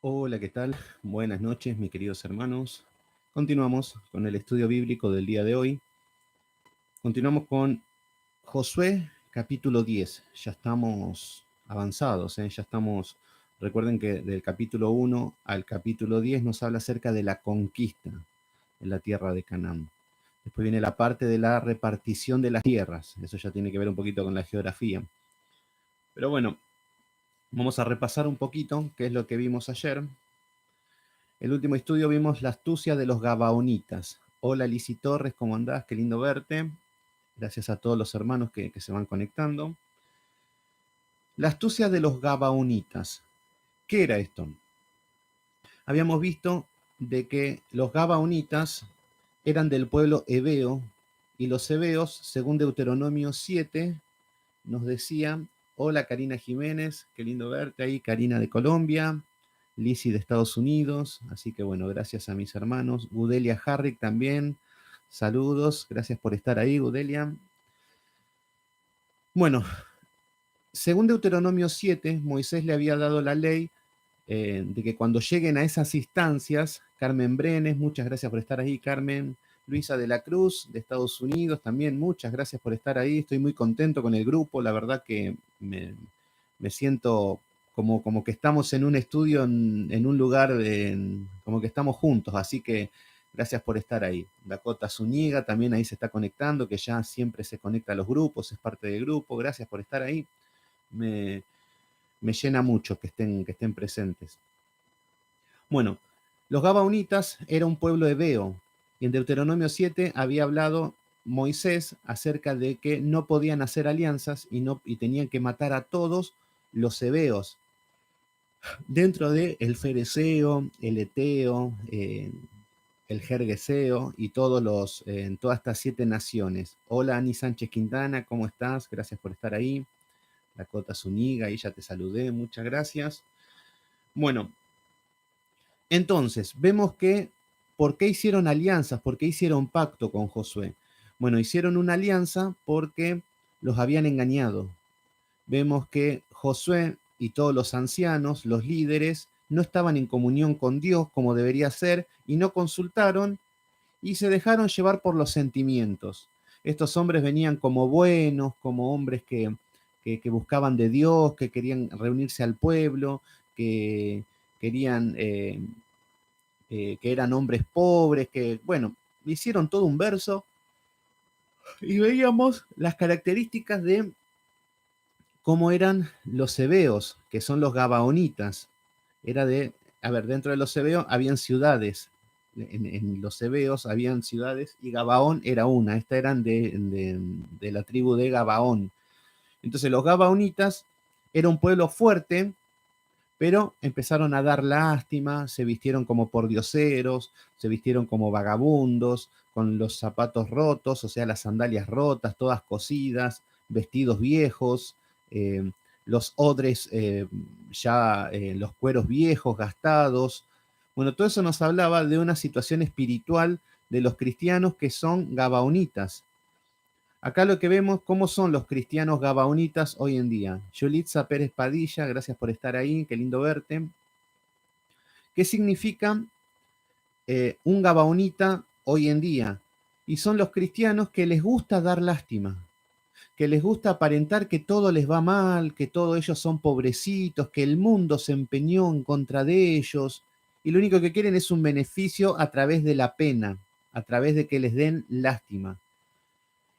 Hola, ¿qué tal? Buenas noches, mis queridos hermanos. Continuamos con el estudio bíblico del día de hoy. Continuamos con Josué, capítulo 10. Ya estamos avanzados, ¿eh? Recuerden que del capítulo 1 al capítulo 10 nos habla acerca de la conquista en la tierra de Canaán. Después viene la parte de la repartición de las tierras. Eso ya tiene que ver un poquito con la geografía. Pero bueno, vamos a repasar un poquito qué es lo que vimos ayer. El último estudio vimos la astucia de los Gabaonitas. Hola Lisi Torres, ¿cómo andás? Qué lindo verte. Gracias a todos los hermanos que se van conectando. La astucia de los Gabaonitas. ¿Qué era esto? Habíamos visto de que los Gabaonitas eran del pueblo hebeo y los hebeos, según Deuteronomio 7, nos decían, hola Karina Jiménez, qué lindo verte ahí, Karina de Colombia, Lizzie de Estados Unidos, así que bueno, gracias a mis hermanos, Gudelia Harrick también, saludos, gracias por estar ahí, Gudelia. Bueno, según Deuteronomio 7, Moisés le había dado la ley de que cuando lleguen a esas instancias, Carmen Brenes, muchas gracias por estar ahí, Carmen, Luisa de la Cruz, de Estados Unidos, también muchas gracias por estar ahí, estoy muy contento con el grupo, la verdad que me siento como que estamos en un estudio, en un lugar, como que estamos juntos, así que gracias por estar ahí. Dakota Zúñiga también ahí se está conectando, que ya siempre se conecta a los grupos, es parte del grupo, gracias por estar ahí. Me llena mucho que estén presentes. Bueno, los Gabaonitas era un pueblo hebeo, y en Deuteronomio 7 había hablado Moisés acerca de que no podían hacer alianzas y tenían que matar a todos los hebeos, dentro de el fereceo, el eteo, el jergueseo y en todas estas 7 naciones. Hola Ani Sánchez Quintana, ¿cómo estás? Gracias por estar ahí. Dakota Zúñiga, ahí ya te saludé, muchas gracias. Bueno, entonces, vemos que, ¿por qué hicieron alianzas? ¿Por qué hicieron pacto con Josué? Bueno, hicieron una alianza porque los habían engañado. Vemos que Josué y todos los ancianos, los líderes, no estaban en comunión con Dios como debería ser y no consultaron y se dejaron llevar por los sentimientos. Estos hombres venían como buenos, como hombres que buscaban de Dios, que querían reunirse al pueblo, que querían, que eran hombres pobres, que, bueno, hicieron todo un verso y veíamos las características de cómo eran los hebeos, que son los gabaonitas. Era de, a ver, dentro de los hebeos habían ciudades, en los hebeos habían ciudades y Gabaón era una, esta eran de la tribu de Gabaón. Entonces los gabaonitas era un pueblo fuerte, pero empezaron a dar lástima, se vistieron como pordioseros, se vistieron como vagabundos, con los zapatos rotos, o sea, las sandalias rotas, todas cosidas, vestidos viejos, eh, los odres los cueros viejos, gastados. Bueno, todo eso nos hablaba de una situación espiritual de los cristianos que son gabaonitas. Acá lo que vemos, cómo son los cristianos gabaonitas hoy en día. Yulitza Pérez Padilla, gracias por estar ahí, qué lindo verte. ¿Qué significa un gabaonita hoy en día? Y son los cristianos que les gusta dar lástima, que les gusta aparentar que todo les va mal, que todos ellos son pobrecitos, que el mundo se empeñó en contra de ellos, y lo único que quieren es un beneficio a través de la pena, a través de que les den lástima.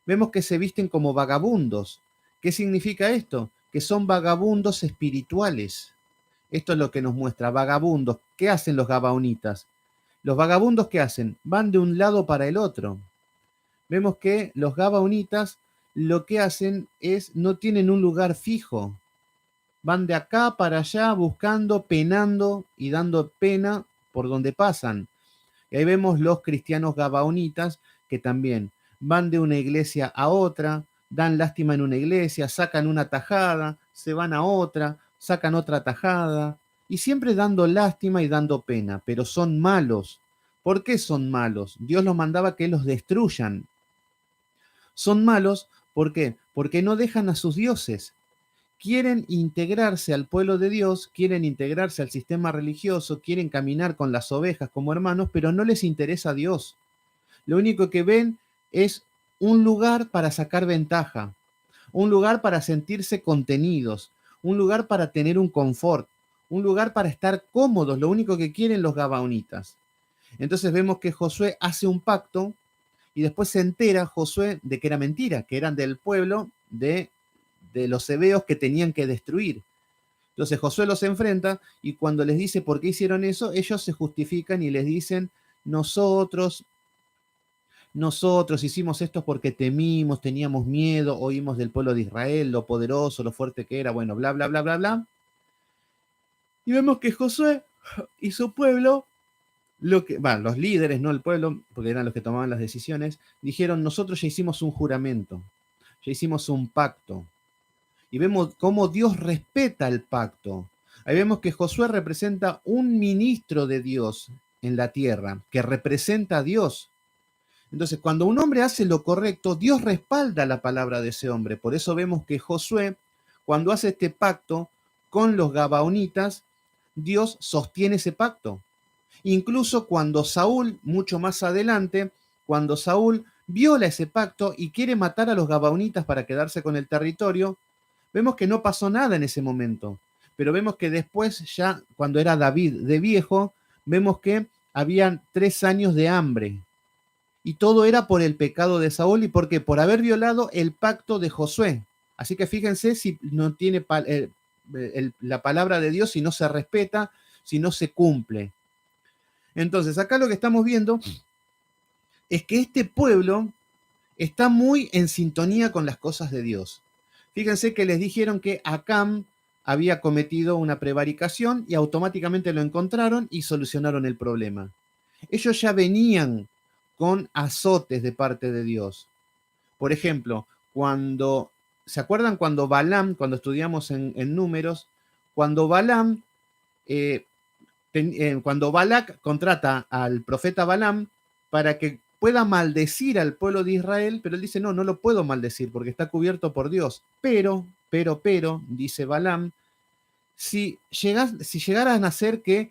Vemos que se visten como vagabundos. ¿Qué significa esto? Que son vagabundos espirituales. Esto es lo que nos muestra, vagabundos. ¿Qué hacen los gabaonitas? Los vagabundos, ¿qué hacen? Van de un lado para el otro. Vemos que los gabaonitas lo que hacen es, no tienen un lugar fijo. Van de acá para allá buscando, penando y dando pena por donde pasan. Y ahí vemos los cristianos gabaonitas que también van de una iglesia a otra, dan lástima en una iglesia, sacan una tajada, se van a otra, sacan otra tajada, y siempre dando lástima y dando pena, pero son malos. ¿Por qué son malos? Dios los mandaba que los destruyan. Son malos, ¿por qué? Porque no dejan a sus dioses. quieren integrarse al pueblo de Dios, quieren integrarse al sistema religioso, quieren caminar con las ovejas como hermanos, pero no les interesa Dios. Lo único que ven es un lugar para sacar ventaja, un lugar para sentirse contenidos, un lugar para tener un confort, un lugar para estar cómodos, lo único que quieren los gabaonitas. Entonces vemos que Josué hace un pacto y después se entera Josué de que era mentira, que eran del pueblo de los hebeos que tenían que destruir. Entonces Josué los enfrenta y cuando les dice por qué hicieron eso, ellos se justifican y les dicen, nosotros hicimos esto porque temimos, teníamos miedo, oímos del pueblo de Israel, lo poderoso, lo fuerte que era, bueno, bla, bla, bla, bla, bla. Y vemos que Josué y su pueblo, los líderes, no el pueblo, porque eran los que tomaban las decisiones, dijeron, nosotros ya hicimos un juramento, ya hicimos un pacto. Y vemos cómo Dios respeta el pacto. Ahí vemos que Josué representa un ministro de Dios en la tierra, que representa a Dios. Entonces, cuando un hombre hace lo correcto, Dios respalda la palabra de ese hombre. Por eso vemos que Josué, cuando hace este pacto con los gabaonitas, Dios sostiene ese pacto. Incluso cuando Saúl, mucho más adelante, cuando Saúl viola ese pacto y quiere matar a los gabaonitas para quedarse con el territorio, vemos que no pasó nada en ese momento. Pero vemos que después, ya cuando era David de viejo, vemos que habían 3 años de hambre. Y todo era por el pecado de Saúl y porque por haber violado el pacto de Josué. Así que fíjense si no tiene la palabra de Dios, si no se respeta, si no se cumple. Entonces, acá lo que estamos viendo es que este pueblo está muy en sintonía con las cosas de Dios. Fíjense que les dijeron que Acán había cometido una prevaricación y automáticamente lo encontraron y solucionaron el problema. Ellos ya venían con azotes de parte de Dios. Por ejemplo, ¿se acuerdan cuando Balaam, cuando estudiamos en números, cuando Balaam, cuando Balac contrata al profeta Balaam para que pueda maldecir al pueblo de Israel, pero él dice, no lo puedo maldecir porque está cubierto por Dios. Pero, dice Balaam, si llegaran a hacer que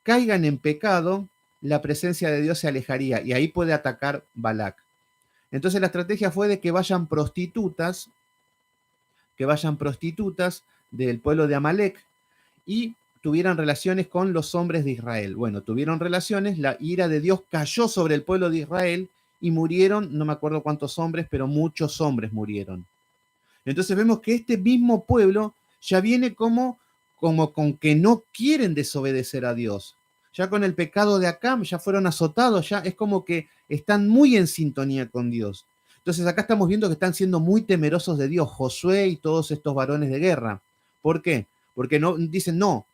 caigan en pecado, la presencia de Dios se alejaría y ahí puede atacar Balac. Entonces la estrategia fue de que vayan prostitutas del pueblo de Amalek y tuvieran relaciones con los hombres de Israel. Bueno, tuvieron relaciones, la ira de Dios cayó sobre el pueblo de Israel y murieron, no me acuerdo cuántos hombres, pero muchos hombres murieron. Entonces vemos que este mismo pueblo ya viene como con que no quieren desobedecer a Dios. Ya con el pecado de Acán, ya fueron azotados, ya es como que están muy en sintonía con Dios. Entonces acá estamos viendo que están siendo muy temerosos de Dios, Josué y todos estos varones de guerra. ¿Por qué? Porque dicen, no,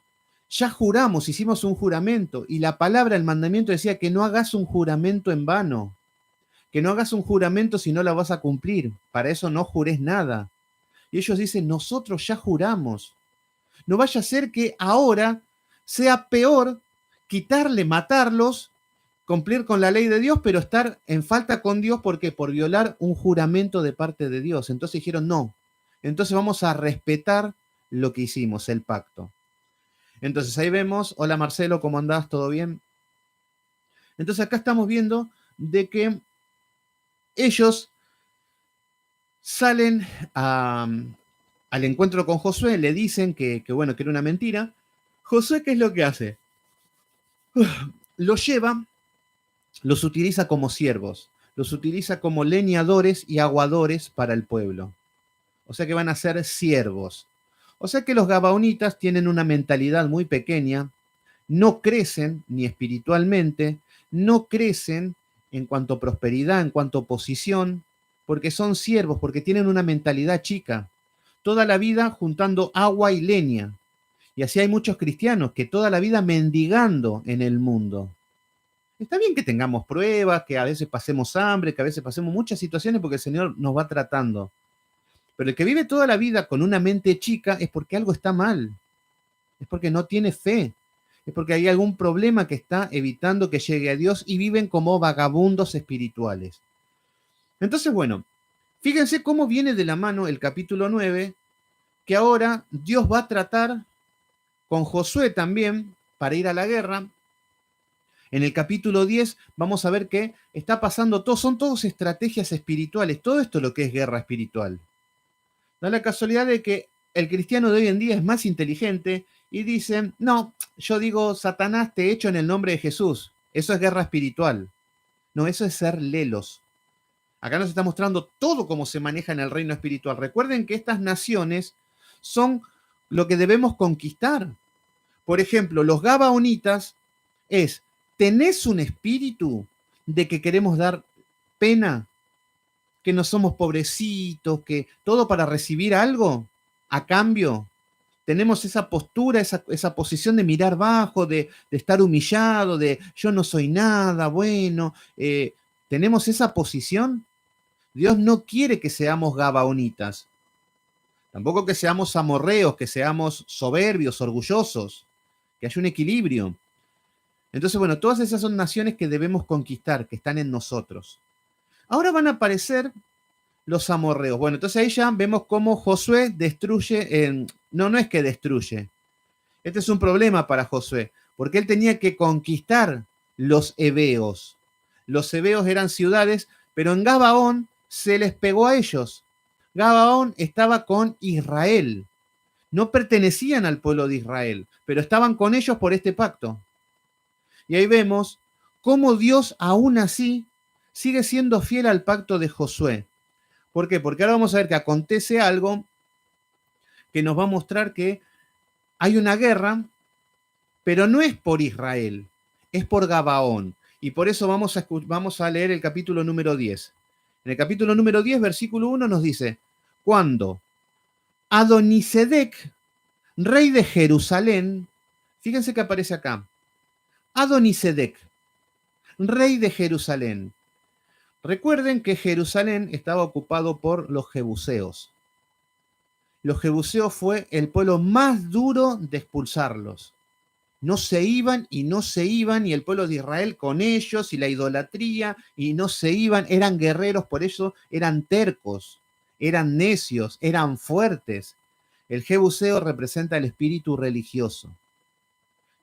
ya juramos, hicimos un juramento, y la palabra, el mandamiento decía que no hagas un juramento en vano, que no hagas un juramento si no la vas a cumplir, para eso no jures nada. Y ellos dicen, nosotros ya juramos. No vaya a ser que ahora sea peor quitarle, matarlos, cumplir con la ley de Dios, pero estar en falta con Dios, ¿por qué? Por violar un juramento de parte de Dios. Entonces dijeron, no, entonces vamos a respetar lo que hicimos, el pacto. Entonces ahí vemos, hola Marcelo, ¿cómo andás? ¿Todo bien? Entonces acá estamos viendo de que ellos salen al encuentro con Josué, le dicen que bueno, que era una mentira. Josué, ¿qué es lo que hace? Los lleva, los utiliza como siervos, los utiliza como leñadores y aguadores para el pueblo. O sea que van a ser siervos. O sea que los gabaonitas tienen una mentalidad muy pequeña, no crecen ni espiritualmente, no crecen en cuanto a prosperidad, en cuanto a posición, porque son siervos, porque tienen una mentalidad chica. Toda la vida juntando agua y leña. Y así hay muchos cristianos que toda la vida mendigando en el mundo. Está bien que tengamos pruebas, que a veces pasemos hambre, que a veces pasemos muchas situaciones porque el Señor nos va tratando. Pero el que vive toda la vida con una mente chica es porque algo está mal. Es porque no tiene fe. Es porque hay algún problema que está evitando que llegue a Dios y viven como vagabundos espirituales. Entonces, bueno, fíjense cómo viene de la mano el capítulo 9, que ahora Dios va a tratar con Josué también para ir a la guerra. En el capítulo 10 vamos a ver que está pasando todo, son todas estrategias espirituales, todo esto es lo que es guerra espiritual. Da la casualidad de que el cristiano de hoy en día es más inteligente y dicen, no, yo digo, Satanás te echo en el nombre de Jesús. Eso es guerra espiritual. No, eso es ser lelos. Acá nos está mostrando todo cómo se maneja en el reino espiritual. Recuerden que estas naciones son lo que debemos conquistar. Por ejemplo, los gabaonitas es, ¿tenés un espíritu de que queremos dar pena? ¿Que no somos pobrecitos? ¿Que todo para recibir algo a cambio? Tenemos esa postura, esa posición de mirar bajo, de estar humillado, de yo no soy nada, bueno. ¿Tenemos esa posición? Dios no quiere que seamos gabaonitas. Tampoco que seamos amorreos, que seamos soberbios, orgullosos. Que haya un equilibrio. Entonces, bueno, todas esas son naciones que debemos conquistar, que están en nosotros. Ahora van a aparecer los amorreos. Bueno, entonces ahí ya vemos cómo Josué destruye, no es que destruye. Este es un problema para Josué, porque él tenía que conquistar los heveos. Los heveos eran ciudades, pero en Gabaón se les pegó a ellos. Gabaón estaba con Israel. No pertenecían al pueblo de Israel, pero estaban con ellos por este pacto. Y ahí vemos cómo Dios aún así sigue siendo fiel al pacto de Josué. ¿Por qué? Porque ahora vamos a ver que acontece algo que nos va a mostrar que hay una guerra, pero no es por Israel, es por Gabaón. Y por eso vamos a leer el capítulo número 10. En el capítulo número 10, versículo 1 nos dice, cuando Adonisedec, rey de Jerusalén, fíjense que aparece acá, Adonisedec, rey de Jerusalén. Recuerden que Jerusalén estaba ocupado por los jebuseos. Los jebuseos fue el pueblo más duro de expulsarlos. No se iban y no se iban, y el pueblo de Israel con ellos, y la idolatría, y no se iban, eran guerreros, por eso eran tercos, eran necios, eran fuertes. El jebuseo representa el espíritu religioso,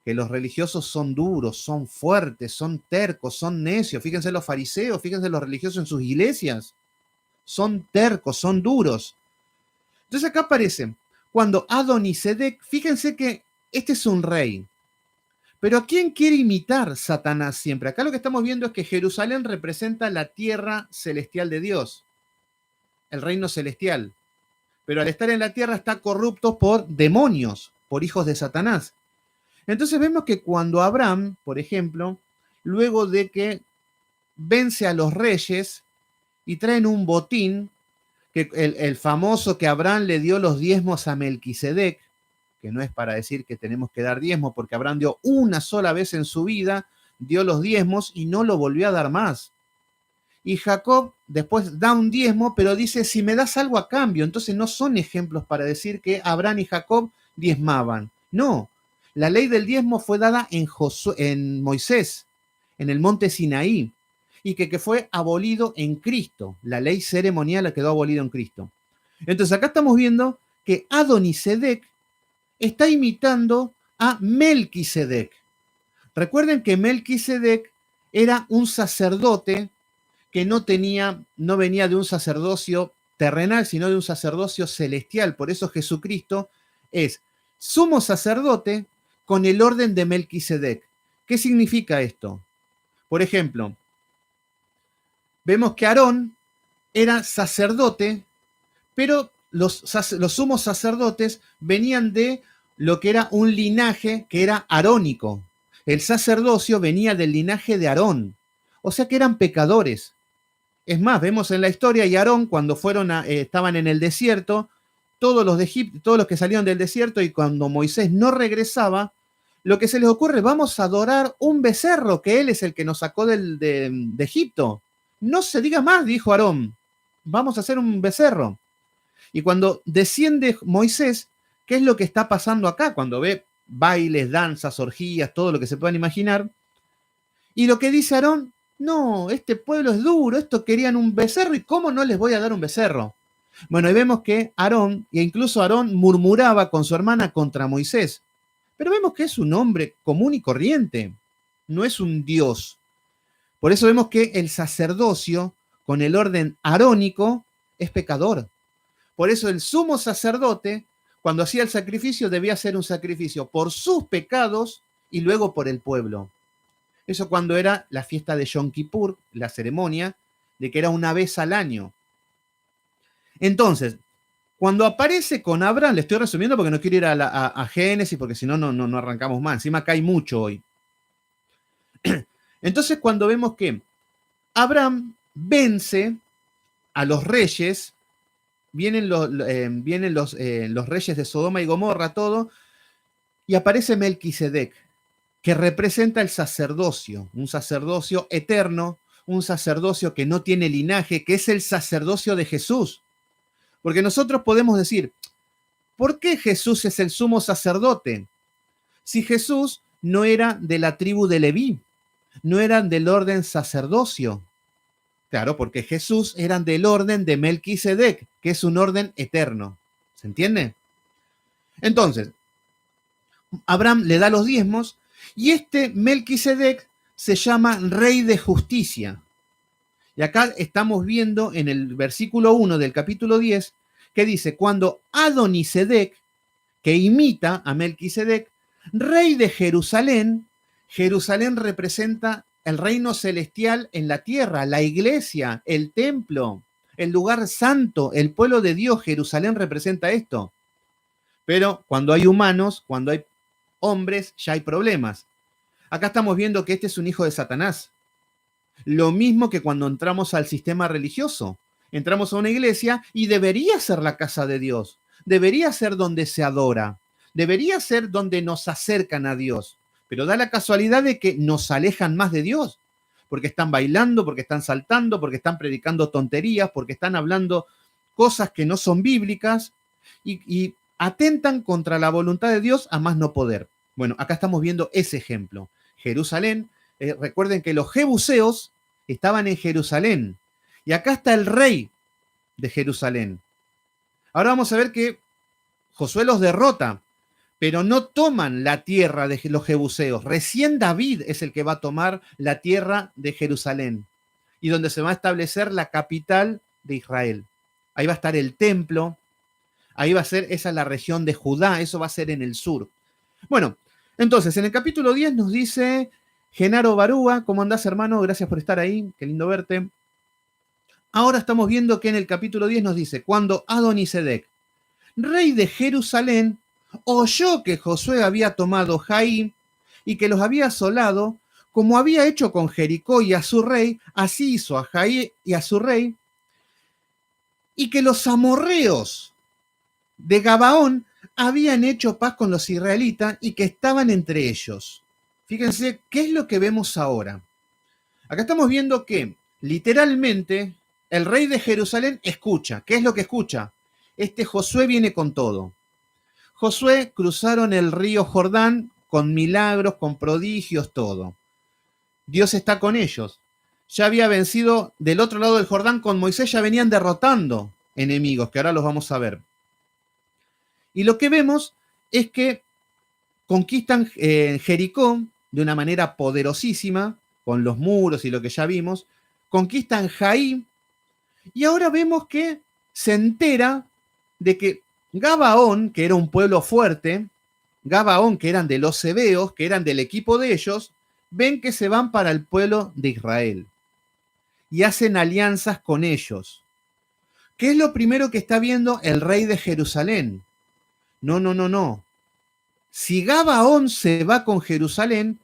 que los religiosos son duros, son fuertes, son tercos, son necios. Fíjense los fariseos, fíjense los religiosos en sus iglesias, son tercos, son duros. Entonces acá aparece, cuando Adonisedec, fíjense que este es un rey, pero ¿a quién quiere imitar Satanás siempre? Acá lo que estamos viendo es que Jerusalén representa la tierra celestial de Dios, el reino celestial. Pero al estar en la tierra está corrupto por demonios, por hijos de Satanás. Entonces vemos que cuando Abraham, por ejemplo, luego de que vence a los reyes y traen un botín, que el famoso que Abraham le dio los diezmos a Melquisedec, que no es para decir que tenemos que dar diezmos, porque Abraham dio una sola vez en su vida, dio los diezmos y no lo volvió a dar más. Y Jacob después da un diezmo, pero dice, si me das algo a cambio. Entonces no son ejemplos para decir que Abraham y Jacob diezmaban. No, la ley del diezmo fue dada en Moisés, en el monte Sinaí, y que fue abolido en Cristo. La ley ceremonial quedó abolida en Cristo. Entonces acá estamos viendo que Adonisedec está imitando a Melquisedec. Recuerden que Melquisedec era un sacerdote que no venía de un sacerdocio terrenal, sino de un sacerdocio celestial. Por eso Jesucristo es sumo sacerdote con el orden de Melquisedec. ¿Qué significa esto? Por ejemplo, vemos que Aarón era sacerdote, pero los sumos sacerdotes venían de lo que era un linaje que era arónico. El sacerdocio venía del linaje de Aarón. O sea que eran pecadores. Es más, vemos en la historia, y Aarón, cuando estaban en el desierto, todos los que salieron del desierto, y cuando Moisés no regresaba, lo que se les ocurre, vamos a adorar un becerro, que él es el que nos sacó de Egipto. No se diga más, dijo Aarón, vamos a hacer un becerro. Y cuando desciende Moisés, ¿qué es lo que está pasando acá? Cuando ve bailes, danzas, orgías, todo lo que se puedan imaginar. Y lo que dice Aarón, no, este pueblo es duro, esto querían un becerro, ¿y cómo no les voy a dar un becerro? Bueno, y vemos que Aarón, e incluso Aarón murmuraba con su hermana contra Moisés, pero vemos que es un hombre común y corriente, no es un dios. Por eso vemos que el sacerdocio, con el orden arónico, es pecador. Por eso el sumo sacerdote, cuando hacía el sacrificio, debía hacer un sacrificio por sus pecados y luego por el pueblo. Eso cuando era la fiesta de Yom Kippur, la ceremonia, de que era una vez al año. Entonces, cuando aparece con Abraham, le estoy resumiendo porque no quiero ir a Génesis, porque si no, no arrancamos más. Encima acá hay mucho hoy. Entonces, cuando vemos que Abraham vence a los reyes, vienen los reyes de Sodoma y Gomorra, todo, y aparece Melquisedec, que representa el sacerdocio, un sacerdocio eterno, un sacerdocio que no tiene linaje, que es el sacerdocio de Jesús. Porque nosotros podemos decir, ¿por qué Jesús es el sumo sacerdote? Si Jesús no era de la tribu de Leví, no eran del orden sacerdocio. Claro, porque Jesús eran del orden de Melquisedec, que es un orden eterno. ¿Se entiende? Entonces, Abraham le da los diezmos y este Melquisedec se llama rey de justicia. Y acá estamos viendo en el versículo 1 del capítulo 10 que dice, cuando Adonisedec, que imita a Melquisedec, rey de Jerusalén, Jerusalén representa el reino celestial en la tierra, la iglesia, el templo, el lugar santo, el pueblo de Dios, Jerusalén representa esto. Pero cuando hay humanos, cuando hay hombres, ya hay problemas. Acá estamos viendo que este es un hijo de Satanás. Lo mismo que cuando entramos al sistema religioso. Entramos a una iglesia y debería ser la casa de Dios. Debería ser donde se adora. Debería ser donde nos acercan a Dios. Pero da la casualidad de que nos alejan más de Dios. Porque están bailando, porque están saltando, porque están predicando tonterías, porque están hablando cosas que no son bíblicas y atentan contra la voluntad de Dios a más no poder. Bueno, acá estamos viendo ese ejemplo. Jerusalén, recuerden que los jebuseos estaban en Jerusalén. Y acá está el rey de Jerusalén. Ahora vamos a ver que Josué los derrota, pero no toman la tierra de los jebuseos. Recién David es el que va a tomar la tierra de Jerusalén y donde se va a establecer la capital de Israel. Ahí va a estar el templo, ahí va a ser, esa es la región de Judá, eso va a ser en el sur. Bueno, entonces en el capítulo 10 nos dice Genaro Barúa, ¿cómo andás, hermano? Gracias por estar ahí, qué lindo verte. Ahora estamos viendo que en el capítulo 10 nos dice, cuando Adonisedec, rey de Jerusalén, oyó que Josué había tomado Jaí y que los había asolado, como había hecho con Jericó y a su rey, así hizo a Jaí y a su rey, y que los amorreos de Gabaón habían hecho paz con los israelitas y que estaban entre ellos. Fíjense, ¿qué es lo que vemos ahora? Acá estamos viendo que, literalmente, el rey de Jerusalén escucha. ¿Qué es lo que escucha? Este Josué viene con todo. Josué cruzaron el río Jordán con milagros, con prodigios, todo. Dios está con ellos. Ya había vencido del otro lado del Jordán con Moisés, ya venían derrotando enemigos, que ahora los vamos a ver. Y lo que vemos es que conquistan Jericó de una manera poderosísima, con los muros y lo que ya vimos, conquistan Jaí, y ahora vemos que se entera de que Gabaón, que era un pueblo fuerte, Gabaón, que eran de los hebeos, que eran del equipo de ellos, ven que se van para el pueblo de Israel y hacen alianzas con ellos. ¿Qué es lo primero que está viendo el rey de Jerusalén? No. Si Gabaón se va con Jerusalén,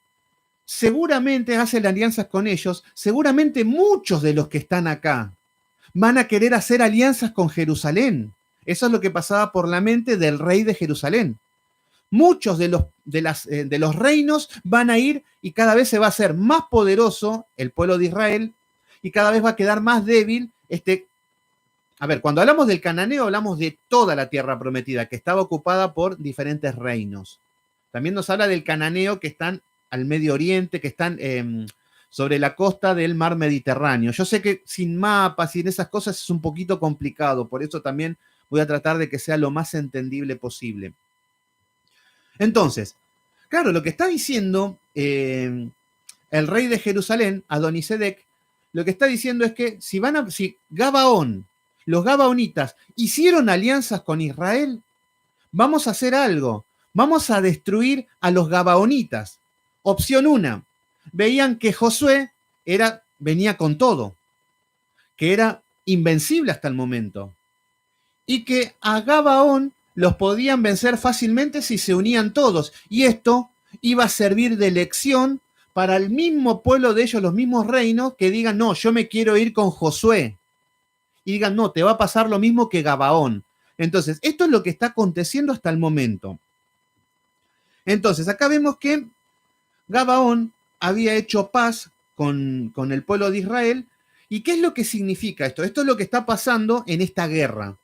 seguramente hacen alianzas con ellos, seguramente muchos de los que están acá van a querer hacer alianzas con Jerusalén. Eso es lo que pasaba por la mente del rey de Jerusalén. Muchos de los reinos van a ir y cada vez se va a hacer más poderoso el pueblo de Israel y cada vez va a quedar más débil A ver, cuando hablamos del cananeo, hablamos de toda la tierra prometida, que estaba ocupada por diferentes reinos. También nos habla del cananeo que están al Medio Oriente, que están sobre la costa del mar Mediterráneo. Yo sé que sin mapas y en esas cosas es un poquito complicado, por eso también voy a tratar de que sea lo más entendible posible. Entonces, claro, lo que está diciendo el rey de Jerusalén, Adonisedec, lo que está diciendo es que si Gabaón, los gabaonitas, hicieron alianzas con Israel, vamos a hacer algo. Vamos a destruir a los gabaonitas. Opción 1. Veían que Josué venía con todo, que era invencible hasta el momento, y que a Gabaón los podían vencer fácilmente si se unían todos. Y esto iba a servir de lección para el mismo pueblo de ellos, los mismos reinos, que digan, no, yo me quiero ir con Josué. Y digan, no, te va a pasar lo mismo que Gabaón. Entonces, esto es lo que está aconteciendo hasta el momento. Entonces, acá vemos que Gabaón había hecho paz con el pueblo de Israel. ¿Y qué es lo que significa esto? Esto es lo que está pasando en esta guerra.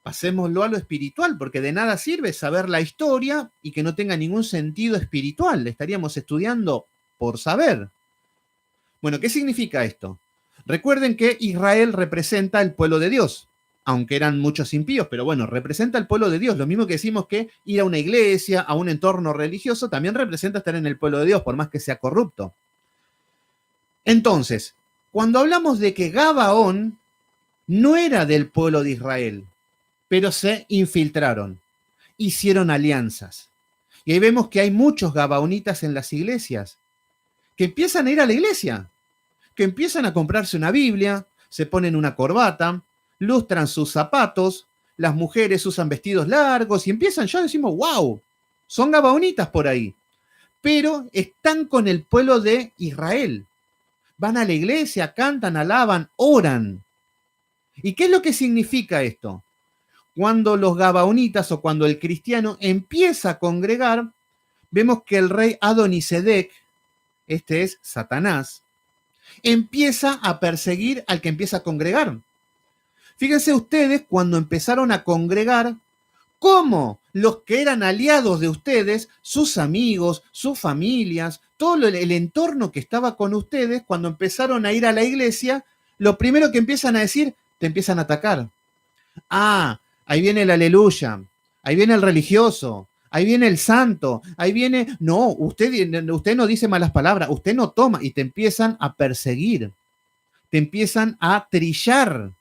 Pasémoslo a lo espiritual, porque de nada sirve saber la historia y que no tenga ningún sentido espiritual. Estaríamos estudiando por saber. Bueno, ¿qué significa esto? Recuerden que Israel representa el pueblo de Dios, aunque eran muchos impíos, pero bueno, representa el pueblo de Dios. Lo mismo que decimos que ir a una iglesia, a un entorno religioso, también representa estar en el pueblo de Dios, por más que sea corrupto. Entonces, cuando hablamos de que Gabaón no era del pueblo de Israel, pero se infiltraron, hicieron alianzas. Y ahí vemos que hay muchos gabaonitas en las iglesias, que empiezan a ir a la iglesia, que empiezan a comprarse una Biblia, se ponen una corbata, lustran sus zapatos, las mujeres usan vestidos largos y empiezan, ya decimos, wow, son gabaonitas por ahí, pero están con el pueblo de Israel. Van a la iglesia, cantan, alaban, oran. ¿Y qué es lo que significa esto? Cuando los gabaonitas o cuando el cristiano empieza a congregar, vemos que el rey Adonisedec, este es Satanás, empieza a perseguir al que empieza a congregar. Fíjense ustedes cuando empezaron a congregar, cómo los que eran aliados de ustedes, sus amigos, sus familias, todo el entorno que estaba con ustedes, cuando empezaron a ir a la iglesia, lo primero que empiezan a decir, te empiezan a atacar. Ah, ahí viene el aleluya, ahí viene el religioso, ahí viene el santo, ahí viene, no, usted no dice malas palabras, usted no toma, y te empiezan a perseguir, te empiezan a trillar.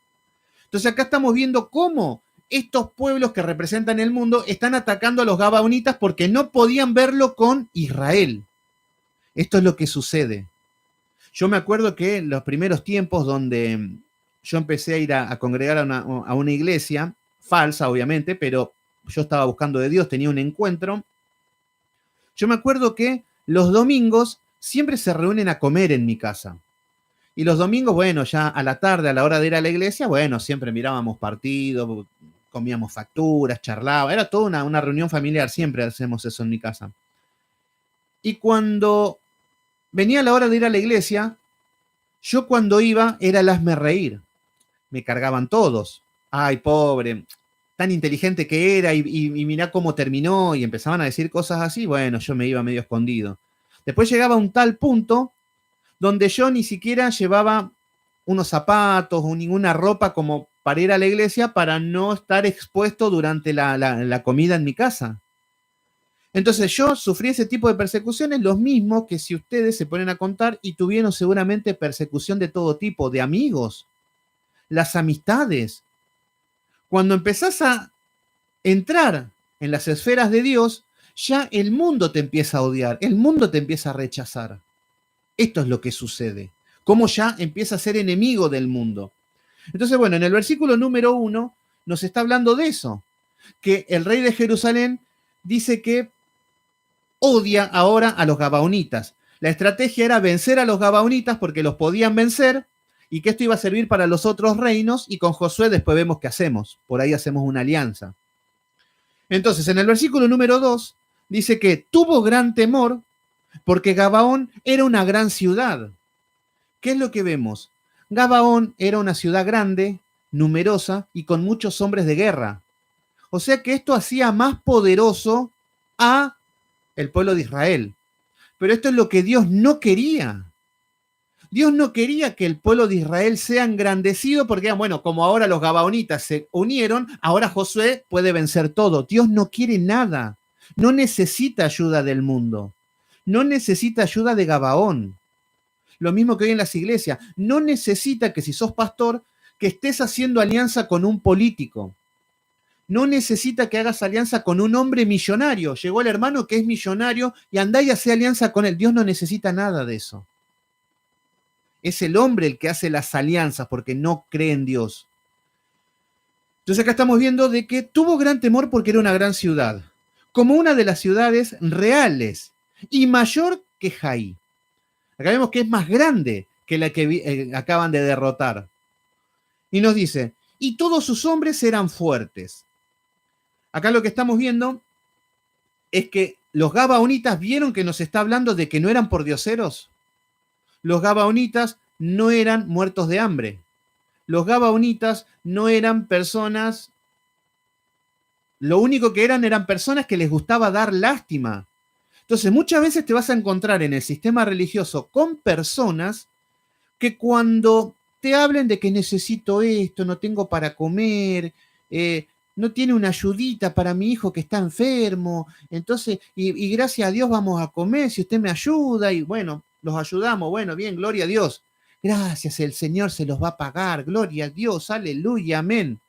Entonces acá estamos viendo cómo estos pueblos que representan el mundo están atacando a los gabaonitas porque no podían verlo con Israel. Esto es lo que sucede. Yo me acuerdo que en los primeros tiempos donde yo empecé a ir a congregar a una iglesia, falsa obviamente, pero yo estaba buscando de Dios, tenía un encuentro. Yo me acuerdo que los domingos siempre se reúnen a comer en mi casa. Y los domingos, bueno, ya a la tarde, a la hora de ir a la iglesia, bueno, siempre mirábamos partidos, comíamos facturas, charlábamos, era toda una reunión familiar, siempre hacemos eso en mi casa. Y cuando venía la hora de ir a la iglesia, yo cuando iba era el hazme reír. Me cargaban todos. Ay, pobre, tan inteligente que era y mirá cómo terminó y empezaban a decir cosas así. Bueno, yo me iba medio escondido. Después llegaba un tal punto donde yo ni siquiera llevaba unos zapatos o ninguna ropa como para ir a la iglesia para no estar expuesto durante la comida en mi casa. Entonces yo sufrí ese tipo de persecuciones, los mismos que si ustedes se ponen a contar y tuvieron seguramente persecución de todo tipo, de amigos, las amistades. Cuando empezás a entrar en las esferas de Dios, ya el mundo te empieza a odiar, el mundo te empieza a rechazar. Esto es lo que sucede. Cómo ya empieza a ser enemigo del mundo. Entonces, bueno, en el versículo número 1 nos está hablando de eso, que el rey de Jerusalén dice que odia ahora a los gabaonitas. La estrategia era vencer a los gabaonitas porque los podían vencer y que esto iba a servir para los otros reinos y con Josué después vemos qué hacemos. Por ahí hacemos una alianza. Entonces, en el versículo número 2 dice que tuvo gran temor porque Gabaón era una gran ciudad. ¿Qué es lo que vemos? Gabaón era una ciudad grande, numerosa y con muchos hombres de guerra. O sea que esto hacía más poderoso a el pueblo de Israel. Pero esto es lo que Dios no quería. Dios no quería que el pueblo de Israel sea engrandecido porque, bueno, como ahora los gabaonitas se unieron, ahora Josué puede vencer todo. Dios no quiere nada. No necesita ayuda del mundo. No necesita ayuda de Gabaón. Lo mismo que hoy en las iglesias. No necesita que si sos pastor, que estés haciendo alianza con un político. No necesita que hagas alianza con un hombre millonario. Llegó el hermano que es millonario y andá y hace alianza con él. Dios no necesita nada de eso. Es el hombre el que hace las alianzas porque no cree en Dios. Entonces acá estamos viendo de que tuvo gran temor porque era una gran ciudad, como una de las ciudades reales y mayor que Jai. Acá vemos que es más grande que la que acaban de derrotar. Y nos dice, y todos sus hombres eran fuertes. Acá lo que estamos viendo es que los gabaonitas vieron que nos está hablando de que no eran pordioseros. Los gabaonitas no eran muertos de hambre. Los gabaonitas no eran personas, lo único que eran personas que les gustaba dar lástima. Entonces, muchas veces te vas a encontrar en el sistema religioso con personas que cuando te hablen de que necesito esto, no tengo para comer, no tiene una ayudita para mi hijo que está enfermo, entonces, y gracias a Dios vamos a comer, si usted me ayuda, y bueno, los ayudamos, bueno, bien, gloria a Dios. Gracias, el Señor se los va a pagar, gloria a Dios, aleluya, amén.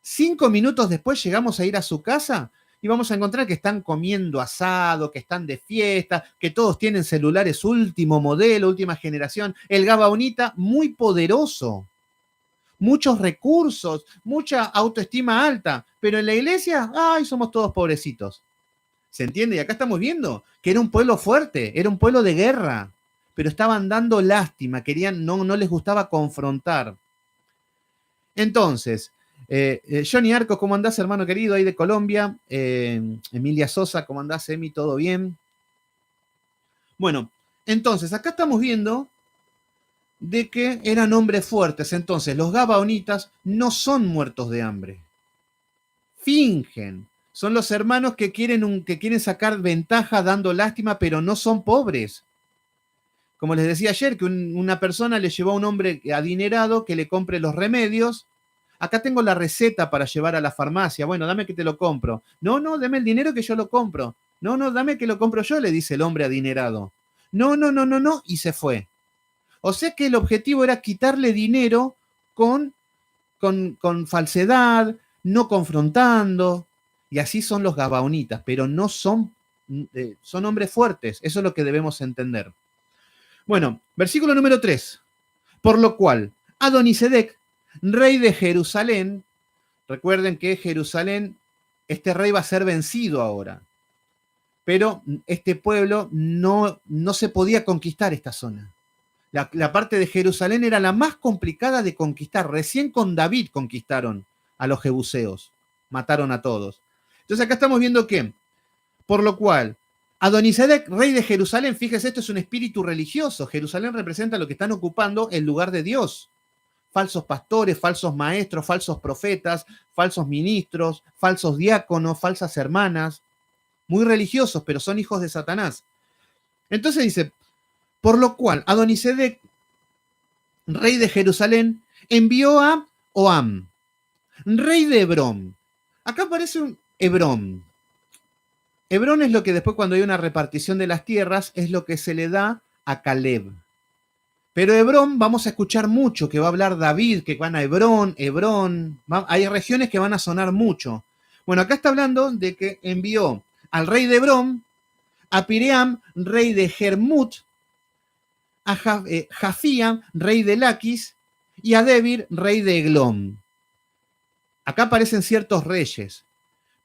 5 minutos después llegamos a ir a su casa y vamos a encontrar que están comiendo asado, que están de fiesta, que todos tienen celulares último modelo, última generación. El gabaonita muy poderoso, muchos recursos, mucha autoestima alta, pero en la iglesia, ay, somos todos pobrecitos. ¿Se entiende? Y acá estamos viendo que era un pueblo fuerte, era un pueblo de guerra, pero estaban dando lástima, querían, no les gustaba confrontar. Entonces, Johnny Arcos, ¿cómo andás, hermano querido, ahí de Colombia? Emilia Sosa, ¿cómo andás, Emi? ¿Todo bien? Bueno, entonces, acá estamos viendo de que eran hombres fuertes. Entonces, los gabaonitas no son muertos de hambre. Fingen. Son los hermanos que quieren sacar ventaja dando lástima, pero no son pobres. Como les decía ayer, que una persona le llevó a un hombre adinerado que le compre los remedios. Acá tengo la receta para llevar a la farmacia. Bueno, dame que te lo compro. No, dame el dinero que yo lo compro. No, dame que lo compro yo, le dice el hombre adinerado. No, y se fue. O sea que el objetivo era quitarle dinero con falsedad, no confrontando. Y así son los gabaonitas, pero no son hombres fuertes. Eso es lo que debemos entender. Bueno, versículo número 3. Por lo cual, Adonisedec, rey de Jerusalén, recuerden que Jerusalén, este rey va a ser vencido ahora, pero este pueblo no se podía conquistar esta zona. La parte de Jerusalén era la más complicada de conquistar. Recién con David conquistaron a los jebuseos, mataron a todos. Entonces acá estamos viendo que, por lo cual, Adonisedec, rey de Jerusalén, fíjese, esto es un espíritu religioso. Jerusalén representa lo que están ocupando el lugar de Dios. Falsos pastores, falsos maestros, falsos profetas, falsos ministros, falsos diáconos, falsas hermanas, muy religiosos, pero son hijos de Satanás. Entonces dice, por lo cual Adonisedec, rey de Jerusalén, envió a Oam, rey de Hebrón. Acá aparece un Hebrón. Hebrón es lo que después, cuando hay una repartición de las tierras, es lo que se le da a Caleb. Pero Hebrón, vamos a escuchar mucho, que va a hablar David, que van a Hebrón, hay regiones que van a sonar mucho. Bueno, acá está hablando de que envió al rey de Hebrón, a Piream, rey de Jermut, a Jafía, rey de Laquis, y a Debir, rey de Eglón. Acá aparecen ciertos reyes,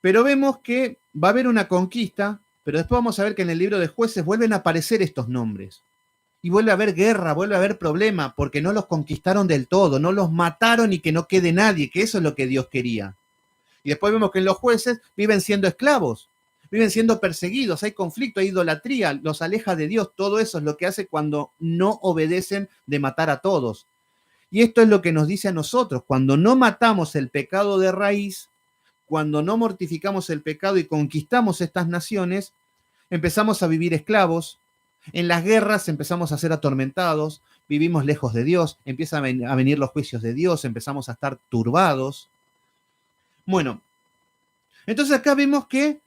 pero vemos que va a haber una conquista, pero después vamos a ver que en el libro de Jueces vuelven a aparecer estos nombres. Y vuelve a haber guerra, vuelve a haber problema, porque no los conquistaron del todo, no los mataron y que no quede nadie, que eso es lo que Dios quería. Y después vemos que en los jueces viven siendo esclavos, viven siendo perseguidos, hay conflicto, hay idolatría, los aleja de Dios, todo eso es lo que hace cuando no obedecen de matar a todos. Y esto es lo que nos dice a nosotros, cuando no matamos el pecado de raíz, cuando no mortificamos el pecado y conquistamos estas naciones, empezamos a vivir esclavos, En las guerras empezamos a ser atormentados, vivimos lejos de Dios, empiezan a venir los juicios de Dios, empezamos a estar turbados. Bueno, entonces acá vemos que,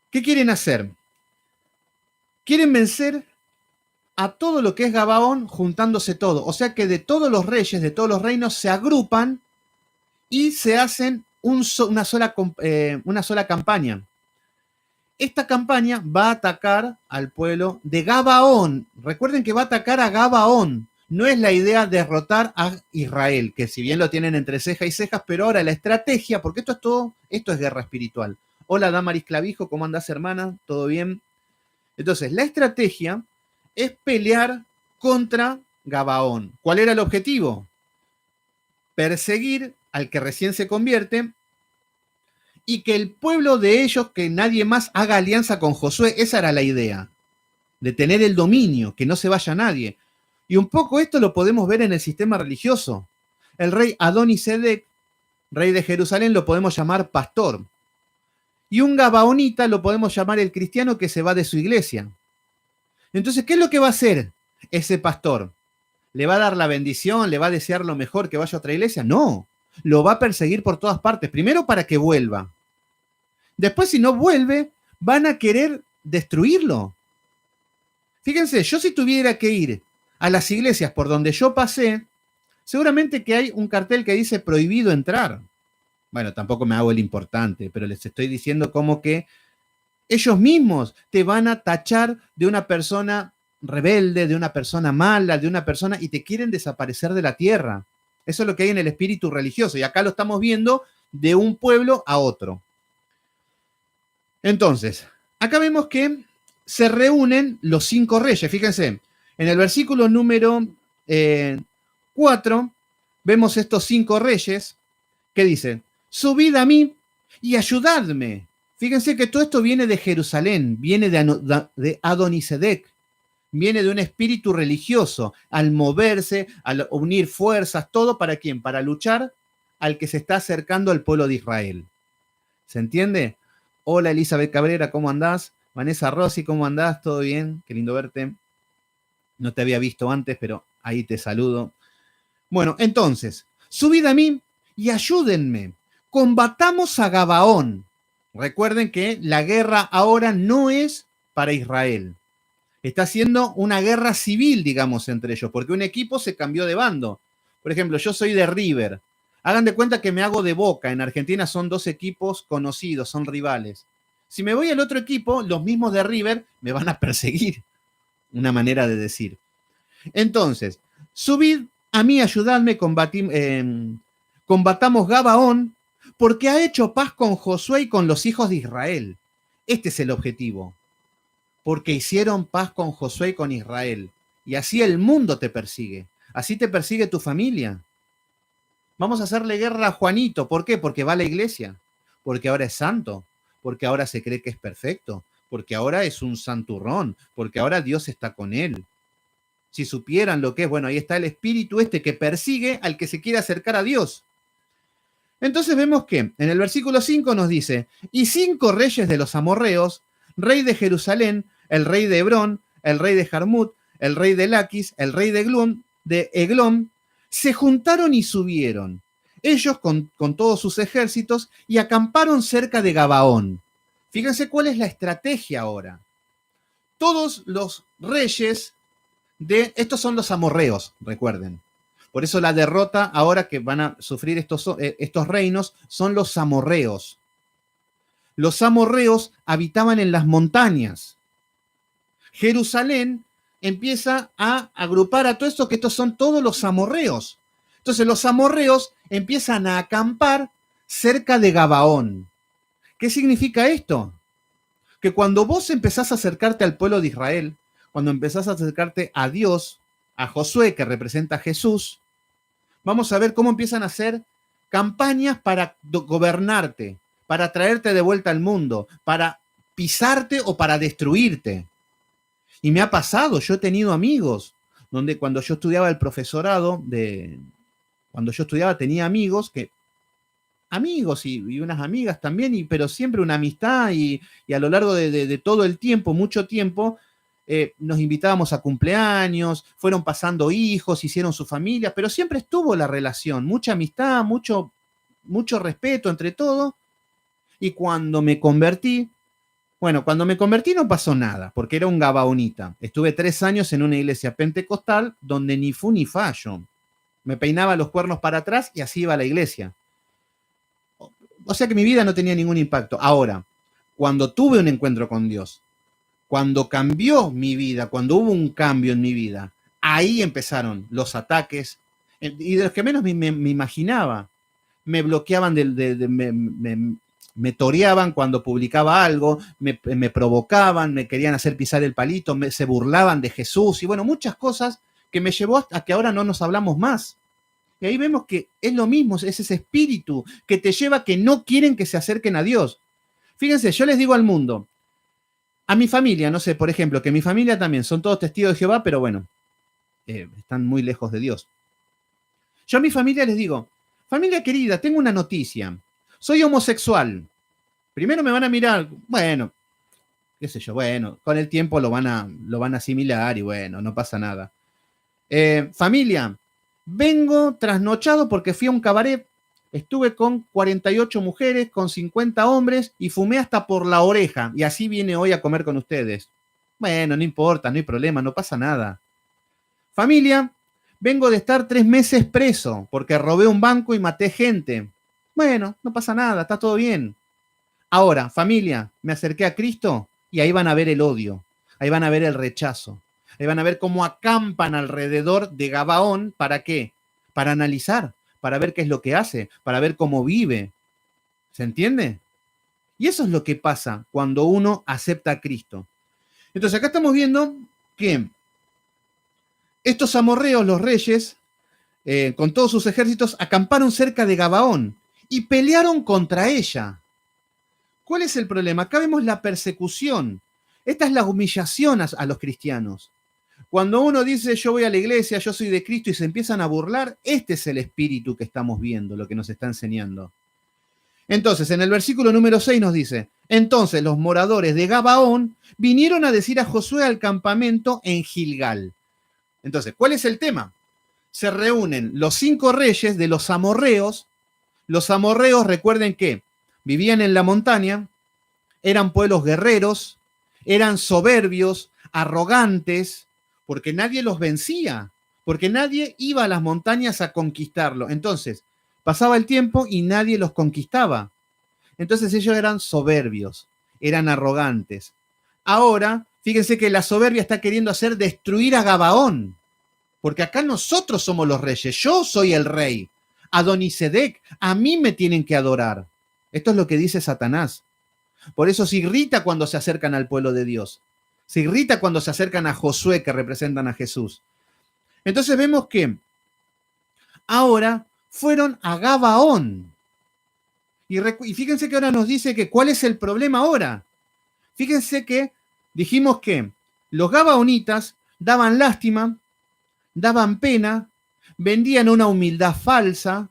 ¿qué quieren hacer? Quieren vencer a todo lo que es Gabaón juntándose todo. O sea que de todos los reyes, de todos los reinos, se agrupan y se hacen una sola campaña. Esta campaña va a atacar al pueblo de Gabaón. Recuerden que va a atacar a Gabaón. No es la idea derrotar a Israel, que si bien lo tienen entre ceja y cejas, pero ahora la estrategia, porque esto es guerra espiritual. Hola, Damaris Clavijo, ¿cómo andás, hermana? ¿Todo bien? Entonces, la estrategia es pelear contra Gabaón. ¿Cuál era el objetivo? Perseguir al que recién se convierte y que el pueblo de ellos, que nadie más haga alianza con Josué. Esa era la idea, de tener el dominio, que no se vaya nadie. Y un poco esto lo podemos ver en el sistema religioso. El rey Adonisedec, rey de Jerusalén, lo podemos llamar pastor. Y un gabaonita lo podemos llamar el cristiano que se va de su iglesia. Entonces, ¿qué es lo que va a hacer ese pastor? ¿Le va a dar la bendición? ¿Le va a desear lo mejor que vaya a otra iglesia? No, lo va a perseguir por todas partes. Primero para que vuelva. Después, si no vuelve, van a querer destruirlo. Fíjense, yo si tuviera que ir a las iglesias por donde yo pasé, seguramente que hay un cartel que dice prohibido entrar. Bueno, tampoco me hago el importante, pero les estoy diciendo como que ellos mismos te van a tachar de una persona rebelde, de una persona mala, de una persona y te quieren desaparecer de la tierra. Eso es lo que hay en el espíritu religioso y acá lo estamos viendo de un pueblo a otro. Entonces, acá vemos que se reúnen los 5 reyes. Fíjense, en el versículo número 4 vemos estos 5 reyes que dicen, subid a mí y ayudadme. Fíjense que todo esto viene de Jerusalén, viene de Adonisedec, viene de un espíritu religioso, al moverse, al unir fuerzas, todo para quién, para luchar al que se está acercando al pueblo de Israel. ¿Se entiende? Hola Elizabeth Cabrera, ¿cómo andás? Vanessa Rossi, ¿cómo andás? ¿Todo bien? Qué lindo verte. No te había visto antes, pero ahí te saludo. Bueno, entonces, subid a mí y ayúdenme. Combatamos a Gabaón. Recuerden que la guerra ahora no es para Israel. Está siendo una guerra civil, digamos, entre ellos, porque un equipo se cambió de bando. Por ejemplo, yo soy de River. Hagan de cuenta que me hago de Boca. En Argentina son 2 equipos conocidos, son rivales. Si me voy al otro equipo, los mismos de River me van a perseguir. Una manera de decir. Entonces, subid a mí, ayudadme, combatamos Gabaón, porque ha hecho paz con Josué y con los hijos de Israel. Este es el objetivo. Porque hicieron paz con Josué y con Israel. Y así el mundo te persigue. Así te persigue tu familia. Vamos a hacerle guerra a Juanito. ¿Por qué? Porque va a la iglesia. Porque ahora es santo. Porque ahora se cree que es perfecto. Porque ahora es un santurrón. Porque ahora Dios está con él. Si supieran lo que es, bueno, ahí está el espíritu este que persigue al que se quiere acercar a Dios. Entonces vemos que en el versículo 5 nos dice, y 5 reyes de los amorreos, rey de Jerusalén, el rey de Hebrón, el rey de Jarmut, el rey de Laquis, el rey de Eglón, se juntaron y subieron, ellos con todos sus ejércitos, y acamparon cerca de Gabaón. Fíjense cuál es la estrategia ahora. Todos los reyes estos son los amorreos, recuerden. Por eso la derrota ahora que van a sufrir estos reinos son los amorreos. Los amorreos habitaban en las montañas. Jerusalén empieza a agrupar a todo esto, que estos son todos los amorreos. Entonces los amorreos empiezan a acampar cerca de Gabaón. ¿Qué significa esto? Que cuando vos empezás a acercarte al pueblo de Israel, cuando empezás a acercarte a Dios, a Josué, que representa a Jesús, vamos a ver cómo empiezan a hacer campañas para gobernarte, para traerte de vuelta al mundo, para pisarte o para destruirte. Y me ha pasado, yo he tenido amigos, donde cuando yo estudiaba el profesorado, cuando yo estudiaba tenía amigos y unas amigas también, pero siempre una amistad y a lo largo de todo el tiempo, mucho tiempo, nos invitábamos a cumpleaños, fueron pasando hijos, hicieron su familia, pero siempre estuvo la relación, mucha amistad, mucho respeto entre todos. Y cuando me convertí no pasó nada, porque era un gabaonita. Estuve 3 años en una iglesia pentecostal donde ni fu ni fallo. Me peinaba los cuernos para atrás y así iba a la iglesia. O sea que mi vida no tenía ningún impacto. Ahora, cuando tuve un encuentro con Dios, cuando cambió mi vida, cuando hubo un cambio en mi vida, ahí empezaron los ataques, y de los que menos me imaginaba. Me bloqueaban, me toreaban cuando publicaba algo, me provocaban, me querían hacer pisar el palito, se burlaban de Jesús y bueno, muchas cosas que me llevó a que ahora no nos hablamos más. Y ahí vemos que es lo mismo, es ese espíritu que te lleva a que no quieren que se acerquen a Dios. Fíjense, yo les digo al mundo, a mi familia, no sé, por ejemplo, que mi familia también son todos testigos de Jehová, pero bueno, están muy lejos de Dios. Yo a mi familia les digo, familia querida, tengo una noticia. Soy homosexual. Primero me van a mirar, bueno, qué sé yo, bueno, con el tiempo lo van a asimilar y bueno, no pasa nada. Familia, vengo trasnochado porque fui a un cabaret, estuve con 48 mujeres, con 50 hombres y fumé hasta por la oreja y así vine hoy a comer con ustedes. Bueno, no importa, no hay problema, no pasa nada. Familia, vengo de estar 3 meses preso porque robé un banco y maté gente. Bueno, no pasa nada, está todo bien. Ahora, familia, me acerqué a Cristo y ahí van a ver el odio, ahí van a ver el rechazo, ahí van a ver cómo acampan alrededor de Gabaón. ¿Para qué? Para analizar, para ver qué es lo que hace, para ver cómo vive. ¿Se entiende? Y eso es lo que pasa cuando uno acepta a Cristo. Entonces acá estamos viendo que estos amorreos, los reyes, con todos sus ejércitos, acamparon cerca de Gabaón y pelearon contra ella. ¿Cuál es el problema? Acá vemos la persecución. Esta es la humillación a los cristianos. Cuando uno dice yo voy a la iglesia, yo soy de Cristo y se empiezan a burlar, este es el espíritu que estamos viendo, lo que nos está enseñando. Entonces, en el versículo número 6 nos dice, entonces los moradores de Gabaón vinieron a decir a Josué al campamento en Gilgal. Entonces, ¿cuál es el tema? Se reúnen los 5 reyes de los amorreos. Los amorreos, recuerden que vivían en la montaña, eran pueblos guerreros, eran soberbios, arrogantes, porque nadie los vencía, porque nadie iba a las montañas a conquistarlo. Entonces, pasaba el tiempo y nadie los conquistaba. Entonces ellos eran soberbios, eran arrogantes. Ahora, fíjense que la soberbia está queriendo hacer destruir a Gabaón, porque acá nosotros somos los reyes, yo soy el rey. Adonisedec, a mí me tienen que adorar. Esto es lo que dice Satanás. Por eso se irrita cuando se acercan al pueblo de Dios. Se irrita cuando se acercan a Josué, que representan a Jesús. Entonces vemos que ahora fueron a Gabaón. Y fíjense que ahora nos dice que ¿cuál es el problema ahora? Fíjense que dijimos que los gabaonitas daban lástima, daban pena, vendían una humildad falsa,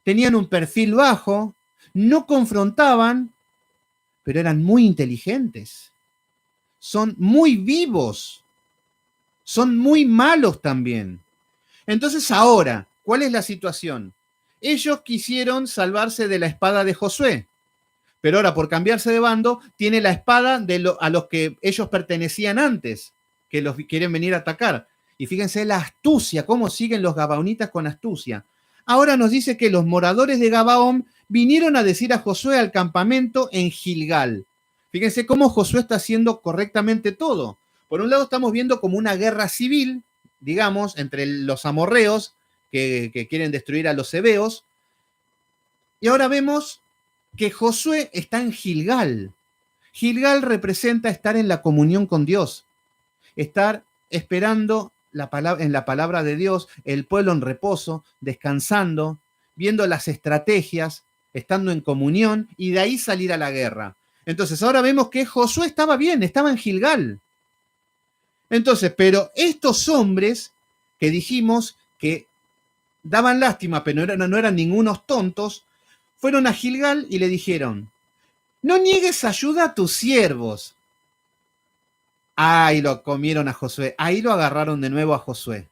tenían un perfil bajo, no confrontaban, pero eran muy inteligentes. Son muy vivos. Son muy malos también. Entonces ahora, ¿cuál es la situación? Ellos quisieron salvarse de la espada de Josué, pero ahora por cambiarse de bando tiene la espada a los que ellos pertenecían antes, que los quieren venir a atacar. Y fíjense la astucia, cómo siguen los gabaonitas con astucia. Ahora nos dice que los moradores de Gabaón vinieron a decir a Josué al campamento en Gilgal. Fíjense cómo Josué está haciendo correctamente todo. Por un lado estamos viendo como una guerra civil, digamos, entre los amorreos que quieren destruir a los hebeos. Y ahora vemos que Josué está en Gilgal. Gilgal representa estar en la comunión con Dios, estar esperando en la palabra de Dios, el pueblo en reposo, descansando, viendo las estrategias, estando en comunión y de ahí salir a la guerra. Entonces ahora vemos que Josué estaba bien, estaba en Gilgal. Entonces, pero estos hombres que dijimos que daban lástima, pero no eran ningunos tontos, fueron a Gilgal y le dijeron, no niegues ayuda a tus siervos. Ahí lo comieron a Josué, ahí lo agarraron de nuevo a Josué.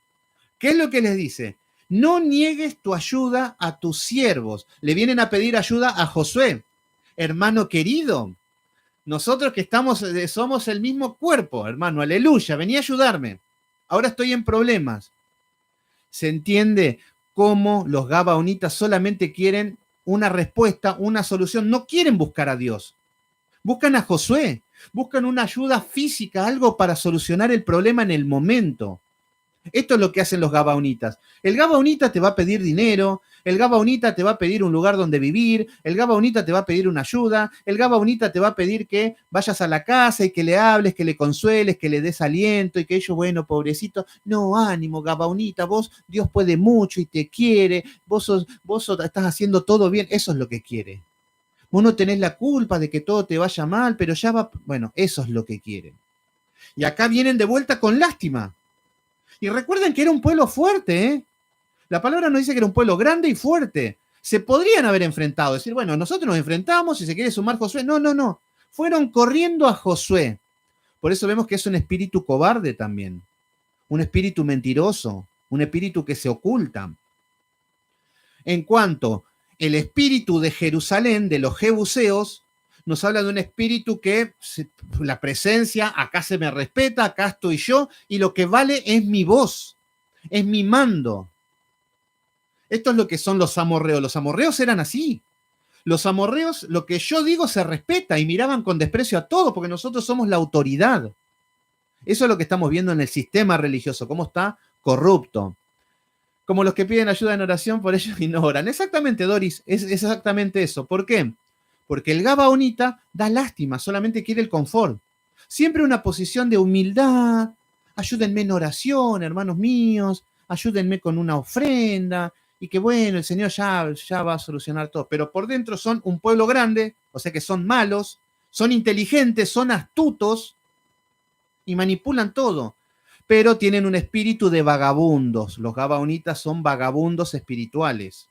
¿Qué es lo que les dice? No niegues tu ayuda a tus siervos. Le vienen a pedir ayuda a Josué. Hermano querido, nosotros que estamos, somos el mismo cuerpo, hermano, aleluya, vení a ayudarme. Ahora estoy en problemas. ¿Se entiende cómo los gabaonitas solamente quieren una respuesta, una solución? No quieren buscar a Dios. Buscan a Josué, buscan una ayuda física, algo para solucionar el problema en el momento. Esto es lo que hacen los gabaonitas. El gabaonita te va a pedir dinero, el gabaonita te va a pedir un lugar donde vivir, el gabaonita te va a pedir una ayuda, el gabaonita te va a pedir que vayas a la casa y que le hables, que le consueles, que le des aliento y que ellos, bueno, pobrecito, no, ánimo, gabaonita, vos, Dios puede mucho y te quiere, vos estás haciendo todo bien, eso es lo que quiere. Vos no tenés la culpa de que todo te vaya mal, pero ya va, bueno, eso es lo que quieren. Y acá vienen de vuelta con lástima. Y recuerden que era un pueblo fuerte, ¿eh? La palabra nos dice que era un pueblo grande y fuerte. Se podrían haber enfrentado, decir, bueno, nosotros nos enfrentamos, si se quiere sumar Josué. No, no, no. Fueron corriendo a Josué. Por eso vemos que es un espíritu cobarde también. Un espíritu mentiroso. Un espíritu que se oculta. En cuanto el espíritu de Jerusalén, de los jebuseos, nos habla de un espíritu que la presencia, acá se me respeta, acá estoy yo, y lo que vale es mi voz, es mi mando. Esto es lo que son los amorreos. Los amorreos eran así. Los amorreos, lo que yo digo se respeta y miraban con desprecio a todo porque nosotros somos la autoridad. Eso es lo que estamos viendo en el sistema religioso, cómo está corrupto. Como los que piden ayuda en oración, por ellos ignoran. Exactamente, Doris, es exactamente eso. ¿Por qué? Porque el gabaonita da lástima, solamente quiere el confort. Siempre una posición de humildad. Ayúdenme en oración, hermanos míos. Ayúdenme con una ofrenda. Y que bueno, el Señor ya va a solucionar todo. Pero por dentro son un pueblo grande, o sea que son malos, son inteligentes, son astutos y manipulan todo. Pero tienen un espíritu de vagabundos. Los gabaonitas son vagabundos espirituales.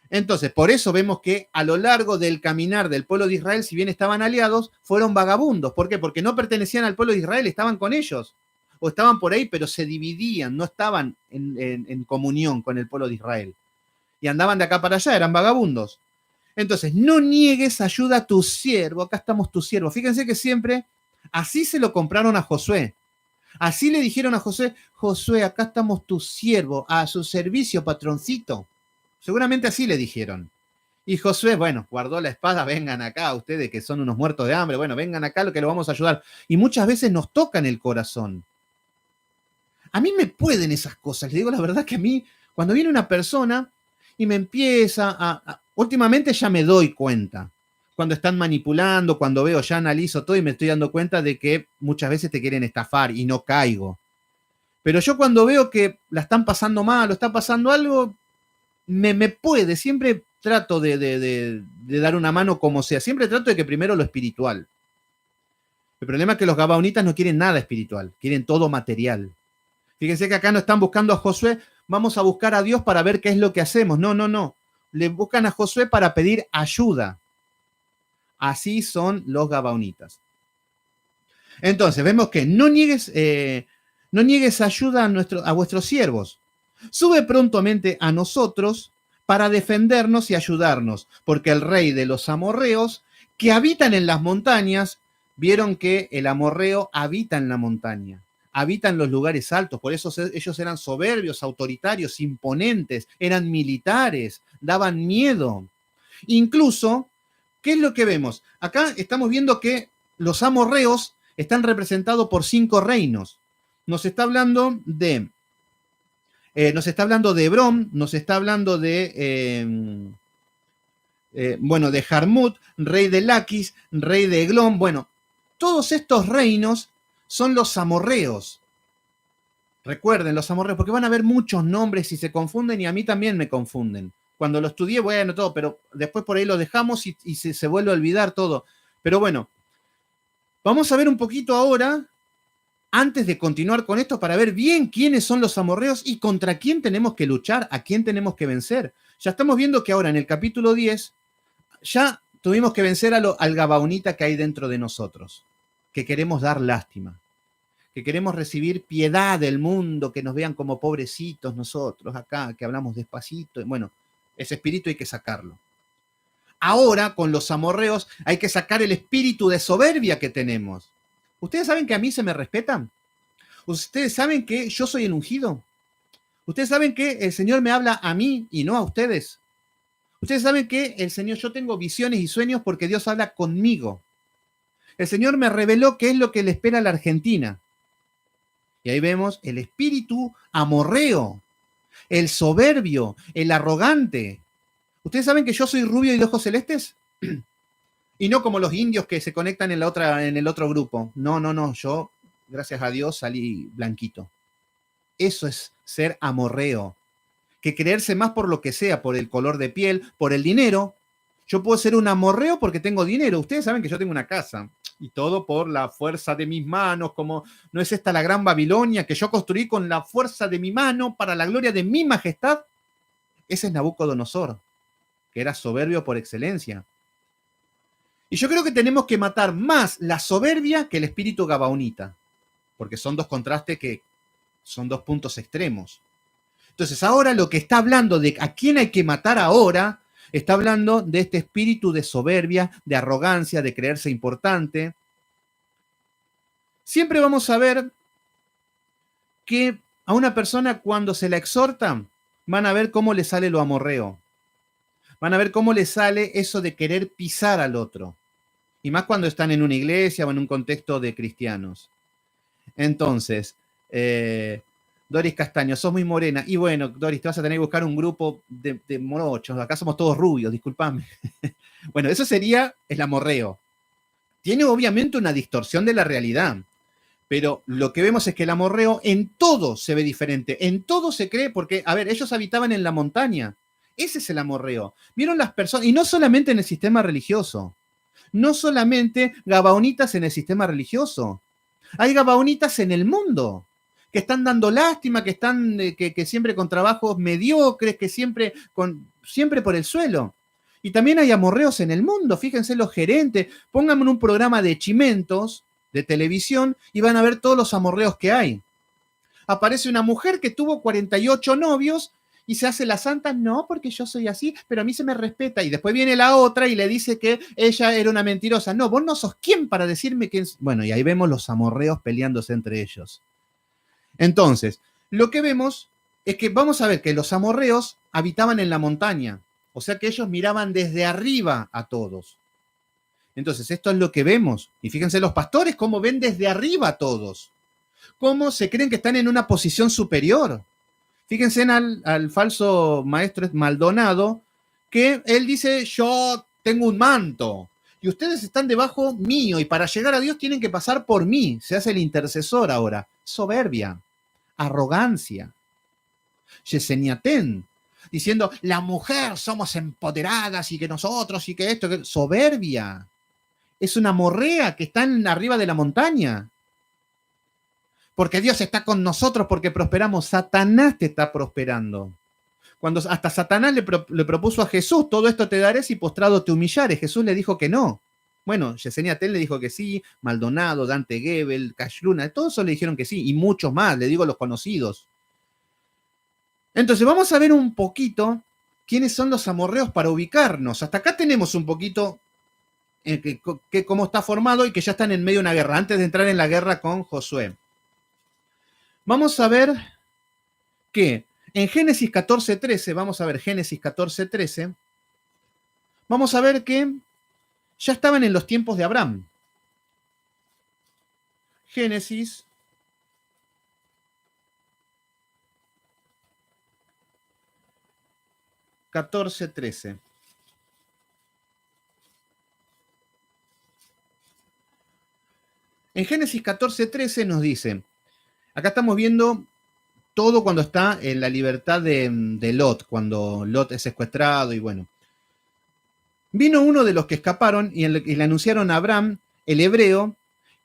Entonces, por eso vemos que a lo largo del caminar del pueblo de Israel, si bien estaban aliados, fueron vagabundos. ¿Por qué? Porque no pertenecían al pueblo de Israel, estaban con ellos. O estaban por ahí, pero se dividían, no estaban en comunión con el pueblo de Israel. Y andaban de acá para allá, eran vagabundos. Entonces, no niegues ayuda a tu siervo, acá estamos tu siervo. Fíjense que siempre así se lo compraron a Josué. Así le dijeron a Josué, Josué, acá estamos tu siervo, a su servicio, patroncito. Seguramente así le dijeron. Y Josué, bueno, guardó la espada, vengan acá, ustedes que son unos muertos de hambre, bueno, vengan acá, lo que lo vamos a ayudar. Y muchas veces nos tocan el corazón. A mí me pueden esas cosas, le digo la verdad que a mí, cuando viene una persona y me empieza últimamente ya me doy cuenta. Cuando están manipulando, cuando veo, ya analizo todo y me estoy dando cuenta de que muchas veces te quieren estafar y no caigo. Pero yo cuando veo que la están pasando mal o está pasando algo, me puede, siempre trato de dar una mano como sea, siempre trato de que primero lo espiritual. El problema es que los gabaonitas no quieren nada espiritual, quieren todo material. Fíjense que acá no están buscando a Josué, vamos a buscar a Dios para ver qué es lo que hacemos. No, no, no. Le buscan a Josué para pedir ayuda. Así son los gabaonitas. Entonces, vemos que no niegues ayuda a vuestros siervos. Sube prontamente a nosotros para defendernos y ayudarnos, porque el rey de los amorreos, que habitan en las montañas, vieron que el amorreo habita en la montaña, habita en los lugares altos, por eso ellos eran soberbios, autoritarios, imponentes, eran militares, daban miedo. Incluso, ¿qué es lo que vemos? Acá estamos viendo que los amorreos están representados por 5 reinos. Nos está hablando de Hebrón, nos está hablando de Jarmut, rey de Laquis, rey de Eglón. Bueno, todos estos reinos son los amorreos. Recuerden, los amorreos, porque van a haber muchos nombres y se confunden y a mí también me confunden. Cuando lo estudié, bueno, todo, pero después por ahí lo dejamos y se vuelve a olvidar todo. Pero bueno, vamos a ver un poquito ahora, antes de continuar con esto, para ver bien quiénes son los amorreos y contra quién tenemos que luchar, a quién tenemos que vencer. Ya estamos viendo que ahora en el capítulo 10 ya tuvimos que vencer al gabaonita que hay dentro de nosotros, que queremos dar lástima. que queremos recibir piedad del mundo, que nos vean como pobrecitos nosotros acá, que hablamos despacito. Bueno, ese espíritu hay que sacarlo. Ahora, con los amorreos, hay que sacar el espíritu de soberbia que tenemos. ¿Ustedes saben que a mí se me respetan? ¿Ustedes saben que yo soy el ungido? ¿Ustedes saben que el Señor me habla a mí y no a ustedes? ¿Ustedes saben que el Señor, yo tengo visiones y sueños porque Dios habla conmigo? El Señor me reveló qué es lo que le espera a la Argentina. Y ahí vemos el espíritu amorreo, el soberbio, el arrogante. ¿Ustedes saben que yo soy rubio y de ojos celestes? Y no como los indios que se conectan en el otro grupo. No, yo, gracias a Dios, salí blanquito. Eso es ser amorreo. Que creerse más por lo que sea, por el color de piel, por el dinero. Yo puedo ser un amorreo porque tengo dinero. Ustedes saben que yo tengo una casa. Y todo por la fuerza de mis manos, como no es esta la gran Babilonia que yo construí con la fuerza de mi mano para la gloria de mi majestad. Ese es Nabucodonosor, que era soberbio por excelencia. Y yo creo que tenemos que matar más la soberbia que el espíritu gabaonita, porque son dos contrastes que son dos puntos extremos. Entonces ahora lo que está hablando de a quién hay que matar ahora, está hablando de este espíritu de soberbia, de arrogancia, de creerse importante. Siempre vamos a ver que a una persona cuando se la exhorta, van a ver cómo le sale lo amorreo. Van a ver cómo le sale eso de querer pisar al otro. Y más cuando están en una iglesia o en un contexto de cristianos. Entonces, Doris Castaño, sos muy morena. Y bueno, Doris, te vas a tener que buscar un grupo de morochos. Acá somos todos rubios, discúlpame. Bueno, eso sería el amorreo. Tiene obviamente una distorsión de la realidad. Pero lo que vemos es que el amorreo en todo se ve diferente. En todo se cree, porque, a ver, ellos habitaban en la montaña. Ese es el amorreo. Vieron las personas, y no solamente en el sistema religioso. No solamente gabaonitas en el sistema religioso. Hay gabaonitas en el mundo que están dando lástima, que están que siempre con trabajos mediocres, que siempre por el suelo. Y también hay amorreos en el mundo. Fíjense los gerentes. Pónganme en un programa de chimentos de televisión y van a ver todos los amorreos que hay. Aparece una mujer que tuvo 48 novios y se hace la santa, no, porque yo soy así, pero a mí se me respeta. Y después viene la otra y le dice que ella era una mentirosa. No, vos no sos quién para decirme que... Bueno, y ahí vemos los amorreos peleándose entre ellos. Entonces, lo que vemos es que vamos a ver que los amorreos habitaban en la montaña. O sea que ellos miraban desde arriba a todos. Entonces, esto es lo que vemos. Y fíjense los pastores cómo ven desde arriba a todos. Cómo se creen que están en una posición superior. Fíjense al falso maestro Maldonado, que él dice, yo tengo un manto, y ustedes están debajo mío, y para llegar a Dios tienen que pasar por mí. Se hace el intercesor ahora. Soberbia, arrogancia. Yesenia Ten, diciendo, la mujer somos empoderadas, y que nosotros, y que esto, que... soberbia. Es una morrea que está arriba de la montaña. Porque Dios está con nosotros, porque prosperamos. Satanás te está prosperando. Cuando hasta Satanás le propuso a Jesús, todo esto te daré si postrado te humillares. Jesús le dijo que no. Bueno, Yesenia Ten le dijo que sí, Maldonado, Dante Gebel, Cash Luna, todos eso le dijeron que sí, y muchos más, le digo los conocidos. Entonces vamos a ver un poquito quiénes son los amorreos para ubicarnos. Hasta acá tenemos un poquito cómo está formado y que ya están en medio de una guerra, antes de entrar en la guerra con Josué. Vamos a ver que en Génesis 14:13, vamos a ver Génesis 14:13, vamos a ver que ya estaban en los tiempos de Abraham. Génesis 14:13. En Génesis 14:13 nos dice, acá estamos viendo todo cuando está en la libertad de Lot, cuando Lot es secuestrado y bueno. Vino uno de los que escaparon y le anunciaron a Abraham, el hebreo,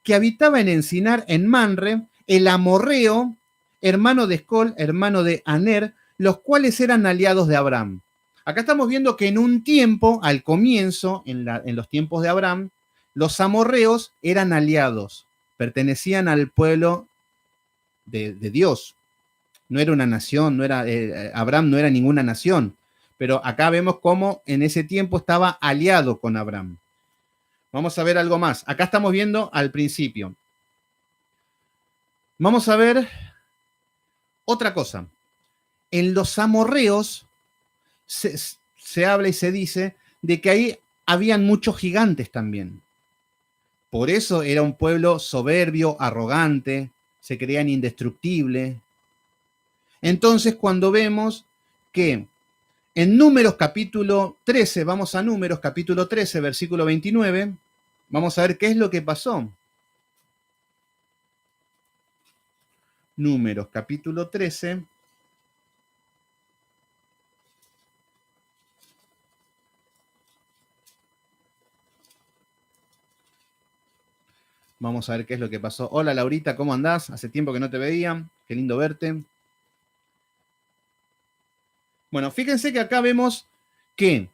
que habitaba en Encinar, en Manre, el amorreo, hermano de Escol, hermano de Aner, los cuales eran aliados de Abraham. Acá estamos viendo que en un tiempo, al comienzo, en los tiempos de Abraham, los amorreos eran aliados, pertenecían al pueblo de Dios. No era una nación, Abraham no era ninguna nación, pero acá vemos cómo en ese tiempo estaba aliado con Abraham. Vamos a ver algo más. Acá estamos viendo al principio. Vamos a ver otra cosa. En los amorreos se habla y se dice de que ahí habían muchos gigantes también. Por eso era un pueblo soberbio, arrogante, se creían indestructibles. Entonces, cuando vemos que en Números capítulo 13, vamos a Números capítulo 13, versículo 29, vamos a ver qué es lo que pasó. Números capítulo 13. Vamos a ver qué es lo que pasó. Hola Laurita, ¿cómo andás? Hace tiempo que no te veía. Qué lindo verte. Bueno, fíjense que acá vemos que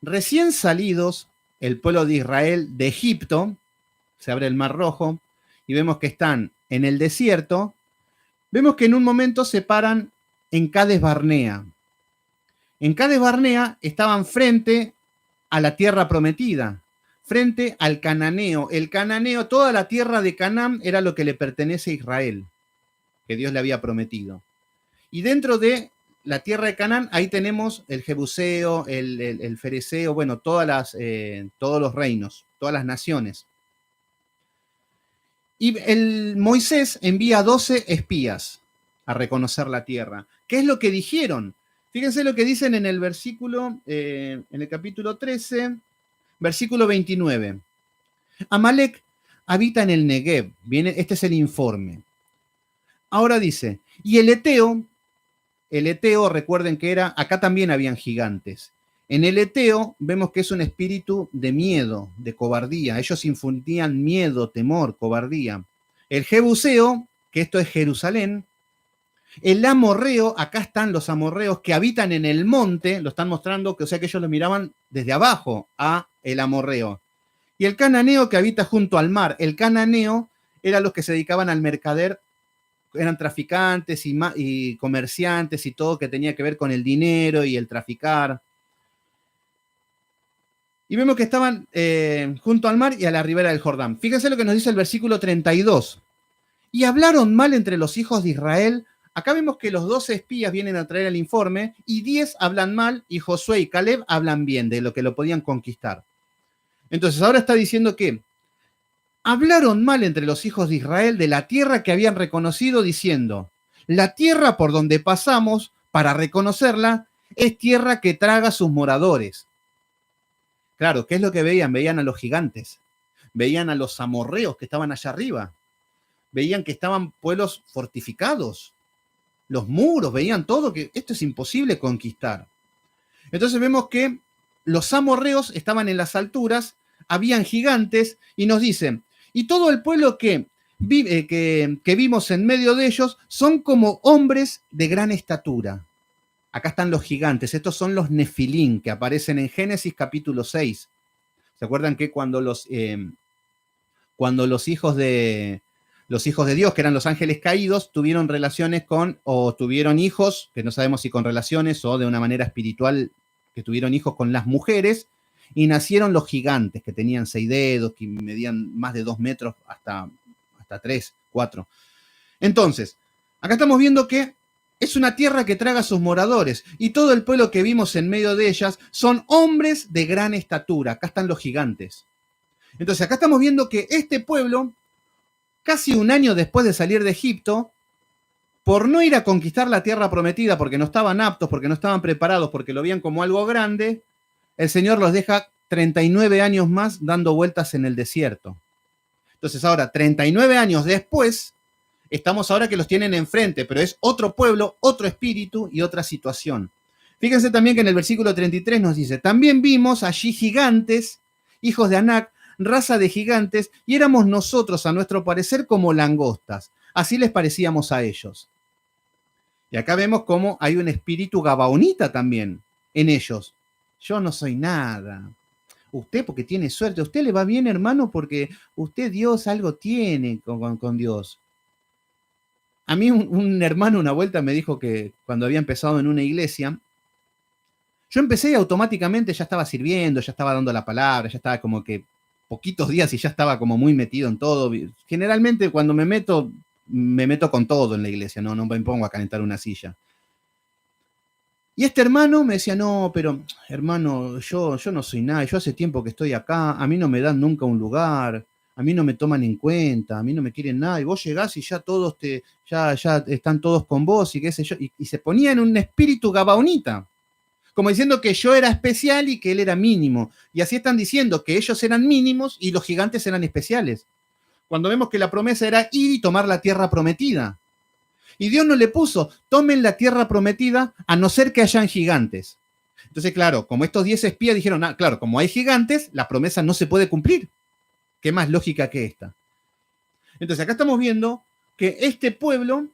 recién salidos el pueblo de Israel de Egipto, se abre el Mar Rojo, y vemos que están en el desierto, vemos que en un momento se paran en Cades Barnea. En Cades Barnea estaban frente a la tierra prometida, frente al cananeo. El cananeo, toda la tierra de Canaán era lo que le pertenece a Israel, que Dios le había prometido. Y dentro de la tierra de Canaán, ahí tenemos el Jebuseo, el Fereceo, bueno, todos los reinos, todas las naciones. Y Moisés envía 12 espías a reconocer la tierra. ¿Qué es lo que dijeron? Fíjense lo que dicen en el versículo, en el capítulo 13, versículo 29. Amalek habita en el Negev. Este es el informe. Ahora dice, y el Eteo, recuerden que acá también habían gigantes. En el Eteo vemos que es un espíritu de miedo, de cobardía. Ellos infundían miedo, temor, cobardía. El Jebuseo, que esto es Jerusalén. El amorreo, acá están los amorreos que habitan en el monte, lo están mostrando, o sea que ellos lo miraban desde abajo a el amorreo. Y el cananeo que habita junto al mar. El cananeo eran los que se dedicaban al mercader, eran traficantes y comerciantes y todo que tenía que ver con el dinero y el traficar. Y vemos que estaban junto al mar y a la ribera del Jordán. Fíjense lo que nos dice el versículo 32. Y hablaron mal entre los hijos de Israel. Acá vemos que los 12 espías vienen a traer el informe y 10 hablan mal y Josué y Caleb hablan bien de lo que lo podían conquistar. Entonces ahora está diciendo que hablaron mal entre los hijos de Israel de la tierra que habían reconocido, diciendo, la tierra por donde pasamos para reconocerla es tierra que traga a sus moradores. Claro, ¿qué es lo que veían? Veían a los gigantes, veían a los amorreos que estaban allá arriba, veían que estaban pueblos fortificados, los muros, veían todo, que esto es imposible conquistar. Entonces vemos que los amorreos estaban en las alturas, habían gigantes, y nos dicen, y todo el pueblo que vimos en medio de ellos son como hombres de gran estatura. Acá están los gigantes, estos son los Nefilín, que aparecen en Génesis capítulo 6. ¿Se acuerdan que cuando los hijos de Dios, que eran los ángeles caídos, tuvieron relaciones o tuvieron hijos, que no sabemos si con relaciones o de una manera espiritual, que tuvieron hijos con las mujeres, y nacieron los gigantes, que tenían 6 dedos, que medían más de 2 metros hasta 3, 4. Entonces, acá estamos viendo que es una tierra que traga a sus moradores, y todo el pueblo que vimos en medio de ellas son hombres de gran estatura. Acá están los gigantes. Entonces, acá estamos viendo que este pueblo, casi un año después de salir de Egipto, por no ir a conquistar la tierra prometida, porque no estaban aptos, porque no estaban preparados, porque lo veían como algo grande, el Señor los deja 39 años más dando vueltas en el desierto. Entonces ahora, 39 años después, estamos ahora que los tienen enfrente, pero es otro pueblo, otro espíritu y otra situación. Fíjense también que en el versículo 33 nos dice, también vimos allí gigantes, hijos de Anac, raza de gigantes, y éramos nosotros, a nuestro parecer, como langostas. Así les parecíamos a ellos. Y acá vemos cómo hay un espíritu gabaonita también en ellos. Yo no soy nada. Usted porque tiene suerte. A usted le va bien, hermano, porque usted, Dios, algo tiene con Dios. A mí un hermano una vuelta me dijo que cuando había empezado en una iglesia, yo empecé y automáticamente ya estaba sirviendo, ya estaba dando la palabra, ya estaba como que poquitos días y ya estaba como muy metido en todo. Generalmente cuando me meto con todo en la iglesia, no me pongo a calentar una silla. Y este hermano me decía, no, pero hermano, yo no soy nada, yo hace tiempo que estoy acá, a mí no me dan nunca un lugar, a mí no me toman en cuenta, a mí no me quieren nada, y vos llegás y ya todos ya están todos con vos y qué sé yo, y se ponía en un espíritu gabaonita, como diciendo que yo era especial y que él era mínimo. Y así están diciendo que ellos eran mínimos y los gigantes eran especiales. Cuando vemos que la promesa era ir y tomar la tierra prometida. Y Dios no le puso, tomen la tierra prometida a no ser que hayan gigantes. Entonces, claro, como estos 10 espías dijeron, claro, como hay gigantes, la promesa no se puede cumplir. ¿Qué más lógica que esta? Entonces, acá estamos viendo que este pueblo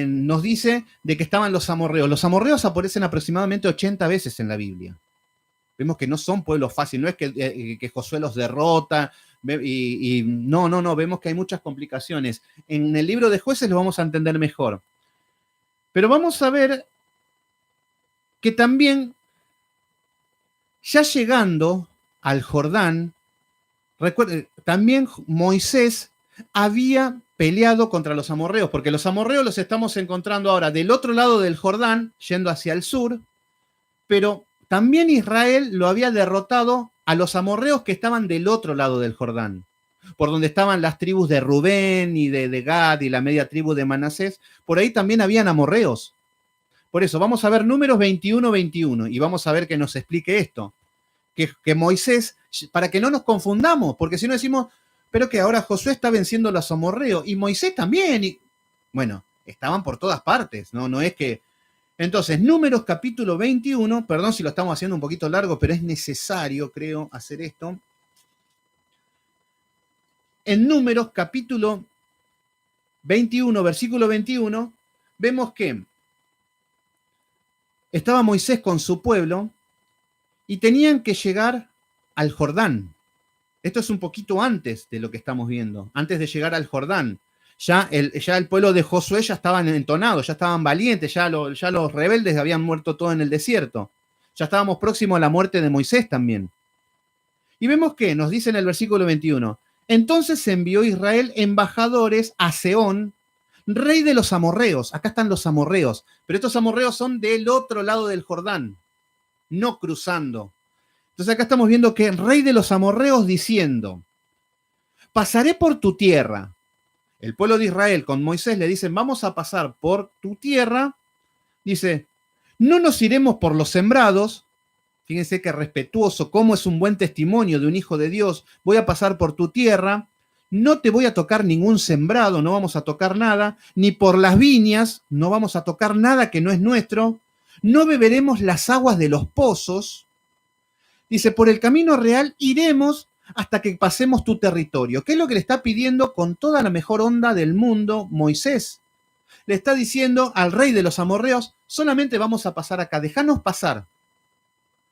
nos dice de que estaban los amorreos. Los amorreos aparecen aproximadamente 80 veces en la Biblia. Vemos que no son pueblos fáciles, no es que Josué los derrota, no, vemos que hay muchas complicaciones. En el libro de Jueces lo vamos a entender mejor. Pero vamos a ver que también, ya llegando al Jordán, recuerden, también Moisés había peleado contra los amorreos, porque los amorreos los estamos encontrando ahora del otro lado del Jordán, yendo hacia el sur, pero también Israel lo había derrotado a los amorreos que estaban del otro lado del Jordán, por donde estaban las tribus de Rubén y de Gad y la media tribu de Manasés. Por ahí también habían amorreos. Por eso vamos a ver Números 21-21 y vamos a ver que nos explique esto. Que Moisés, para que no nos confundamos, porque si no decimos, pero que ahora Josué está venciendo a los amorreos y Moisés también. Y, bueno, estaban por todas partes, no es que... Entonces, Números capítulo 21, perdón si lo estamos haciendo un poquito largo, pero es necesario, creo, hacer esto. En Números capítulo 21, versículo 21, vemos que estaba Moisés con su pueblo y tenían que llegar al Jordán. Esto es un poquito antes de lo que estamos viendo, antes de llegar al Jordán. Ya el pueblo de Josué ya estaban entonados, ya estaban valientes, ya los rebeldes habían muerto todos en el desierto. Ya estábamos próximos a la muerte de Moisés también. Y vemos que nos dice en el versículo 21, entonces envió Israel embajadores a Sehón, rey de los amorreos. Acá están los amorreos, pero estos amorreos son del otro lado del Jordán, no cruzando. Entonces acá estamos viendo que el rey de los amorreos diciendo, pasaré por tu tierra. El pueblo de Israel con Moisés le dicen, vamos a pasar por tu tierra. Dice, no nos iremos por los sembrados. Fíjense qué respetuoso, cómo es un buen testimonio de un hijo de Dios. Voy a pasar por tu tierra, no te voy a tocar ningún sembrado, no vamos a tocar nada, ni por las viñas, no vamos a tocar nada que no es nuestro. No beberemos las aguas de los pozos. Dice, por el camino real iremos hasta que pasemos tu territorio. ¿Qué es lo que le está pidiendo con toda la mejor onda del mundo Moisés? Le está diciendo al rey de los amorreos, solamente vamos a pasar acá, déjanos pasar.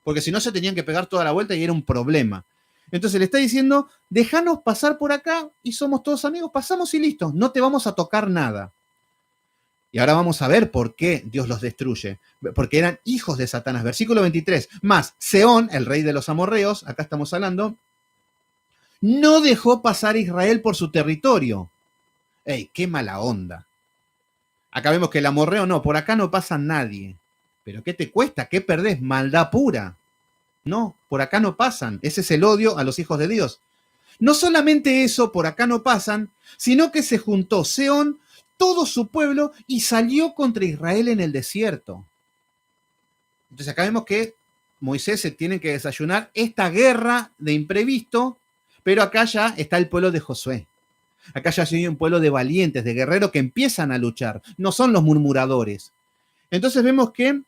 Porque si no se tenían que pegar toda la vuelta y era un problema. Entonces le está diciendo, déjanos pasar por acá y somos todos amigos, pasamos y listo, no te vamos a tocar nada. Y ahora vamos a ver por qué Dios los destruye. Porque eran hijos de Satanás. Versículo 23. Más, Sehón, el rey de los amorreos, acá estamos hablando, no dejó pasar a Israel por su territorio. ¡Ey, qué mala onda! Acá vemos que el amorreo no, por acá no pasa nadie. ¿Pero qué te cuesta? ¿Qué perdés? Maldad pura. No, por acá no pasan. Ese es el odio a los hijos de Dios. No solamente eso, por acá no pasan, sino que se juntó Sehón, todo su pueblo, y salió contra Israel en el desierto. Entonces acá vemos que Moisés se tiene que desayunar esta guerra de imprevisto, pero acá ya está el pueblo de Josué. Acá ya hay un pueblo de valientes, de guerreros que empiezan a luchar, no son los murmuradores. Entonces vemos que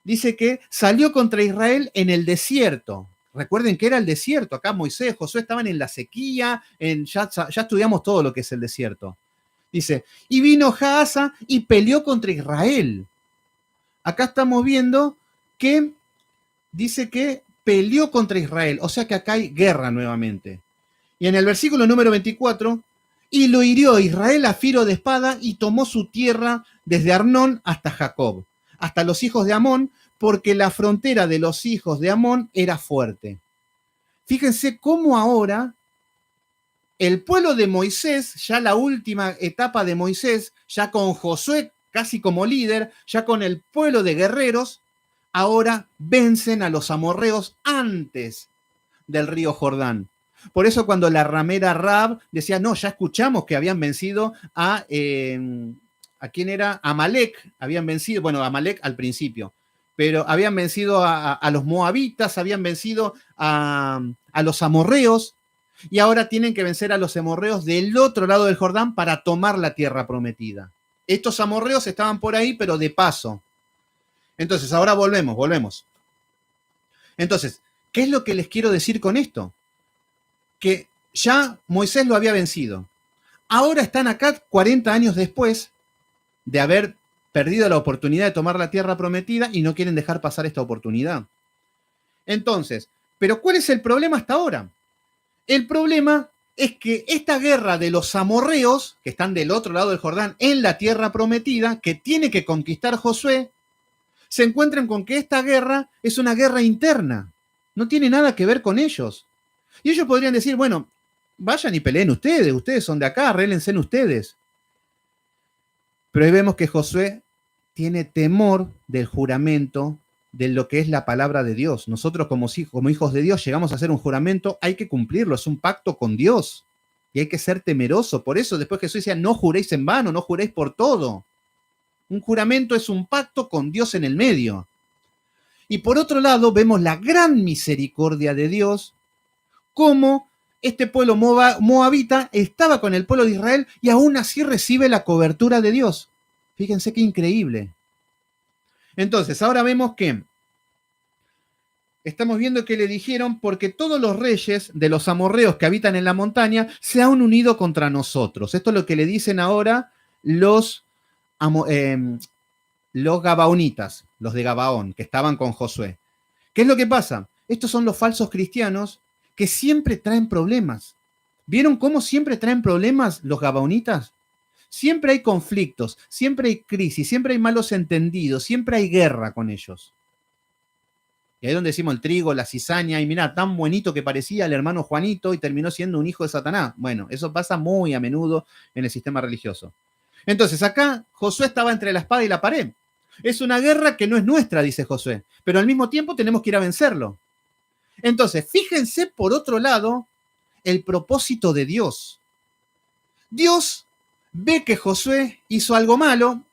dice que salió contra Israel en el desierto. Recuerden que era el desierto. Acá Moisés, Josué estaban en la sequía, ya estudiamos todo lo que es el desierto. Dice, y vino Jaasa y peleó contra Israel. Acá estamos viendo que dice que peleó contra Israel, o sea que acá hay guerra nuevamente. Y en el versículo número 24, y lo hirió a Israel a filo de espada y tomó su tierra desde Arnón hasta Jacob, hasta los hijos de Amón, porque la frontera de los hijos de Amón era fuerte. Fíjense cómo ahora el pueblo de Moisés, ya la última etapa de Moisés, ya con Josué casi como líder, ya con el pueblo de guerreros, ahora vencen a los amorreos antes del río Jordán. Por eso cuando la ramera Rab decía, no, ya escuchamos que habían vencido ¿a quién era? Amalek, habían vencido, bueno, Amalek al principio, pero habían vencido a los moabitas, habían vencido a los amorreos, y ahora tienen que vencer a los amorreos del otro lado del Jordán para tomar la tierra prometida. Estos amorreos estaban por ahí, pero de paso. Entonces, ahora volvemos. Entonces, ¿qué es lo que les quiero decir con esto? Que ya Moisés lo había vencido. Ahora están acá 40 años después de haber perdido la oportunidad de tomar la tierra prometida y no quieren dejar pasar esta oportunidad. Entonces, ¿pero cuál es el problema hasta ahora? El problema es que esta guerra de los amorreos, que están del otro lado del Jordán, en la tierra prometida, que tiene que conquistar Josué, se encuentran con que esta guerra es una guerra interna. No tiene nada que ver con ellos. Y ellos podrían decir, bueno, vayan y peleen ustedes son de acá, arréglense en ustedes. Pero ahí vemos que Josué tiene temor del juramento, de lo que es la palabra de Dios. Nosotros como hijos de Dios llegamos a hacer un juramento, hay que cumplirlo, es un pacto con Dios. Y hay que ser temeroso. Por eso después Jesús decía, no juréis en vano, no juréis por todo. Un juramento es un pacto con Dios en el medio. Y por otro lado vemos la gran misericordia de Dios, cómo este pueblo moabita estaba con el pueblo de Israel y aún así recibe la cobertura de Dios. Fíjense qué increíble. Entonces, ahora vemos que estamos viendo que le dijeron, porque todos los reyes de los amorreos que habitan en la montaña se han unido contra nosotros. Esto es lo que le dicen ahora los gabaonitas, los de Gabaón, que estaban con Josué. ¿Qué es lo que pasa? Estos son los falsos cristianos que siempre traen problemas. ¿Vieron cómo siempre traen problemas los gabaonitas? Siempre hay conflictos, siempre hay crisis, siempre hay malos entendidos, siempre hay guerra con ellos. Y ahí es donde decimos el trigo, la cizaña, y mirá, tan bonito que parecía el hermano Juanito y terminó siendo un hijo de Satanás. Bueno, eso pasa muy a menudo en el sistema religioso. Entonces, acá Josué estaba entre la espada y la pared. Es una guerra que no es nuestra, dice Josué, pero al mismo tiempo tenemos que ir a vencerlo. Entonces, fíjense por otro lado el propósito de Dios. Dios ve que Josué hizo algo malo,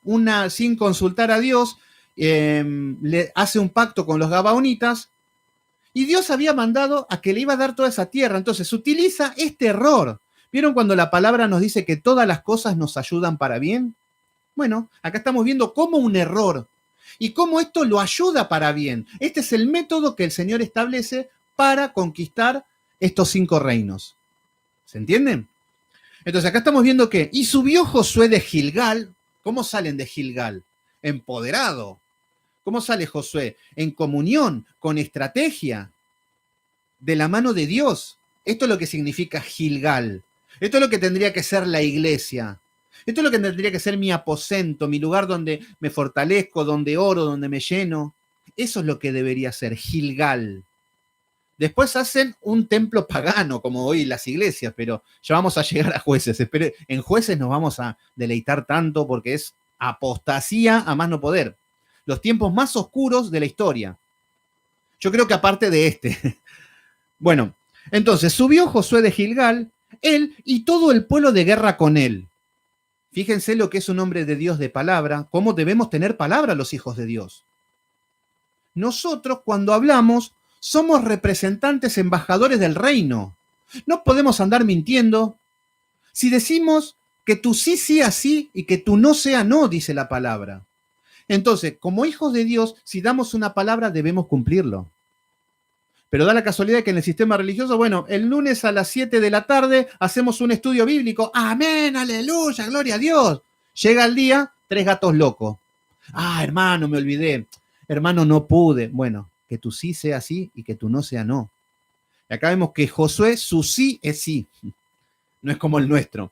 sin consultar a Dios, le hace un pacto con los gabaonitas, y Dios había mandado a que le iba a dar toda esa tierra. Entonces utiliza este error. ¿Vieron cuando la palabra nos dice que todas las cosas nos ayudan para bien? Bueno, acá estamos viendo cómo un error y cómo esto lo ayuda para bien. Este es el método que el Señor establece para conquistar estos 5 reinos. ¿Se entienden? Entonces acá estamos viendo que, y subió Josué de Gilgal. ¿Cómo salen de Gilgal? Empoderado. ¿Cómo sale Josué? En comunión, con estrategia, de la mano de Dios. Esto es lo que significa Gilgal. Esto es lo que tendría que ser la iglesia. Esto es lo que tendría que ser mi aposento, mi lugar donde me fortalezco, donde oro, donde me lleno. Eso es lo que debería ser Gilgal. Después hacen un templo pagano, como hoy las iglesias, pero ya vamos a llegar a Jueces. En Jueces nos vamos a deleitar tanto porque es apostasía a más no poder. Los tiempos más oscuros de la historia. Yo creo que aparte de este. Bueno, entonces subió Josué de Gilgal, él y todo el pueblo de guerra con él. Fíjense lo que es un hombre de Dios de palabra, cómo debemos tener palabra los hijos de Dios. Nosotros, cuando hablamos, somos representantes, embajadores del reino. No podemos andar mintiendo. Si decimos que tu sí sea sí y que tu no sea no, dice la palabra. Entonces, como hijos de Dios, si damos una palabra, debemos cumplirlo. Pero da la casualidad que en el sistema religioso, bueno, el lunes a las 7 de la tarde hacemos un estudio bíblico. Amén, aleluya, gloria a Dios. Llega el día, 3 gatos locos. Ah, hermano, me olvidé. Hermano, no pude. Bueno, que tu sí sea sí y que tu no sea no. Y acá vemos que Josué, su sí es sí. No es como el nuestro.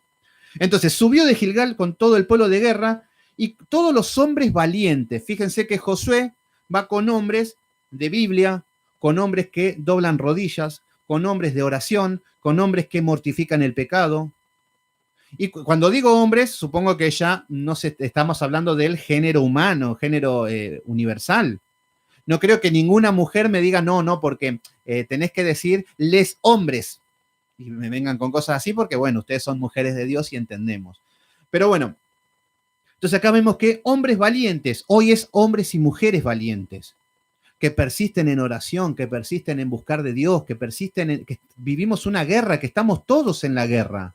Entonces subió de Gilgal con todo el pueblo de guerra y todos los hombres valientes. Fíjense que Josué va con hombres de Biblia, con hombres que doblan rodillas, con hombres de oración, con hombres que mortifican el pecado. Y cuando digo hombres, supongo que ya no estamos hablando del género humano, género universal. No creo que ninguna mujer me diga no, porque tenés que decir les hombres. Y me vengan con cosas así porque, bueno, ustedes son mujeres de Dios y entendemos. Pero bueno, entonces acá vemos que hombres valientes, hoy es hombres y mujeres valientes, que persisten en oración, que persisten en buscar de Dios, que persisten en que vivimos una guerra, que estamos todos en la guerra.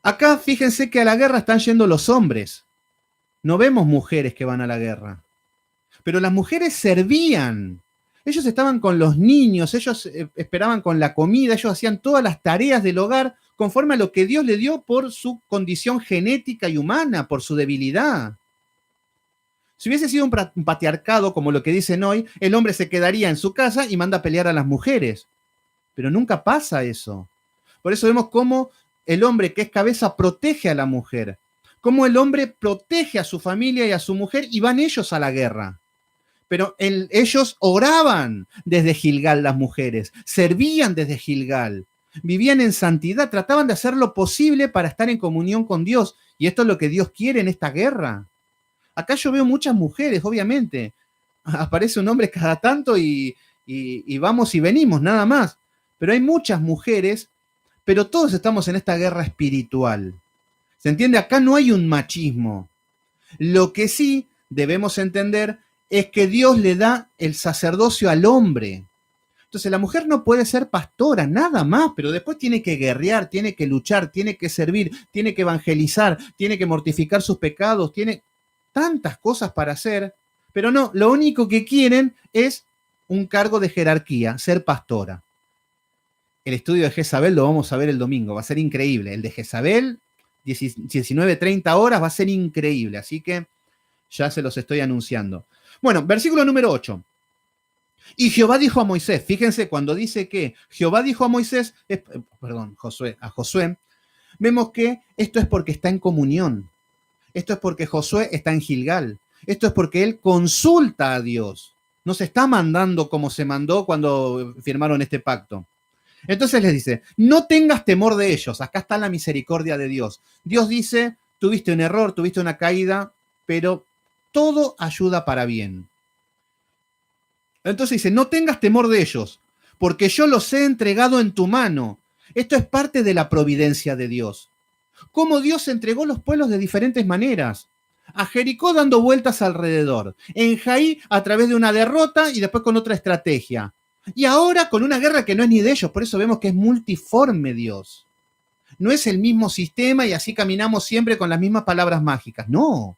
Acá fíjense que a la guerra están yendo los hombres. No vemos mujeres que van a la guerra. Pero las mujeres servían. Ellos estaban con los niños, ellos esperaban con la comida, ellos hacían todas las tareas del hogar conforme a lo que Dios le dio por su condición genética y humana, por su debilidad. Si hubiese sido un patriarcado como lo que dicen hoy, el hombre se quedaría en su casa y manda a pelear a las mujeres. Pero nunca pasa eso. Por eso vemos cómo el hombre que es cabeza protege a la mujer, cómo el hombre protege a su familia y a su mujer y van ellos a la guerra. Pero ellos oraban desde Gilgal, las mujeres, servían desde Gilgal, vivían en santidad, trataban de hacer lo posible para estar en comunión con Dios. Y esto es lo que Dios quiere en esta guerra. Acá yo veo muchas mujeres, obviamente. Aparece un hombre cada tanto y vamos y venimos, nada más. Pero hay muchas mujeres, pero todos estamos en esta guerra espiritual. ¿Se entiende? Acá no hay un machismo. Lo que sí debemos entender es que Dios le da el sacerdocio al hombre. Entonces la mujer no puede ser pastora, nada más, pero después tiene que guerrear, tiene que luchar, tiene que servir, tiene que evangelizar, tiene que mortificar sus pecados, tiene tantas cosas para hacer, pero no, lo único que quieren es un cargo de jerarquía, ser pastora. El estudio de Jezabel lo vamos a ver el domingo, va a ser increíble. El de Jezabel, 19:30 horas, va a ser increíble, así que ya se los estoy anunciando. Bueno, versículo número 8. Y Jehová dijo a Moisés, fíjense, cuando dice que Jehová dijo a Moisés, a Josué, vemos que esto es porque está en comunión. Esto es porque Josué está en Gilgal. Esto es porque él consulta a Dios. No se está mandando como se mandó cuando firmaron este pacto. Entonces les dice, no tengas temor de ellos. Acá está la misericordia de Dios. Dios dice, tuviste un error, tuviste una caída, pero todo ayuda para bien. Entonces dice, no tengas temor de ellos, porque yo los he entregado en tu mano. Esto es parte de la providencia de Dios. Cómo Dios entregó los pueblos de diferentes maneras. A Jericó dando vueltas alrededor. En Jaí a través de una derrota y después con otra estrategia. Y ahora con una guerra que no es ni de ellos. Por eso vemos que es multiforme Dios. No es el mismo sistema y así caminamos siempre con las mismas palabras mágicas. No.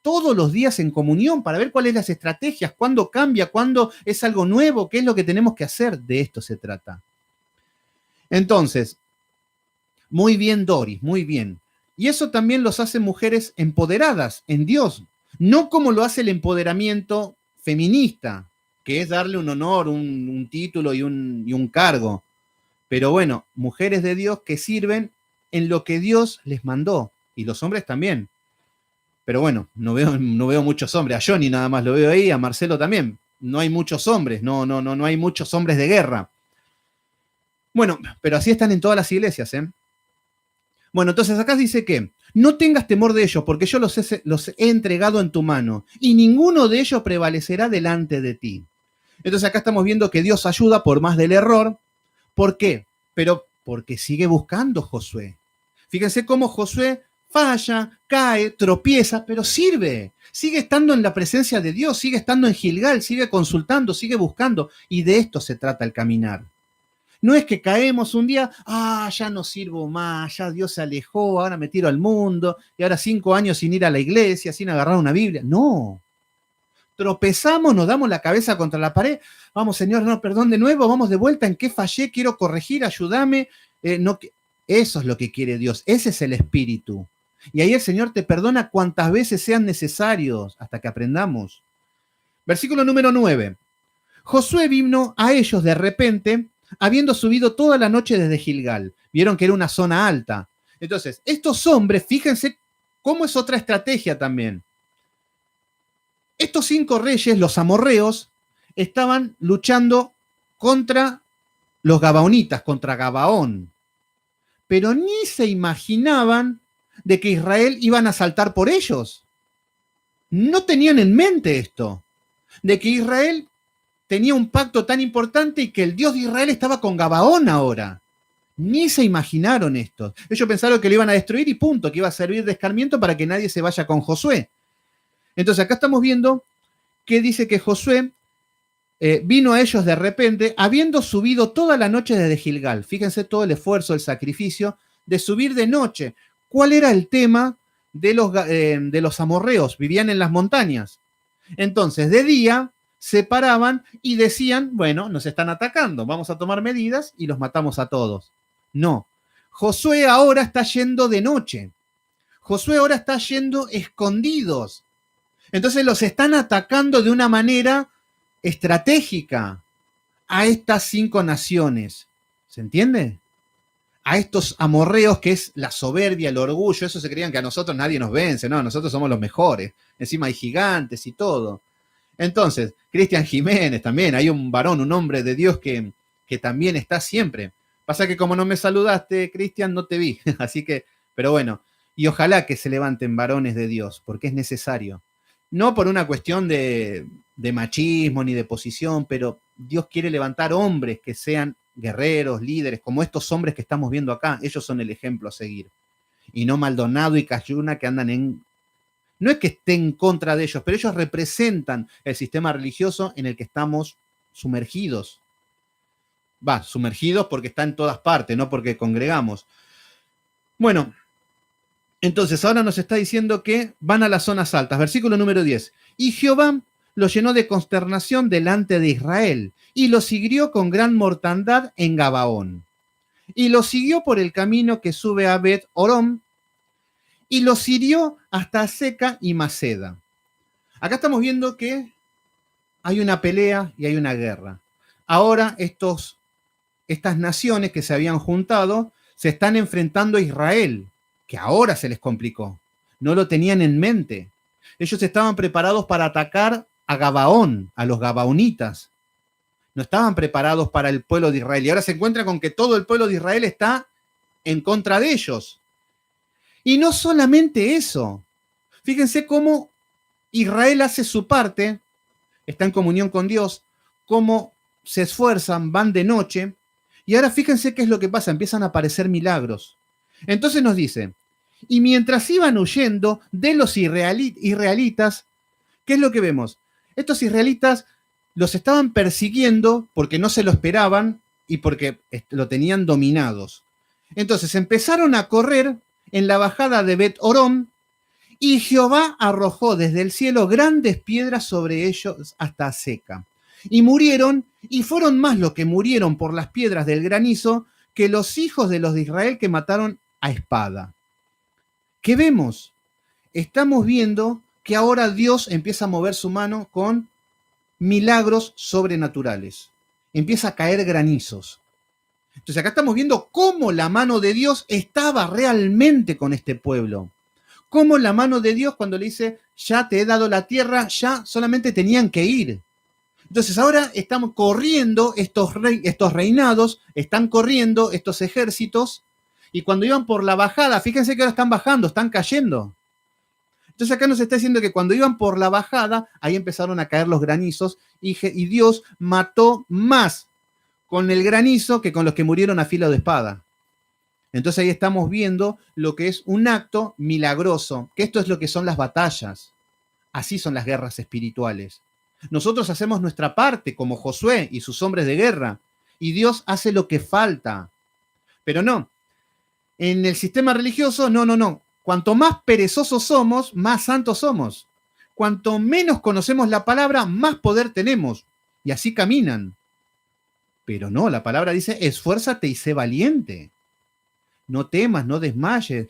Todos los días en comunión para ver cuáles son las estrategias, cuándo cambia, cuándo es algo nuevo, qué es lo que tenemos que hacer. De esto se trata. Entonces, muy bien, Doris, muy bien. Y eso también los hace mujeres empoderadas en Dios, no como lo hace el empoderamiento feminista, que es darle un honor, un título y un cargo. Pero bueno, mujeres de Dios que sirven en lo que Dios les mandó, y los hombres también. Pero bueno, no veo muchos hombres. A Johnny nada más lo veo ahí, a Marcelo también. No hay muchos hombres, no hay muchos hombres de guerra. Bueno, pero así están en todas las iglesias, ¿eh? Bueno, entonces acá dice que no tengas temor de ellos, porque yo los he entregado en tu mano, y ninguno de ellos prevalecerá delante de ti. Entonces acá estamos viendo que Dios ayuda por más del error. ¿Por qué? Pero porque sigue buscando Josué. Fíjense cómo Josué falla, cae, tropieza, pero sirve. Sigue estando en la presencia de Dios, sigue estando en Gilgal, sigue consultando, sigue buscando. Y de esto se trata el caminar. No es que caemos un día, ya no sirvo más, ya Dios se alejó, ahora me tiro al mundo, y ahora 5 años sin ir a la iglesia, sin agarrar una Biblia. No. Tropezamos, nos damos la cabeza contra la pared. Vamos, Señor, no, perdón de nuevo, vamos de vuelta, ¿en qué fallé? Quiero corregir, ayúdame. Eso es lo que quiere Dios, ese es el espíritu. Y ahí el Señor te perdona cuantas veces sean necesarios hasta que aprendamos. Versículo número 9. Josué vino a ellos de repente, habiendo subido toda la noche desde Gilgal. Vieron que era una zona alta. Entonces, estos hombres, fíjense cómo es otra estrategia también. Estos 5 reyes, los amorreos, estaban luchando contra los gabaonitas, contra Gabaón. Pero ni se imaginaban de que Israel iban a saltar por ellos. No tenían en mente esto, de que Israel tenía un pacto tan importante y que el Dios de Israel estaba con Gabaón ahora. Ni se imaginaron esto. Ellos pensaron que lo iban a destruir y punto, que iba a servir de escarmiento para que nadie se vaya con Josué. Entonces acá estamos viendo que dice que Josué vino a ellos de repente, habiendo subido toda la noche desde Gilgal. Fíjense todo el esfuerzo, el sacrificio de subir de noche. ¿Cuál era el tema de los amorreos? Vivían en las montañas. Entonces, de día se paraban y decían, bueno, nos están atacando, vamos a tomar medidas y los matamos a todos. No, Josué ahora está yendo de noche. Josué ahora está yendo escondidos. Entonces los están atacando de una manera estratégica a estas 5 naciones. ¿Se entiende? A estos amorreos que es la soberbia, el orgullo, eso se creían que a nosotros nadie nos vence, no, nosotros somos los mejores, encima hay gigantes y todo. Entonces, Cristian Jiménez también, hay un varón, un hombre de Dios que también está siempre. Pasa que como no me saludaste, Cristian, no te vi, así que, pero bueno, y ojalá que se levanten varones de Dios, porque es necesario. No por una cuestión de machismo ni de posición, pero Dios quiere levantar hombres que sean guerreros, líderes, como estos hombres que estamos viendo acá. Ellos son el ejemplo a seguir. Y no Maldonado y Cayuna que andan en... No es que estén en contra de ellos, pero ellos representan el sistema religioso en el que estamos sumergidos. Sumergidos porque está en todas partes, no porque congregamos. Bueno, entonces ahora nos está diciendo que van a las zonas altas. Versículo número 10. Y Jehová los llenó de consternación delante de Israel y los hirió con gran mortandad en Gabaón. Y los siguió por el camino que sube a Bet Orón y los hirió hasta Seca y Maceda. Acá estamos viendo que hay una pelea y hay una guerra. Ahora estas naciones que se habían juntado se están enfrentando a Israel, que ahora se les complicó. No lo tenían en mente. Ellos estaban preparados para atacar a Gabaón, a los gabaonitas. No estaban preparados para el pueblo de Israel. Y ahora se encuentran con que todo el pueblo de Israel está en contra de ellos. Y no solamente eso. Fíjense cómo Israel hace su parte, está en comunión con Dios, cómo se esfuerzan, van de noche. Y ahora fíjense qué es lo que pasa, empiezan a aparecer milagros. Entonces nos dice, y mientras iban huyendo de los israelitas, ¿qué es lo que vemos? Estos israelitas los estaban persiguiendo porque no se lo esperaban y porque lo tenían dominados. Entonces empezaron a correr en la bajada de Bet Orón y Jehová arrojó desde el cielo grandes piedras sobre ellos hasta Seca. Y murieron, y fueron más los que murieron por las piedras del granizo que los hijos de los de Israel que mataron a espada. ¿Qué vemos? Estamos viendo que ahora Dios empieza a mover su mano con milagros sobrenaturales. Empieza a caer granizos. Entonces acá estamos viendo cómo la mano de Dios estaba realmente con este pueblo. Cómo la mano de Dios cuando le dice, ya te he dado la tierra, ya solamente tenían que ir. Entonces ahora estamos corriendo estos reinados, están corriendo estos ejércitos, y cuando iban por la bajada, fíjense que ahora están bajando, están cayendo. Entonces acá nos está diciendo que cuando iban por la bajada, ahí empezaron a caer los granizos, y Dios mató más con el granizo que con los que murieron a filo de espada. Entonces ahí estamos viendo lo que es un acto milagroso, que esto es lo que son las batallas. Así son las guerras espirituales. Nosotros hacemos nuestra parte como Josué y sus hombres de guerra, y Dios hace lo que falta. Pero no, en el sistema religioso, no. Cuanto más perezosos somos, más santos somos. Cuanto menos conocemos la palabra, más poder tenemos. Y así caminan. Pero no, la palabra dice, esfuérzate y sé valiente. No temas, no desmayes,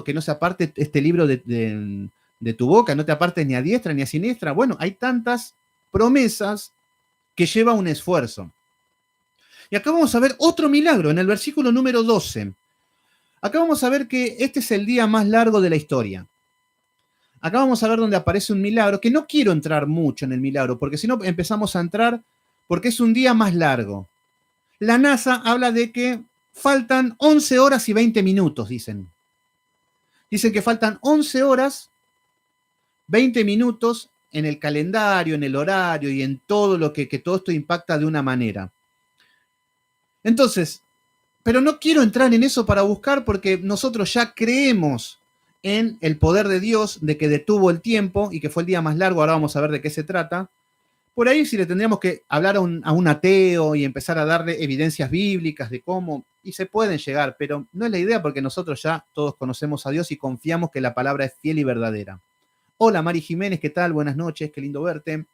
que no se aparte este libro de tu boca, no te apartes ni a diestra ni a siniestra. Bueno, hay tantas promesas que lleva un esfuerzo. Y acá vamos a ver otro milagro en el versículo número 12. Acá vamos a ver que este es el día más largo de la historia. Acá vamos a ver donde aparece un milagro, que no quiero entrar mucho en el milagro, porque si no empezamos a entrar, porque es un día más largo. La NASA habla de que faltan 11 horas y 20 minutos, dicen. Dicen que faltan 11 horas, 20 minutos en el calendario, en el horario y en todo lo que todo esto impacta de una manera. Entonces, pero no quiero entrar en eso para buscar porque nosotros ya creemos en el poder de Dios, de que detuvo el tiempo y que fue el día más largo. Ahora vamos a ver de qué se trata. Por ahí si le tendríamos que hablar a un ateo y empezar a darle evidencias bíblicas de cómo, y se pueden llegar, pero no es la idea porque nosotros ya todos conocemos a Dios y confiamos que la palabra es fiel y verdadera. Hola Mari Jiménez, ¿qué tal? Buenas noches, qué lindo verte.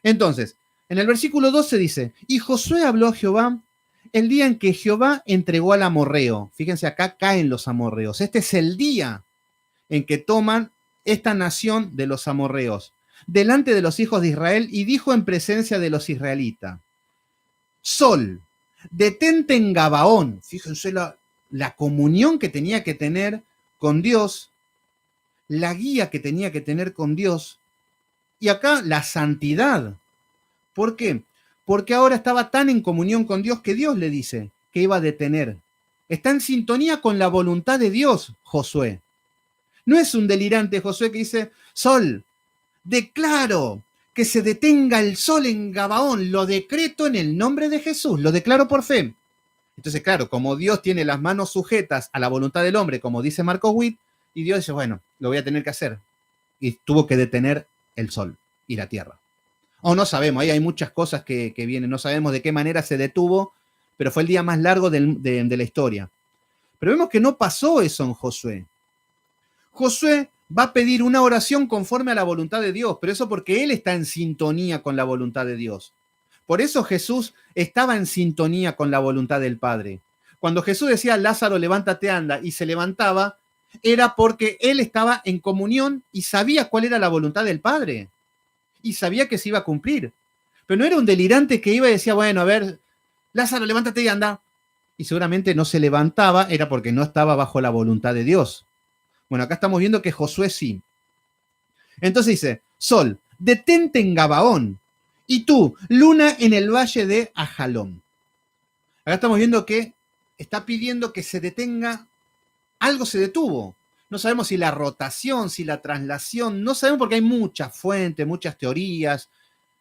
Entonces, en el versículo 12 dice, y Josué habló a Jehová el día en que Jehová entregó al amorreo. Fíjense, acá caen los amorreos. Este es el día en que toman esta nación de los amorreos delante de los hijos de Israel y dijo en presencia de los israelitas, Sol, detente en Gabaón. Fíjense la comunión que tenía que tener con Dios, la guía que tenía que tener con Dios, y acá la santidad. ¿Por qué? Porque ahora estaba tan en comunión con Dios que Dios le dice que iba a detener. Está en sintonía con la voluntad de Dios, Josué. No es un delirante Josué que dice, Sol, declaro que se detenga el sol en Gabaón, lo decreto en el nombre de Jesús, lo declaro por fe. Entonces, claro, como Dios tiene las manos sujetas a la voluntad del hombre, como dice Marco Witt, y Dios dice, bueno, lo voy a tener que hacer. Y tuvo que detener el sol y la tierra. O no sabemos, ahí hay muchas cosas que vienen, no sabemos de qué manera se detuvo, pero fue el día más largo de la historia. Pero vemos que no pasó eso en Josué. Josué va a pedir una oración conforme a la voluntad de Dios, pero eso porque él está en sintonía con la voluntad de Dios. Por eso Jesús estaba en sintonía con la voluntad del Padre. Cuando Jesús decía, Lázaro, levántate, anda, y se levantaba, era porque él estaba en comunión y sabía cuál era la voluntad del Padre. Y sabía que se iba a cumplir. Pero no era un delirante que iba y decía, bueno, a ver, Lázaro, levántate y anda. Y seguramente no se levantaba, era porque no estaba bajo la voluntad de Dios. Bueno, acá estamos viendo que Josué sí. Entonces dice, Sol, detente en Gabaón, y tú, luna, en el valle de Ajalón. Acá estamos viendo que está pidiendo que se detenga, algo se detuvo. No sabemos si la rotación, si la traslación, no sabemos porque hay muchas fuentes, muchas teorías.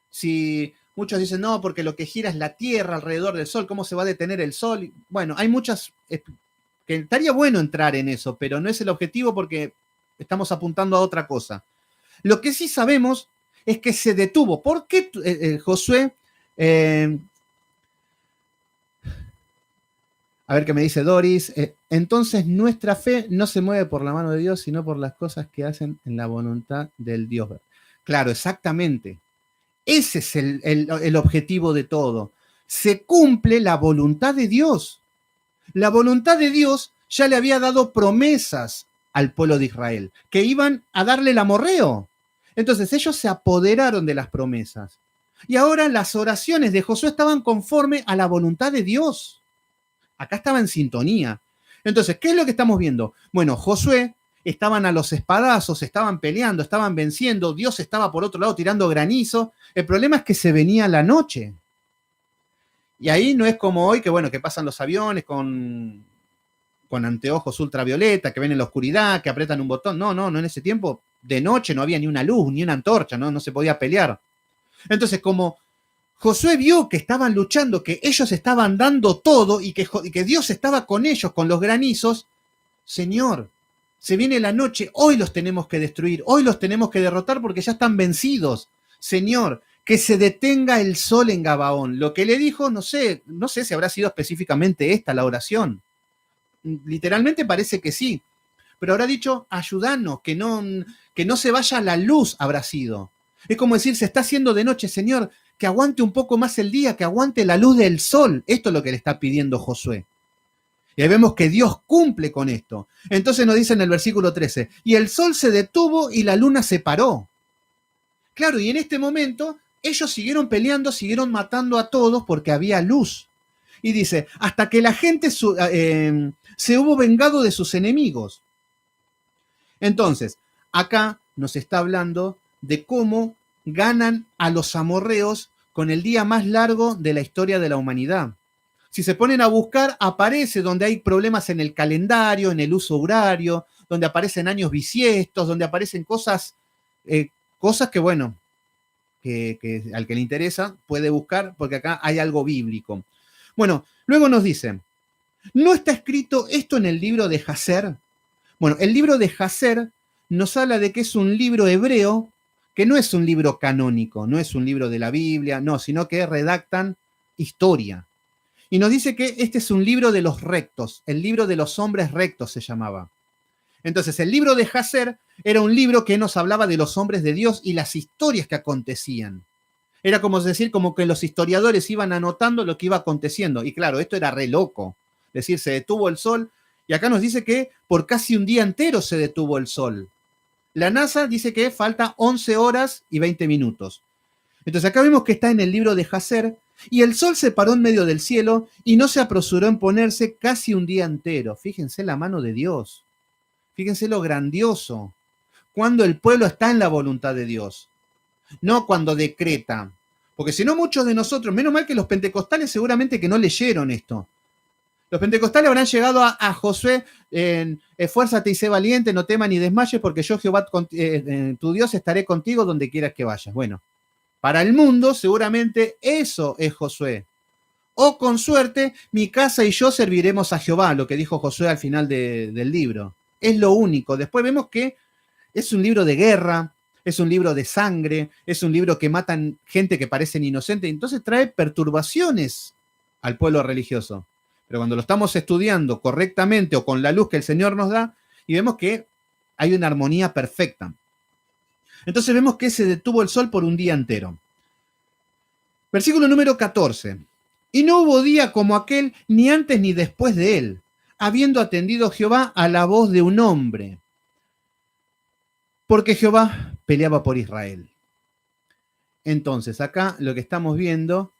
Si muchos dicen, no, porque lo que gira es la Tierra alrededor del Sol, ¿cómo se va a detener el Sol? Bueno, hay muchas, que estaría bueno entrar en eso, pero no es el objetivo porque estamos apuntando a otra cosa. Lo que sí sabemos es que se detuvo. ¿Por qué Josué? A ver qué me dice Doris. Entonces nuestra fe no se mueve por la mano de Dios, sino por las cosas que hacen en la voluntad del Dios. Claro, exactamente. Ese es el objetivo de todo. Se cumple la voluntad de Dios. La voluntad de Dios ya le había dado promesas al pueblo de Israel, que iban a darle el amorreo. Entonces ellos se apoderaron de las promesas. Y ahora las oraciones de Josué estaban conforme a la voluntad de Dios. Acá estaba en sintonía. Entonces, ¿qué es lo que estamos viendo? Bueno, Josué estaban a los espadazos, estaban peleando, estaban venciendo, Dios estaba por otro lado tirando granizo. El problema es que se venía la noche. Y ahí no es como hoy, que bueno, que pasan los aviones con anteojos ultravioleta, que ven en la oscuridad, que apretan un botón. No, en ese tiempo, de noche no había ni una luz, ni una antorcha, no se podía pelear. Entonces, como Josué vio que estaban luchando, que ellos estaban dando todo y que Dios estaba con ellos, con los granizos, Señor, se viene la noche, hoy los tenemos que destruir, hoy los tenemos que derrotar porque ya están vencidos. Señor, que se detenga el sol en Gabaón. Lo que le dijo, no sé si habrá sido específicamente esta la oración. Literalmente parece que sí, pero habrá dicho, ayúdanos, que no se vaya la luz, habrá sido. Es como decir, se está haciendo de noche, Señor, que aguante un poco más el día, que aguante la luz del sol. Esto es lo que le está pidiendo Josué. Y ahí vemos que Dios cumple con esto. Entonces nos dice en el versículo 13, y el sol se detuvo y la luna se paró. Claro, y en este momento ellos siguieron peleando, siguieron matando a todos porque había luz. Y dice, hasta que la gente se hubo vengado de sus enemigos. Entonces, acá nos está hablando de cómo ganan a los amorreos con el día más largo de la historia de la humanidad. Si se ponen a buscar, aparece donde hay problemas en el calendario, en el uso horario, donde aparecen años bisiestos, donde aparecen cosas que bueno, que al que le interesa puede buscar, porque acá hay algo bíblico. Bueno, luego nos dice, ¿no está escrito esto en el libro de Jaser? Bueno, el libro de Jaser nos habla de que es un libro hebreo, que no es un libro canónico, no es un libro de la Biblia, no, sino que redactan historia. Y nos dice que este es un libro de los rectos, el libro de los hombres rectos se llamaba. Entonces, el libro de Jaser era un libro que nos hablaba de los hombres de Dios y las historias que acontecían. Era como decir, como que los historiadores iban anotando lo que iba aconteciendo. Y claro, esto era re loco. Es decir, se detuvo el sol. Y acá nos dice que por casi un día entero se detuvo el sol. La NASA dice que falta 11 horas y 20 minutos. Entonces acá vemos que está en el libro de Jaser. Y el sol se paró en medio del cielo y no se apresuró en ponerse casi un día entero. Fíjense la mano de Dios. Fíjense lo grandioso. Cuando el pueblo está en la voluntad de Dios. No cuando decreta. Porque si no, muchos de nosotros, menos mal que los pentecostales seguramente que no leyeron esto. Los pentecostales habrán llegado a Josué, esfuérzate y sé valiente, no temas ni desmayes, porque yo, Jehová, tu Dios, estaré contigo donde quieras que vayas. Bueno, para el mundo seguramente eso es Josué. O con suerte, mi casa y yo serviremos a Jehová, lo que dijo Josué al final del libro. Es lo único. Después vemos que es un libro de guerra, es un libro de sangre, es un libro que matan gente que parecen inocentes, entonces trae perturbaciones al pueblo religioso. Pero cuando lo estamos estudiando correctamente o con la luz que el Señor nos da, y vemos que hay una armonía perfecta. Entonces vemos que se detuvo el sol por un día entero. Versículo número 14. Y no hubo día como aquel, ni antes ni después de él, habiendo atendido Jehová a la voz de un hombre, porque Jehová peleaba por Israel. Entonces, acá lo que estamos viendo,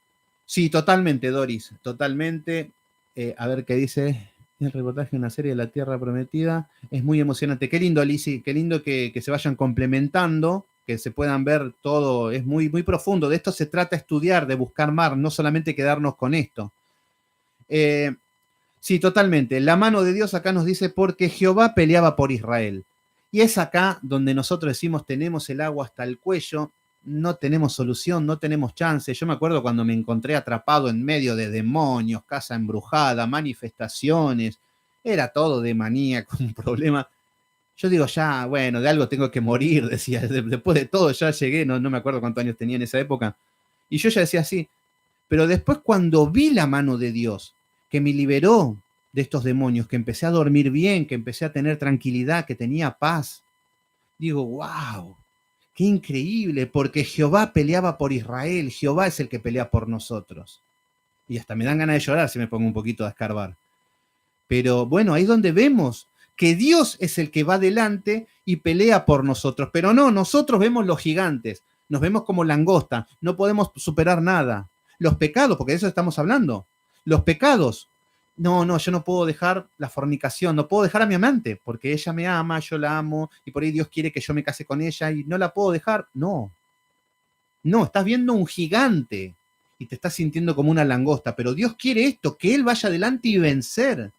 sí, totalmente, Doris, totalmente. A ver qué dice el reportaje de una serie de la Tierra Prometida. Es muy emocionante. Qué lindo, Lizzy, qué lindo que se vayan complementando, que se puedan ver todo. Es muy, muy profundo. De esto se trata estudiar, de buscar mar, no solamente quedarnos con esto. Sí, totalmente. La mano de Dios acá nos dice, porque Jehová peleaba por Israel. Y es acá donde nosotros decimos, tenemos el agua hasta el cuello, no tenemos solución, no tenemos chance. Yo me acuerdo cuando me encontré atrapado en medio de demonios, casa embrujada, manifestaciones, era todo de manía, con un problema. Yo digo, ya, bueno, de algo tengo que morir, decía. Después de todo ya llegué, no me acuerdo cuántos años tenía en esa época. Y yo ya decía así. Pero después cuando vi la mano de Dios, que me liberó de estos demonios, que empecé a dormir bien, que empecé a tener tranquilidad, que tenía paz, digo, wow, qué increíble, porque Jehová peleaba por Israel, Jehová es el que pelea por nosotros. Y hasta me dan ganas de llorar si me pongo un poquito a escarbar. Pero bueno, ahí es donde vemos que Dios es el que va adelante y pelea por nosotros. Pero no, nosotros vemos los gigantes, nos vemos como langosta, no podemos superar nada. Los pecados, porque de eso estamos hablando, los pecados. No, yo no puedo dejar la fornicación, no puedo dejar a mi amante, porque ella me ama, yo la amo, y por ahí Dios quiere que yo me case con ella y no la puedo dejar. No, estás viendo un gigante y te estás sintiendo como una langosta, pero Dios quiere esto, que Él vaya adelante y vencer.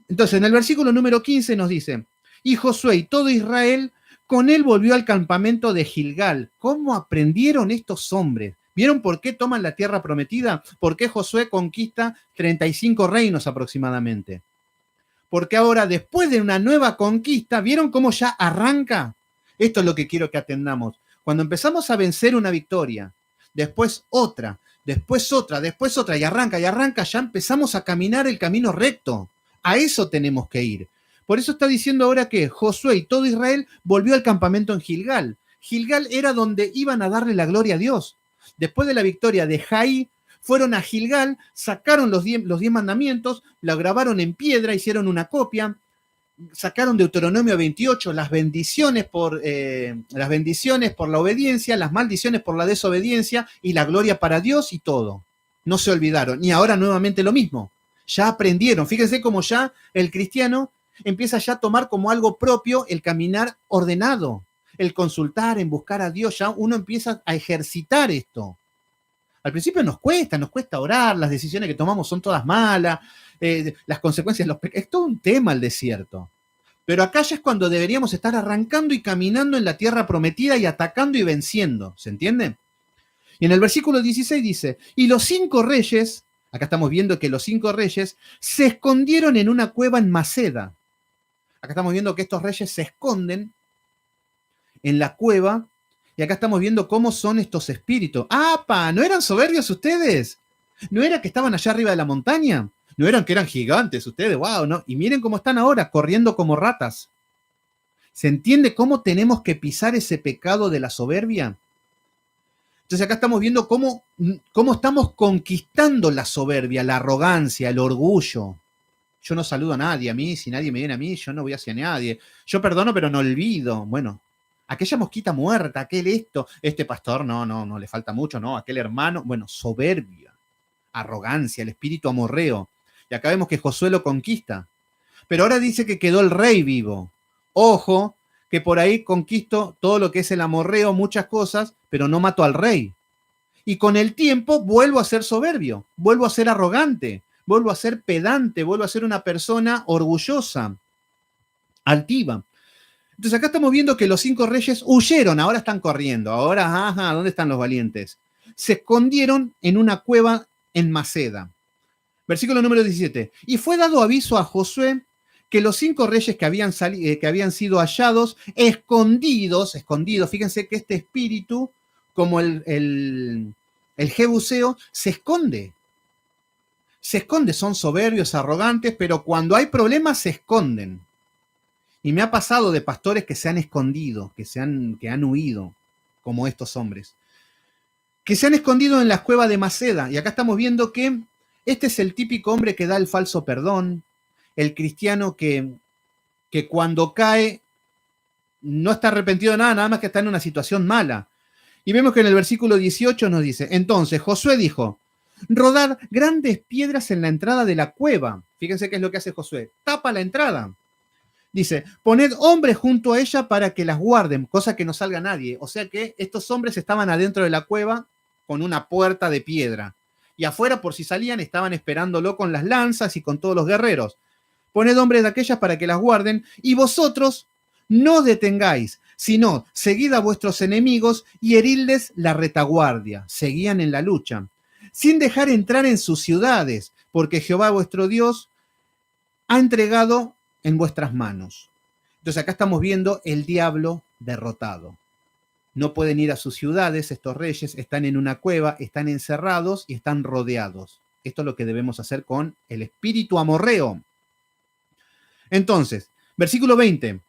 Entonces, en el versículo número 15 nos dice, y Josué y todo Israel con él volvió al campamento de Gilgal. ¿Cómo aprendieron estos hombres? ¿Vieron por qué toman la tierra prometida? ¿Por qué Josué conquista 35 reinos aproximadamente? Porque ahora, después de una nueva conquista, ¿vieron cómo ya arranca? Esto es lo que quiero que atendamos. Cuando empezamos a vencer una victoria, después otra, después otra, después otra, y arranca, ya empezamos a caminar el camino recto. A eso tenemos que ir. Por eso está diciendo ahora que Josué y todo Israel volvió al campamento en Gilgal. Gilgal era donde iban a darle la gloria a Dios. Después de la victoria de Jai, fueron a Gilgal, sacaron los 10 mandamientos, la grabaron en piedra, hicieron una copia, sacaron Deuteronomio 28, las bendiciones por la obediencia, las maldiciones por la desobediencia y la gloria para Dios y todo. no se olvidaron. Y ahora nuevamente lo mismo. Ya aprendieron. Fíjense cómo ya el cristiano empieza ya a tomar como algo propio el caminar ordenado, el consultar, en buscar a Dios. Ya uno empieza a ejercitar esto. Al principio nos cuesta orar, las decisiones que tomamos son todas malas, las consecuencias, los pecados, es todo un tema el desierto. Pero acá ya es cuando deberíamos estar arrancando y caminando en la tierra prometida y atacando y venciendo, ¿se entiende? Y en el versículo 16 dice, y los 5 reyes, acá estamos viendo que los 5 reyes se escondieron en una cueva en Maceda. Acá estamos viendo que estos reyes se esconden en la cueva. Y acá estamos viendo cómo son estos espíritus. ¡Apa! ¿No eran soberbios ustedes? ¿No era que estaban allá arriba de la montaña? ¿No eran que eran gigantes ustedes? ¡Wow! ¿No? Y miren cómo están ahora, corriendo como ratas. ¿Se entiende cómo tenemos que pisar ese pecado de la soberbia? Entonces acá estamos viendo cómo estamos conquistando la soberbia, la arrogancia, el orgullo. Yo no saludo a nadie, a mí, si nadie me viene a mí, yo no voy hacia nadie. Yo perdono, pero no olvido. Bueno, aquella mosquita muerta, aquel esto, este pastor, no le falta mucho, no, aquel hermano, bueno, soberbia, arrogancia, el espíritu amorreo. Y acá vemos que Josué lo conquista. Pero ahora dice que quedó el rey vivo. Ojo, que por ahí conquisto todo lo que es el amorreo, muchas cosas, pero no mato al rey. Y con el tiempo vuelvo a ser soberbio, vuelvo a ser arrogante, vuelvo a ser pedante, vuelvo a ser una persona orgullosa, altiva. Entonces acá estamos viendo que los 5 reyes huyeron, ahora están corriendo, ahora, ajá, ¿dónde están los valientes? Se escondieron en una cueva en Maceda. Versículo número 17. Y fue dado aviso a Josué que los 5 reyes que habían sido hallados, escondidos, fíjense que este espíritu, como el jebuseo, se esconde, son soberbios, arrogantes, pero cuando hay problemas se esconden. Y me ha pasado de pastores que se han escondido, que han huido, como estos hombres, que se han escondido en las cuevas de Maceda. Y acá estamos viendo que este es el típico hombre que da el falso perdón, el cristiano que cuando cae no está arrepentido de nada, nada más que está en una situación mala. Y vemos que en el versículo 18 nos dice, entonces Josué dijo, rodad grandes piedras en la entrada de la cueva. Fíjense qué es lo que hace Josué, tapa la entrada. Dice, poned hombres junto a ella para que las guarden, cosa que no salga nadie. O sea que estos hombres estaban adentro de la cueva con una puerta de piedra. Y afuera, por si salían, estaban esperándolo con las lanzas y con todos los guerreros. Poned hombres de aquellas para que las guarden, y vosotros no detengáis, sino seguid a vuestros enemigos y heridles la retaguardia. Seguían en la lucha, sin dejar entrar en sus ciudades, porque Jehová vuestro Dios ha entregado en vuestras manos. Entonces acá estamos viendo el diablo derrotado. No pueden ir a sus ciudades, estos reyes están en una cueva, están encerrados y están rodeados. Esto es lo que debemos hacer con el espíritu amorreo. Entonces, versículo 20.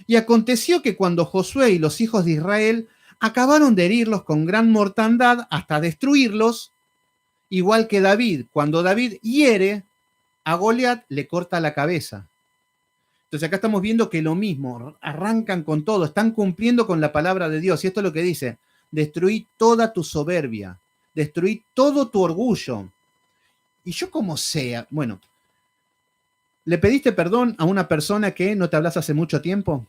Y aconteció que cuando Josué y los hijos de Israel acabaron de herirlos con gran mortandad hasta destruirlos, igual que David, cuando David hiere a Goliat, le corta la cabeza. Entonces acá estamos viendo que lo mismo, arrancan con todo, están cumpliendo con la palabra de Dios. Y esto es lo que dice, destruí toda tu soberbia, destruí todo tu orgullo. Y yo como sea, bueno, ¿le pediste perdón a una persona que no te hablas hace mucho tiempo?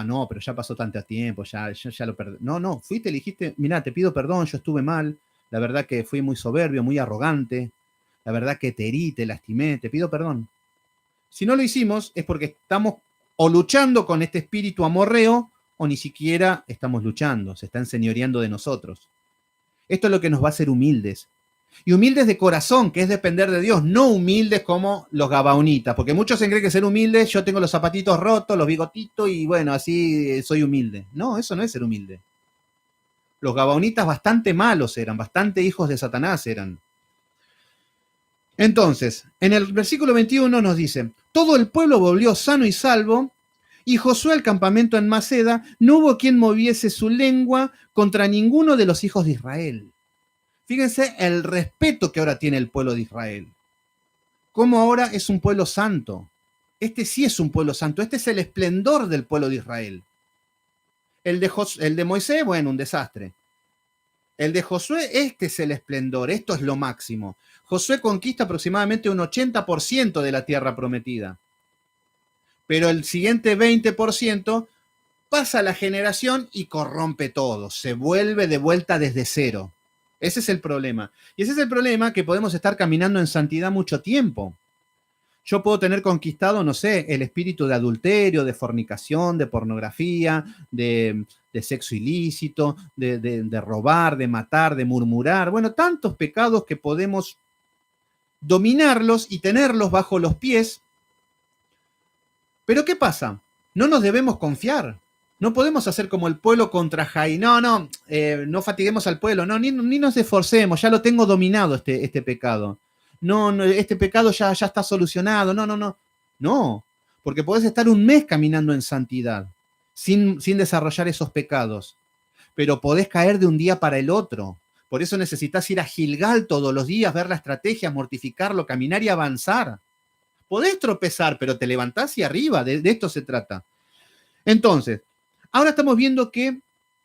No, pero ya pasó tanto tiempo, ya lo perdí. No, fuiste, le dijiste, mirá, te pido perdón, yo estuve mal, la verdad que fui muy soberbio, muy arrogante, la verdad que te herí, te lastimé, te pido perdón. Si no lo hicimos es porque estamos o luchando con este espíritu amorreo o ni siquiera estamos luchando, se está enseñoreando de nosotros. Esto es lo que nos va a hacer humildes. Y humildes de corazón, que es depender de Dios, no humildes como los gabaonitas, porque muchos se creen que ser humildes, yo tengo los zapatitos rotos, los bigotitos y bueno, así soy humilde. No, eso no es ser humilde. Los gabaonitas bastante malos eran, bastante hijos de Satanás eran. Entonces, en el versículo 21 nos dice, todo el pueblo volvió sano y salvo, y Josué al campamento en Maceda, no hubo quien moviese su lengua contra ninguno de los hijos de Israel. Fíjense el respeto que ahora tiene el pueblo de Israel. Cómo ahora es un pueblo santo. Este sí es un pueblo santo, este es el esplendor del pueblo de Israel. El de Moisés, bueno, un desastre. El de Josué, este es el esplendor, esto es lo máximo. Josué conquista aproximadamente un 80% de la tierra prometida. Pero el siguiente 20% pasa la generación y corrompe todo, se vuelve de vuelta desde cero. Ese es el problema. Y ese es el problema, que podemos estar caminando en santidad mucho tiempo. Yo puedo tener conquistado, no sé, el espíritu de adulterio, de fornicación, de pornografía, de sexo ilícito, de robar, de matar, de murmurar. Bueno, tantos pecados que podemos dominarlos y tenerlos bajo los pies. Pero ¿qué pasa? No nos debemos confiar. No podemos hacer como el pueblo contra Jai. No fatiguemos al pueblo. No, ni nos esforcemos. Ya lo tengo dominado este pecado. No, este pecado ya está solucionado. No, porque podés estar un mes caminando en santidad sin desarrollar esos pecados. Pero podés caer de un día para el otro. Por eso necesitas ir a Gilgal todos los días, ver la estrategia, mortificarlo, caminar y avanzar. Podés tropezar, pero te levantás y arriba. De esto se trata. Entonces, ahora estamos viendo que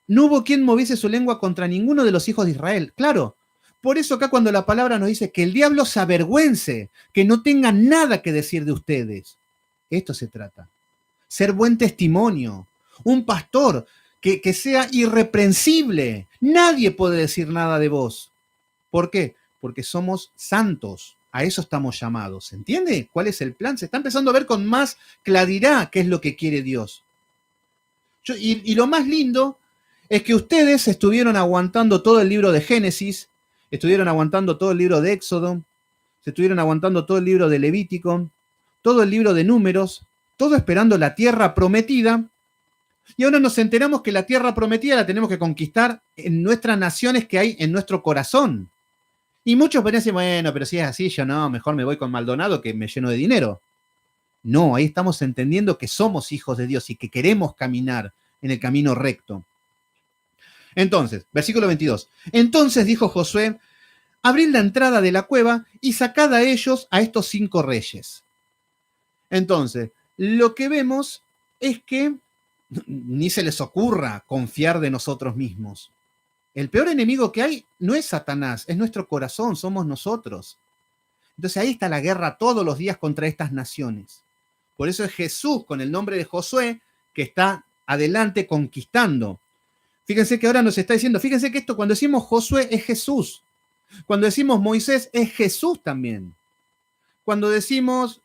no hubo quien moviese su lengua contra ninguno de los hijos de Israel. Claro, por eso acá cuando la palabra nos dice que el diablo se avergüence, que no tenga nada que decir de ustedes. Esto se trata. Ser buen testimonio. Un pastor que sea irreprensible. Nadie puede decir nada de vos. ¿Por qué? Porque somos santos. A eso estamos llamados. ¿Se entiende cuál es el plan? Se está empezando a ver con más claridad qué es lo que quiere Dios. Y lo más lindo es que ustedes estuvieron aguantando todo el libro de Génesis, estuvieron aguantando todo el libro de Éxodo, se estuvieron aguantando todo el libro de Levítico, todo el libro de Números, todo esperando la tierra prometida. Y ahora nos enteramos que la tierra prometida la tenemos que conquistar en nuestras naciones que hay en nuestro corazón. Y muchos parecen, bueno, pero si es así, yo no, mejor me voy con Maldonado que me lleno de dinero. No, ahí estamos entendiendo que somos hijos de Dios y que queremos caminar en el camino recto. Entonces, versículo 22. Entonces dijo Josué, abrid la entrada de la cueva y sacad a ellos, a estos 5 reyes. Entonces, lo que vemos es que ni se les ocurra confiar de nosotros mismos. El peor enemigo que hay no es Satanás, es nuestro corazón, somos nosotros. Entonces ahí está la guerra todos los días contra estas naciones. Por eso es Jesús con el nombre de Josué que está adelante conquistando. Fíjense que ahora nos está diciendo, fíjense que esto cuando decimos Josué es Jesús. Cuando decimos Moisés es Jesús también. Cuando decimos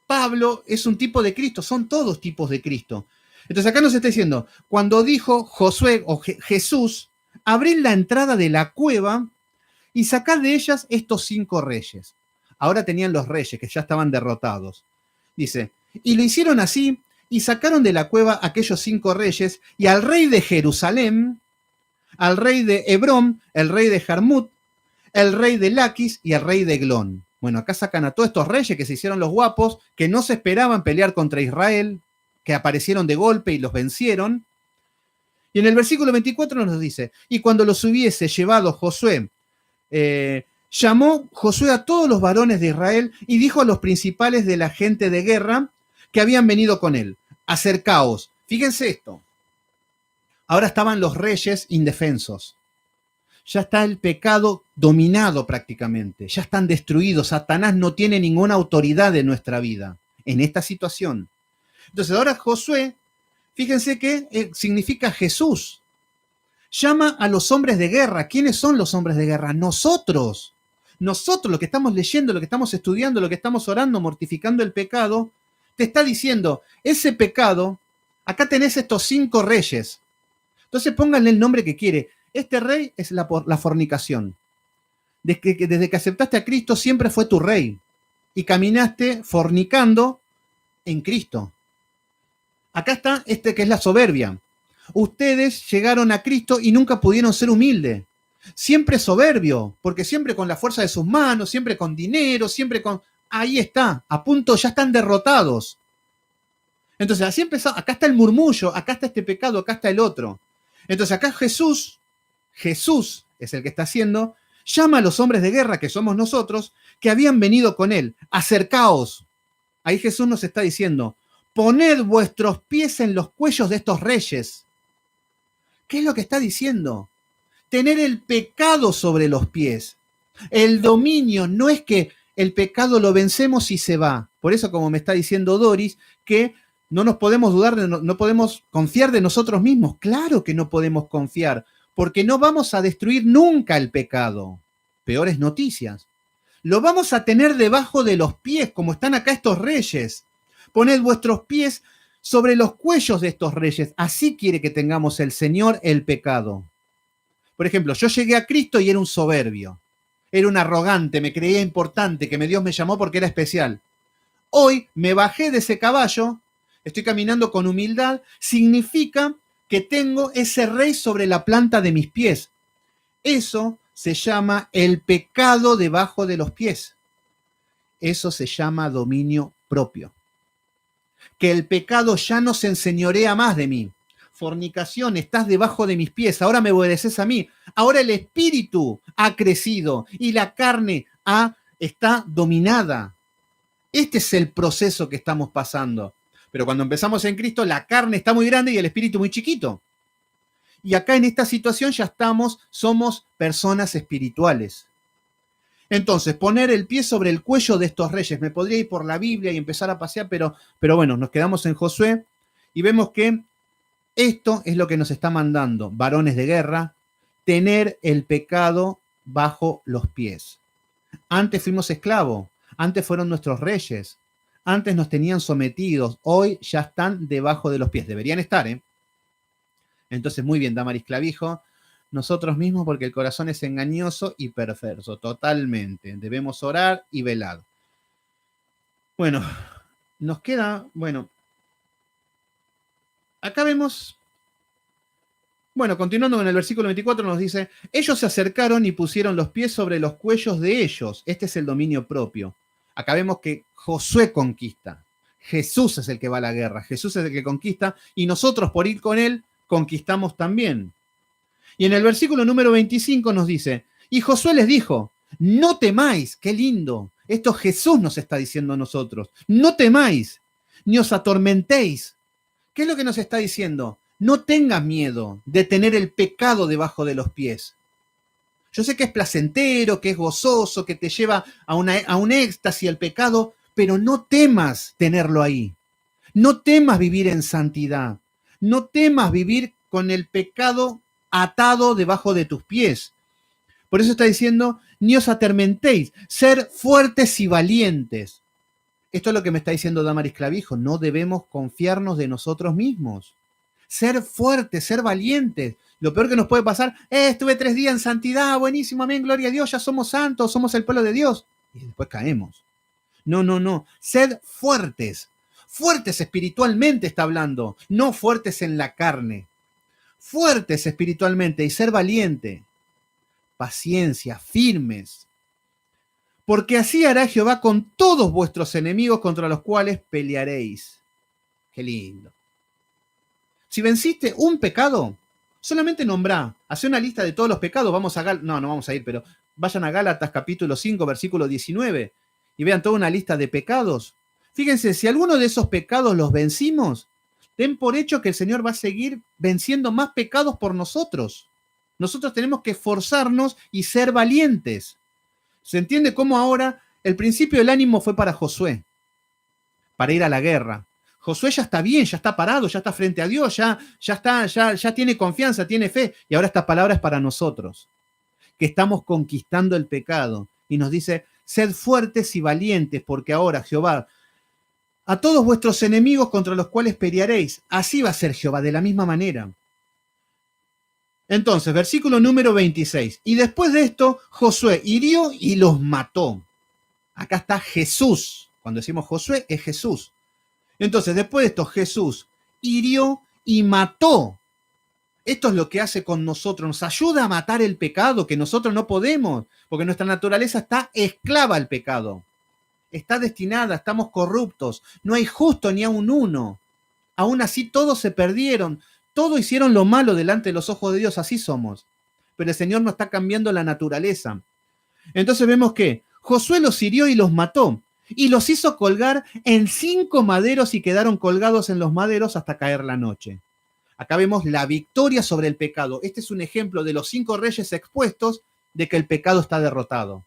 Pablo es un tipo de Cristo, son todos tipos de Cristo. Entonces acá nos está diciendo, cuando dijo Josué o Jesús, abrid la entrada de la cueva y sacad de ellas estos 5 reyes. Ahora tenían los reyes que ya estaban derrotados. Dice, y lo hicieron así y sacaron de la cueva aquellos 5 reyes y al rey de Jerusalén, al rey de Hebrón, el rey de Jarmut, el rey de Laquis y el rey de Eglón. Bueno, acá sacan a todos estos reyes que se hicieron los guapos, que no se esperaban pelear contra Israel, que aparecieron de golpe y los vencieron. Y en el versículo 24 nos dice, y cuando los hubiese llevado Josué, llamó Josué a todos los varones de Israel y dijo a los principales de la gente de guerra que habían venido con él, acercaos. Fíjense esto. Ahora estaban los reyes indefensos. Ya está el pecado dominado prácticamente. Ya están destruidos. Satanás no tiene ninguna autoridad en nuestra vida, en esta situación. Entonces ahora Josué, fíjense que significa Jesús. Llama a los hombres de guerra. ¿Quiénes son los hombres de guerra? Nosotros. Nosotros, lo que estamos leyendo, lo que estamos estudiando, lo que estamos orando, mortificando el pecado, te está diciendo, ese pecado, acá tenés estos 5 reyes. Entonces pónganle el nombre que quiere. Este rey es la fornicación. Desde que aceptaste a Cristo siempre fue tu rey. Y caminaste fornicando en Cristo. Acá está este que es la soberbia. Ustedes llegaron a Cristo y nunca pudieron ser humildes. Siempre soberbio, porque siempre con la fuerza de sus manos, siempre con dinero, siempre con... Ahí está, a punto, ya están derrotados. Entonces así empezó, acá está el murmullo, acá está este pecado, acá está el otro. Entonces acá Jesús es el que está haciendo, llama a los hombres de guerra, que somos nosotros, que habían venido con él. Acercaos. Ahí Jesús nos está diciendo, poned vuestros pies en los cuellos de estos reyes. ¿Qué es lo que está diciendo? tener el pecado sobre los pies. El dominio no es que el pecado lo vencemos y se va. Por eso, como me está diciendo Doris, que no nos podemos dudar, no podemos confiar de nosotros mismos. Claro que no podemos confiar, porque no vamos a destruir nunca el pecado. Peores noticias. Lo vamos a tener debajo de los pies, como están acá estos reyes. Poned vuestros pies sobre los cuellos de estos reyes. Así quiere que tengamos el Señor el pecado. Por ejemplo, yo llegué a Cristo y era un soberbio. Era un arrogante, me creía importante, que Dios me llamó porque era especial. Hoy me bajé de ese caballo, estoy caminando con humildad, significa que tengo ese rey sobre la planta de mis pies. Eso se llama el pecado debajo de los pies. Eso se llama dominio propio. Que el pecado ya no se enseñorea más de mí. Fornicación, estás debajo de mis pies, ahora me obedeces a mí. Ahora el espíritu ha crecido y la carne está dominada. Este es el proceso que estamos pasando. Pero cuando empezamos en Cristo, la carne está muy grande y el espíritu muy chiquito. Y acá en esta situación ya somos personas espirituales. Entonces, poner el pie sobre el cuello de estos reyes. Me podría ir por la Biblia y empezar a pasear, pero bueno, nos quedamos en Josué y vemos que esto es lo que nos está mandando, varones de guerra, tener el pecado bajo los pies. Antes fuimos esclavos, antes fueron nuestros reyes, antes nos tenían sometidos, hoy ya están debajo de los pies. Deberían estar, ¿eh? Entonces, muy bien, Damaris Clavijo, nosotros mismos porque el corazón es engañoso y perverso, totalmente. Debemos orar y velar. Bueno, nos queda, acá vemos, continuando con el versículo 24 nos dice, ellos se acercaron y pusieron los pies sobre los cuellos de ellos. Este es el dominio propio. Acá vemos que Josué conquista. Jesús es el que va a la guerra. Jesús es el que conquista y nosotros por ir con él conquistamos también. Y en el versículo número 25 nos dice, y Josué les dijo, no temáis, qué lindo. Esto Jesús nos está diciendo a nosotros. No temáis, ni os atormentéis. ¿Qué es lo que nos está diciendo? No tengas miedo de tener el pecado debajo de los pies. Yo sé que es placentero, que es gozoso, que te lleva a un éxtasis el pecado, pero no temas tenerlo ahí. No temas vivir en santidad. No temas vivir con el pecado atado debajo de tus pies. Por eso está diciendo, ni os atormentéis, ser fuertes y valientes. Esto es lo que me está diciendo Damaris Clavijo, no debemos confiarnos de nosotros mismos. Ser fuertes, ser valientes. Lo peor que nos puede pasar, estuve 3 días en santidad, buenísimo, amén, gloria a Dios, ya somos santos, somos el pueblo de Dios. Y después caemos. No, sed fuertes. Fuertes espiritualmente está hablando, no fuertes en la carne. Fuertes espiritualmente y ser valiente. Paciencia, firmes. Porque así hará Jehová con todos vuestros enemigos contra los cuales pelearéis. Qué lindo. Si venciste un pecado, solamente nombrá, hacé una lista de todos los pecados, no vamos a ir, pero vayan a Gálatas capítulo 5, versículo 19, y vean toda una lista de pecados. Fíjense, si alguno de esos pecados los vencimos, den por hecho que el Señor va a seguir venciendo más pecados por nosotros. Nosotros tenemos que esforzarnos y ser valientes. ¿Se entiende cómo ahora el principio del ánimo fue para Josué? Para ir a la guerra. Josué ya está bien, ya está parado, ya está frente a Dios, ya tiene confianza, tiene fe. Y ahora esta palabra es para nosotros, que estamos conquistando el pecado. Y nos dice, sed fuertes y valientes, porque ahora Jehová, a todos vuestros enemigos contra los cuales pelearéis, así va a ser Jehová, de la misma manera. Entonces, versículo número 26. Y después de esto, Josué hirió y los mató. Acá está Jesús. Cuando decimos Josué, es Jesús. Entonces, después de esto, Jesús hirió y mató. Esto es lo que hace con nosotros. Nos ayuda a matar el pecado, que nosotros no podemos, porque nuestra naturaleza está esclava al pecado. Está destinada, estamos corruptos. No hay justo ni a un uno. Aún así, todos se perdieron. Todos hicieron lo malo delante de los ojos de Dios, así somos. Pero el Señor no está cambiando la naturaleza. Entonces vemos que Josué los hirió y los mató, y los hizo colgar en 5 maderos y quedaron colgados en los maderos hasta caer la noche. Acá vemos la victoria sobre el pecado. Este es un ejemplo de los 5 reyes expuestos de que el pecado está derrotado.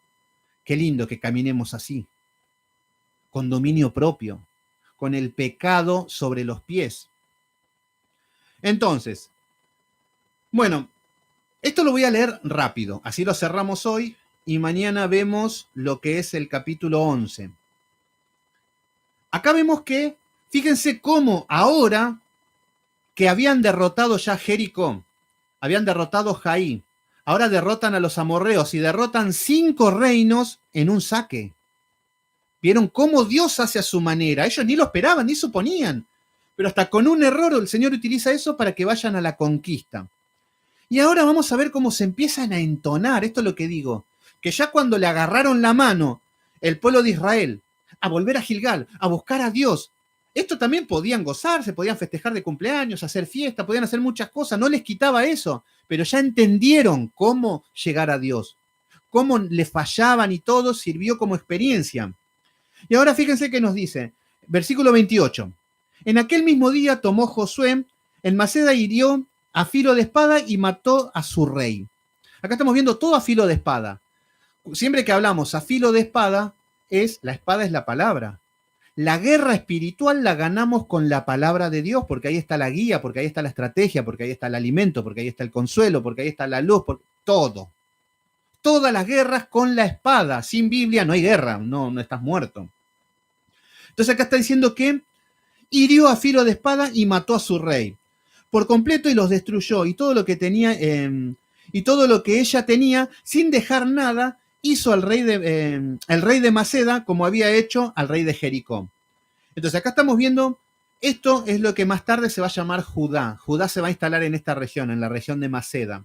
Qué lindo que caminemos así, con dominio propio, con el pecado sobre los pies. Entonces, bueno, esto lo voy a leer rápido, así lo cerramos hoy y mañana vemos lo que es el capítulo 11. Acá vemos que, fíjense cómo ahora que habían derrotado ya Jericó, habían derrotado Jaí, ahora derrotan a los amorreos y derrotan 5 reinos en un saque. ¿Vieron cómo Dios hace a su manera? Ellos ni lo esperaban, ni suponían. Pero hasta con un error el Señor utiliza eso para que vayan a la conquista. Y ahora vamos a ver cómo se empiezan a entonar, esto es lo que digo, que ya cuando le agarraron la mano el pueblo de Israel a volver a Gilgal, a buscar a Dios, esto también podían gozarse, podían festejar de cumpleaños, hacer fiesta, podían hacer muchas cosas, no les quitaba eso, pero ya entendieron cómo llegar a Dios, cómo le fallaban y todo sirvió como experiencia. Y ahora fíjense que nos dice, versículo 28, en aquel mismo día tomó Josué, en Maceda hirió a filo de espada y mató a su rey. Acá estamos viendo todo a filo de espada. Siempre que hablamos a filo de espada, la espada es la palabra. La guerra espiritual la ganamos con la palabra de Dios, porque ahí está la guía, porque ahí está la estrategia, porque ahí está el alimento, porque ahí está el consuelo, porque ahí está la luz, todo. Todas las guerras con la espada. Sin Biblia no hay guerra, no estás muerto. Entonces acá está diciendo que hirió a filo de espada y mató a su rey por completo y los destruyó, y todo lo que tenía, y todo lo que ella tenía, sin dejar nada, hizo al rey el rey de Maceda como había hecho al rey de Jericó. Entonces acá estamos viendo, esto es lo que más tarde se va a llamar Judá. Judá se va a instalar en esta región, en la región de Maceda.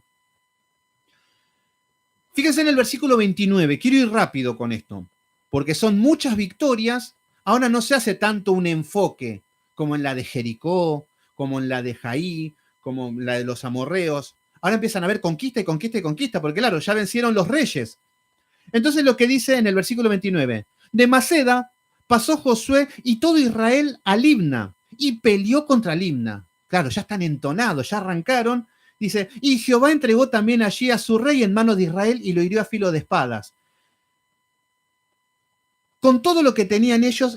Fíjense en el versículo 29, quiero ir rápido con esto, porque son muchas victorias, ahora no se hace tanto un enfoque como en la de Jericó, como en la de Jaí, como en la de los amorreos. Ahora empiezan a haber conquista y conquista y conquista, porque claro, ya vencieron los reyes. Entonces lo que dice en el versículo 29, de Maceda pasó Josué y todo Israel a Libna y peleó contra Libna. Claro, ya están entonados, ya arrancaron. Dice, y Jehová entregó también allí a su rey en manos de Israel y lo hirió a filo de espadas. Con todo lo que tenían ellos,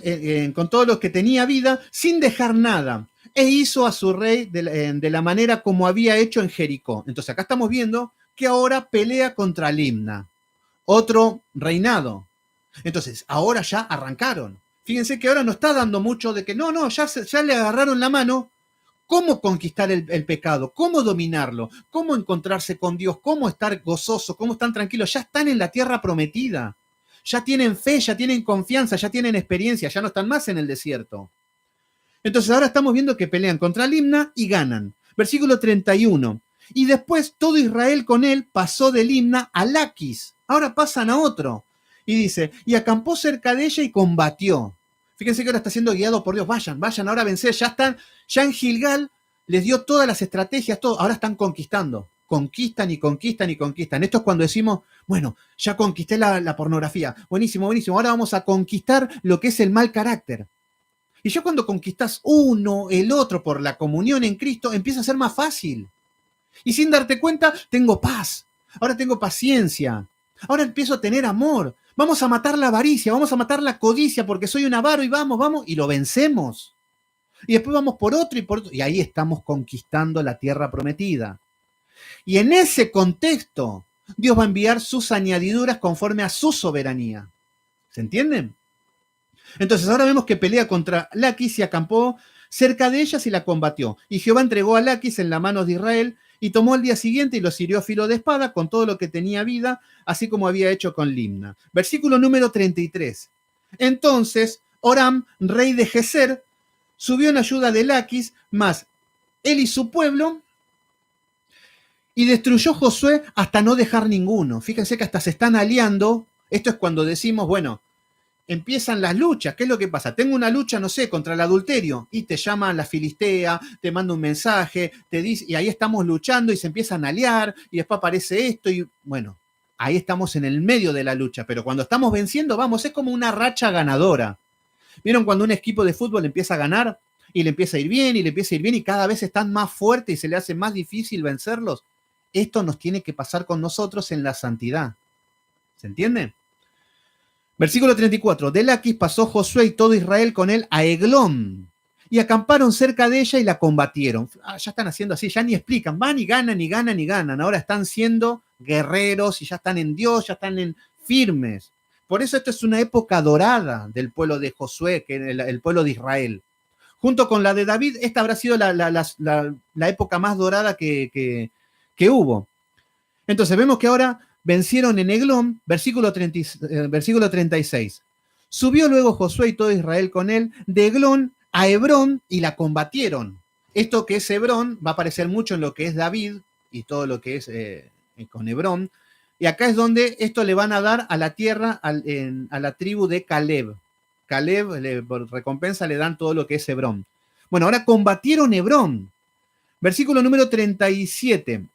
con todo lo que tenía vida, sin dejar nada. E hizo a su rey de la manera como había hecho en Jericó. Entonces acá estamos viendo que ahora pelea contra Libna, otro reinado. Entonces ahora ya arrancaron. Fíjense que ahora no está dando mucho de que ya le agarraron la mano. ¿Cómo conquistar el pecado? ¿Cómo dominarlo? ¿Cómo encontrarse con Dios? ¿Cómo estar gozoso? ¿Cómo estar tranquilos? Ya están en la tierra prometida. Ya tienen fe, ya tienen confianza, ya tienen experiencia, ya no están más en el desierto. Entonces ahora estamos viendo que pelean contra Libna y ganan. Versículo 31. Y después todo Israel con él pasó de Libna a Laquis. Ahora pasan a otro. Y dice, y acampó cerca de ella y combatió. Fíjense que ahora está siendo guiado por Dios. Vayan, ahora a vencer. Ya en Gilgal les dio todas las estrategias, todo. Ahora están conquistando. Conquistan y conquistan y conquistan. Esto es cuando decimos, bueno, ya conquisté la pornografía. Buenísimo, buenísimo. Ahora vamos a conquistar lo que es el mal carácter. Y ya cuando conquistas uno, el otro, por la comunión en Cristo, empieza a ser más fácil. Y sin darte cuenta, tengo paz. Ahora tengo paciencia. Ahora empiezo a tener amor. Vamos a matar la avaricia, vamos a matar la codicia porque soy un avaro y vamos, y lo vencemos. Y después vamos por otro y por otro. Y ahí estamos conquistando la tierra prometida. Y en ese contexto, Dios va a enviar sus añadiduras conforme a su soberanía. ¿Se entienden? Entonces ahora vemos que pelea contra Laquis y acampó cerca de ellas y la combatió. Y Jehová entregó a Laquis en la mano de Israel y tomó al día siguiente y los hirió a filo de espada con todo lo que tenía vida, así como había hecho con Limna. Versículo número 33. Entonces Oram, rey de Geser, subió en ayuda de Laquis, más él y su pueblo, y destruyó Josué hasta no dejar ninguno. Fíjense que hasta se están aliando. Esto es cuando decimos, bueno, empiezan las luchas. ¿Qué es lo que pasa? Tengo una lucha, no sé, contra el adulterio, y te llaman la filistea, te manda un mensaje, te dice, y ahí estamos luchando y se empiezan a aliar, y después aparece esto, y bueno, ahí estamos en el medio de la lucha, pero cuando estamos venciendo, vamos, es como una racha ganadora. ¿Vieron cuando un equipo de fútbol empieza a ganar? y le empieza a ir bien, y le empieza a ir bien, y cada vez están más fuertes y se le hace más difícil vencerlos. Esto nos tiene que pasar con nosotros en la santidad. ¿Se entiende? Versículo 34. De Laquis pasó Josué y todo Israel con él a Eglón, y acamparon cerca de ella y la combatieron. Ya están haciendo así, ya ni explican, van y ganan, y ganan, y ganan. Ahora están siendo guerreros y ya están en Dios, ya están en firmes. Por eso esto es una época dorada del pueblo de Josué, que el pueblo de Israel. Junto con la de David, esta habrá sido la época más dorada que hubo. Entonces vemos que ahora vencieron en Eglón, versículo 36. Subió luego Josué y todo Israel con él de Eglón a Hebrón y la combatieron. Esto que es Hebrón va a aparecer mucho en lo que es David y todo lo que es con Hebrón. Y acá es donde esto le van a dar a la tierra, a la tribu de Caleb. Caleb, por recompensa, le dan todo lo que es Hebrón. Bueno, ahora combatieron Hebrón. Versículo número 37.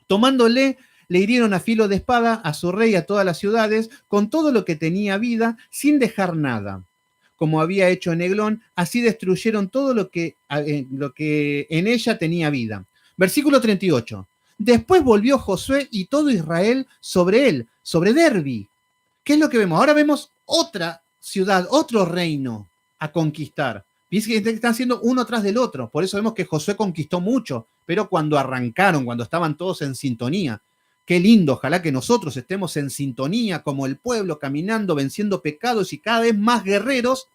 Tomándole, le hirieron a filo de espada a su rey y a todas las ciudades, con todo lo que tenía vida, sin dejar nada. Como había hecho en Eglón, así destruyeron todo lo que en ella tenía vida. Versículo 38. Después volvió Josué y todo Israel sobre él, sobre Derbi. ¿Qué es lo que vemos? Ahora vemos otra ciudad, otro reino a conquistar. Fíjense que están siendo uno tras del otro. Por eso vemos que Josué conquistó mucho, pero cuando arrancaron, cuando estaban todos en sintonía. Qué lindo, ojalá que nosotros estemos en sintonía como el pueblo, caminando, venciendo pecados y cada vez más guerreros.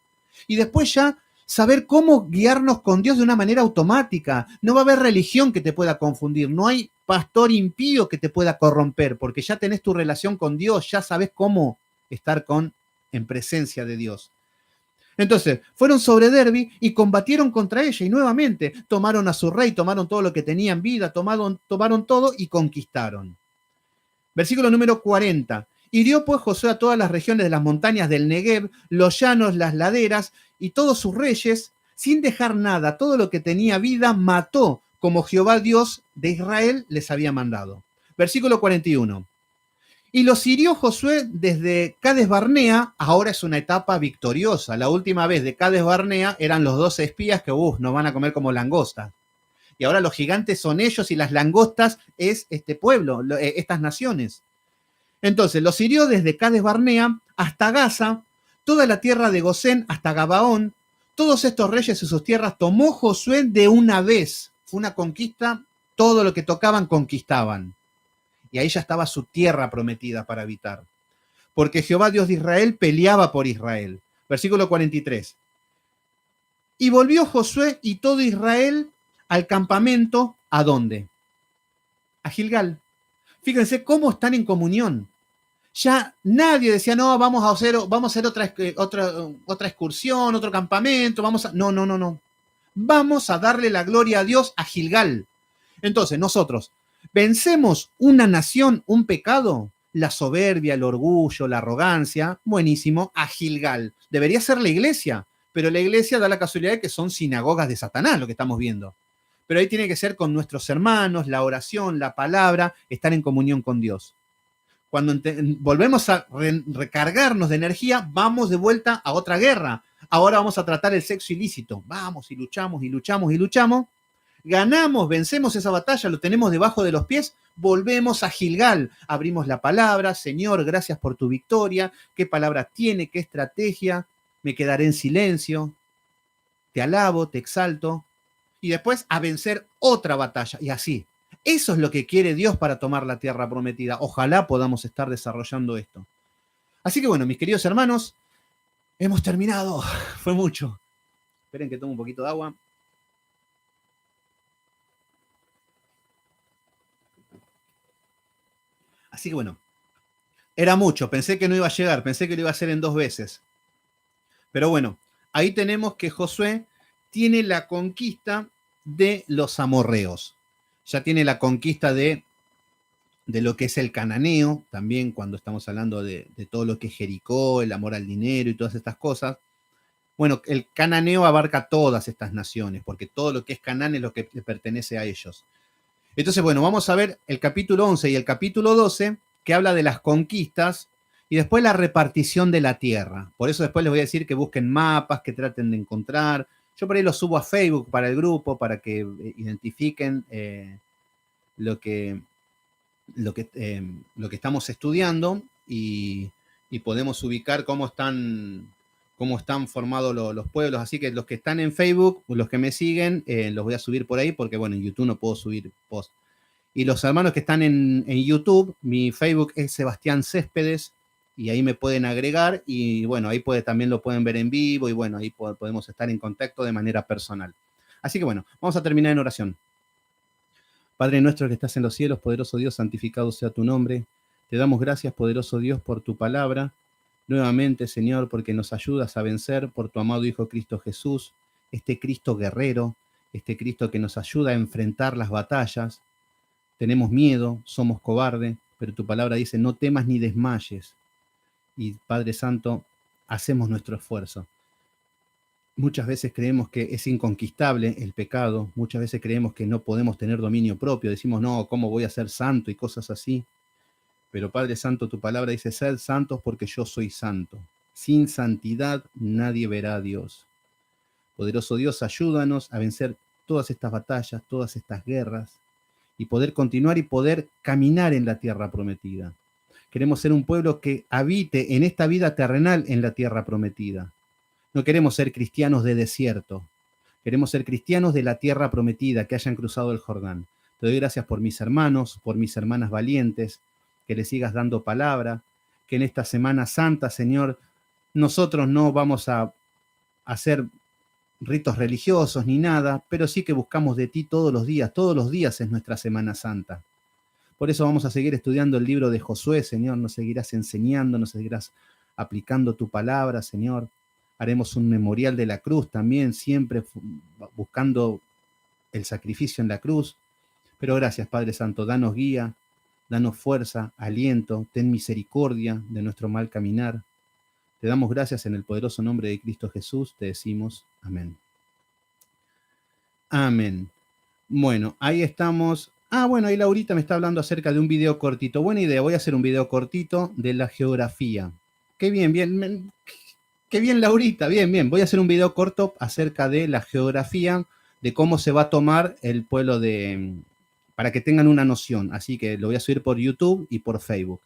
Y después ya saber cómo guiarnos con Dios de una manera automática. No va a haber religión que te pueda confundir. No hay pastor impío que te pueda corromper, porque ya tenés tu relación con Dios, ya sabes cómo estar en presencia de Dios. Entonces, fueron sobre Derbi y combatieron contra ella y nuevamente tomaron a su rey, tomaron todo lo que tenían vida, tomaron todo y conquistaron. Versículo número 40. Hirió pues Josué a todas las regiones de las montañas del Negev, los llanos, las laderas y todos sus reyes, sin dejar nada, todo lo que tenía vida mató, como Jehová Dios de Israel les había mandado. Versículo 41. Y los hirió Josué desde Cades Barnea, ahora es una etapa victoriosa. La última vez de Cades Barnea eran los 12 espías que nos van a comer como langostas. Y ahora los gigantes son ellos y las langostas es este pueblo, estas naciones. Entonces los hirió desde Cades Barnea hasta Gaza, toda la tierra de Gosén hasta Gabaón. Todos estos reyes y sus tierras tomó Josué de una vez. Fue una conquista, todo lo que tocaban conquistaban. Y ahí ya estaba su tierra prometida para habitar. Porque Jehová Dios de Israel peleaba por Israel. Versículo 43. Y volvió Josué y todo Israel al campamento, ¿a dónde? A Gilgal. Fíjense cómo están en comunión. Ya nadie decía, no, vamos a hacer otra excursión, otro campamento, No. Vamos a darle la gloria a Dios a Gilgal. Entonces, nosotros vencemos una nación, un pecado, la soberbia, el orgullo, la arrogancia, buenísimo, a Gilgal. Debería ser la iglesia, pero la iglesia da la casualidad de que son sinagogas de Satanás, lo que estamos viendo. Pero ahí tiene que ser con nuestros hermanos, la oración, la palabra, estar en comunión con Dios. Cuando volvemos a recargarnos de energía, vamos de vuelta a otra guerra. Ahora vamos a tratar el sexo ilícito. Vamos y luchamos y luchamos y luchamos. Ganamos, vencemos esa batalla, lo tenemos debajo de los pies, volvemos a Gilgal, abrimos la palabra, Señor, gracias por tu victoria, qué palabra tiene, qué estrategia, me quedaré en silencio, te alabo, te exalto, y después a vencer otra batalla, y así. Eso es lo que quiere Dios para tomar la tierra prometida. Ojalá podamos estar desarrollando esto. Así que bueno, mis queridos hermanos, hemos terminado, fue mucho. Esperen que tome un poquito de agua. Así que bueno, era mucho, pensé que no iba a llegar, pensé que lo iba a hacer en 2 veces. Pero bueno, ahí tenemos que Josué tiene la conquista de los amorreos. Ya tiene la conquista de lo que es el cananeo, también cuando estamos hablando de todo lo que es Jericó, el amor al dinero y todas estas cosas. Bueno, el cananeo abarca todas estas naciones, porque todo lo que es Canaán es lo que le pertenece a ellos. Entonces, bueno, vamos a ver el capítulo 11 y el capítulo 12, que habla de las conquistas y después la repartición de la tierra. Por eso después les voy a decir que busquen mapas, que traten de encontrar, Yo por ahí lo subo a Facebook para el grupo, para que identifiquen lo que, lo que estamos estudiando y podemos ubicar cómo están formados los pueblos. Así que los que están en Facebook, los que me siguen, los voy a subir por ahí porque, bueno, en YouTube no puedo subir post. Y los hermanos que están en YouTube, mi Facebook es Sebastián Céspedes y ahí me pueden agregar y, bueno, ahí también lo pueden ver en vivo y, bueno, ahí podemos estar en contacto de manera personal. Así que, bueno, vamos a terminar en oración. Padre nuestro que estás en los cielos, poderoso Dios, santificado sea tu nombre. Te damos gracias, poderoso Dios, por tu palabra. Nuevamente, Señor, porque nos ayudas a vencer por tu amado Hijo Cristo Jesús, este Cristo guerrero, este Cristo que nos ayuda a enfrentar las batallas. Tenemos miedo, somos cobardes, pero tu palabra dice, no temas ni desmayes. Y Padre Santo, hacemos nuestro esfuerzo. Muchas veces creemos que es inconquistable el pecado, muchas veces creemos que no podemos tener dominio propio, decimos, no, ¿cómo voy a ser santo? Y cosas así. Pero Padre Santo, tu palabra dice, sed santos porque yo soy santo. Sin santidad nadie verá a Dios. Poderoso Dios, ayúdanos a vencer todas estas batallas, todas estas guerras, y poder continuar y poder caminar en la tierra prometida. Queremos ser un pueblo que habite en esta vida terrenal en la tierra prometida. No queremos ser cristianos de desierto. Queremos ser cristianos de la tierra prometida, que hayan cruzado el Jordán. Te doy gracias por mis hermanos, por mis hermanas valientes, que les sigas dando palabra, que en esta Semana Santa, Señor, nosotros no vamos a hacer ritos religiosos ni nada, pero sí que buscamos de ti todos los días es nuestra Semana Santa. Por eso vamos a seguir estudiando el libro de Josué, Señor, nos seguirás enseñando, nos seguirás aplicando tu palabra, Señor. Haremos un memorial de la cruz también, siempre buscando el sacrificio en la cruz. Pero gracias, Padre Santo, danos guía, danos fuerza, aliento, ten misericordia de nuestro mal caminar. Te damos gracias en el poderoso nombre de Cristo Jesús, te decimos amén. Amén. Bueno, ahí estamos. Bueno, ahí Laurita me está hablando acerca de un video cortito. Buena idea, voy a hacer un video cortito de la geografía. Qué bien, bien. Qué bien, Laurita, bien, bien. Voy a hacer un video corto acerca de la geografía, de cómo se va a tomar el pueblo para que tengan una noción. Así que lo voy a subir por YouTube y por Facebook.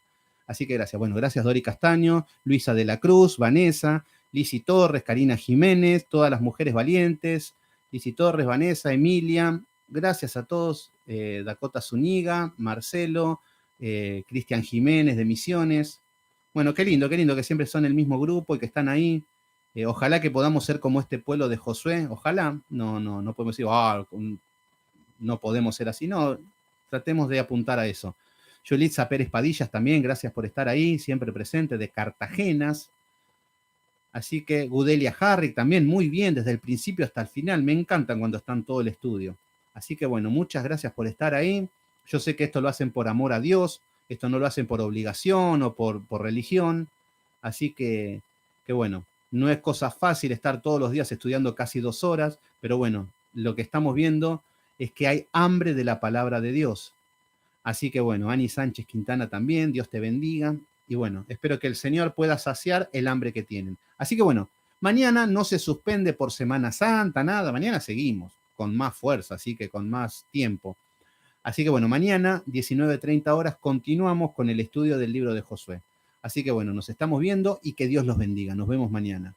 Así que gracias. Bueno, gracias Dori Castaño, Luisa de la Cruz, Vanessa, Lisi Torres, Karina Jiménez, todas las mujeres valientes, Lisi Torres, Vanessa, Emilia. Gracias a todos, Dakota Zúñiga, Marcelo, Cristian Jiménez de Misiones. Bueno, qué lindo que siempre son el mismo grupo y que están ahí. Ojalá que podamos ser como este pueblo de Josué. Ojalá. No podemos decir, no podemos ser así. No, tratemos de apuntar a eso. Yulitza Pérez Padillas también, gracias por estar ahí, siempre presente, de Cartagenas. Así que Gudelia Harrick también, muy bien, desde el principio hasta el final. Me encantan cuando están todo el estudio. Así que bueno, muchas gracias por estar ahí. Yo sé que esto lo hacen por amor a Dios, esto no lo hacen por obligación o por religión. Así que bueno, no es cosa fácil estar todos los días estudiando casi 2 horas, pero bueno, lo que estamos viendo es que hay hambre de la palabra de Dios. Así que bueno, Ani Sánchez Quintana también, Dios te bendiga. Y bueno, espero que el Señor pueda saciar el hambre que tienen. Así que bueno, mañana no se suspende por Semana Santa, nada. Mañana seguimos con más fuerza, así que con más tiempo. Así que bueno, mañana, 19:30 horas, continuamos con el estudio del libro de Josué. Así que bueno, nos estamos viendo y que Dios los bendiga. Nos vemos mañana.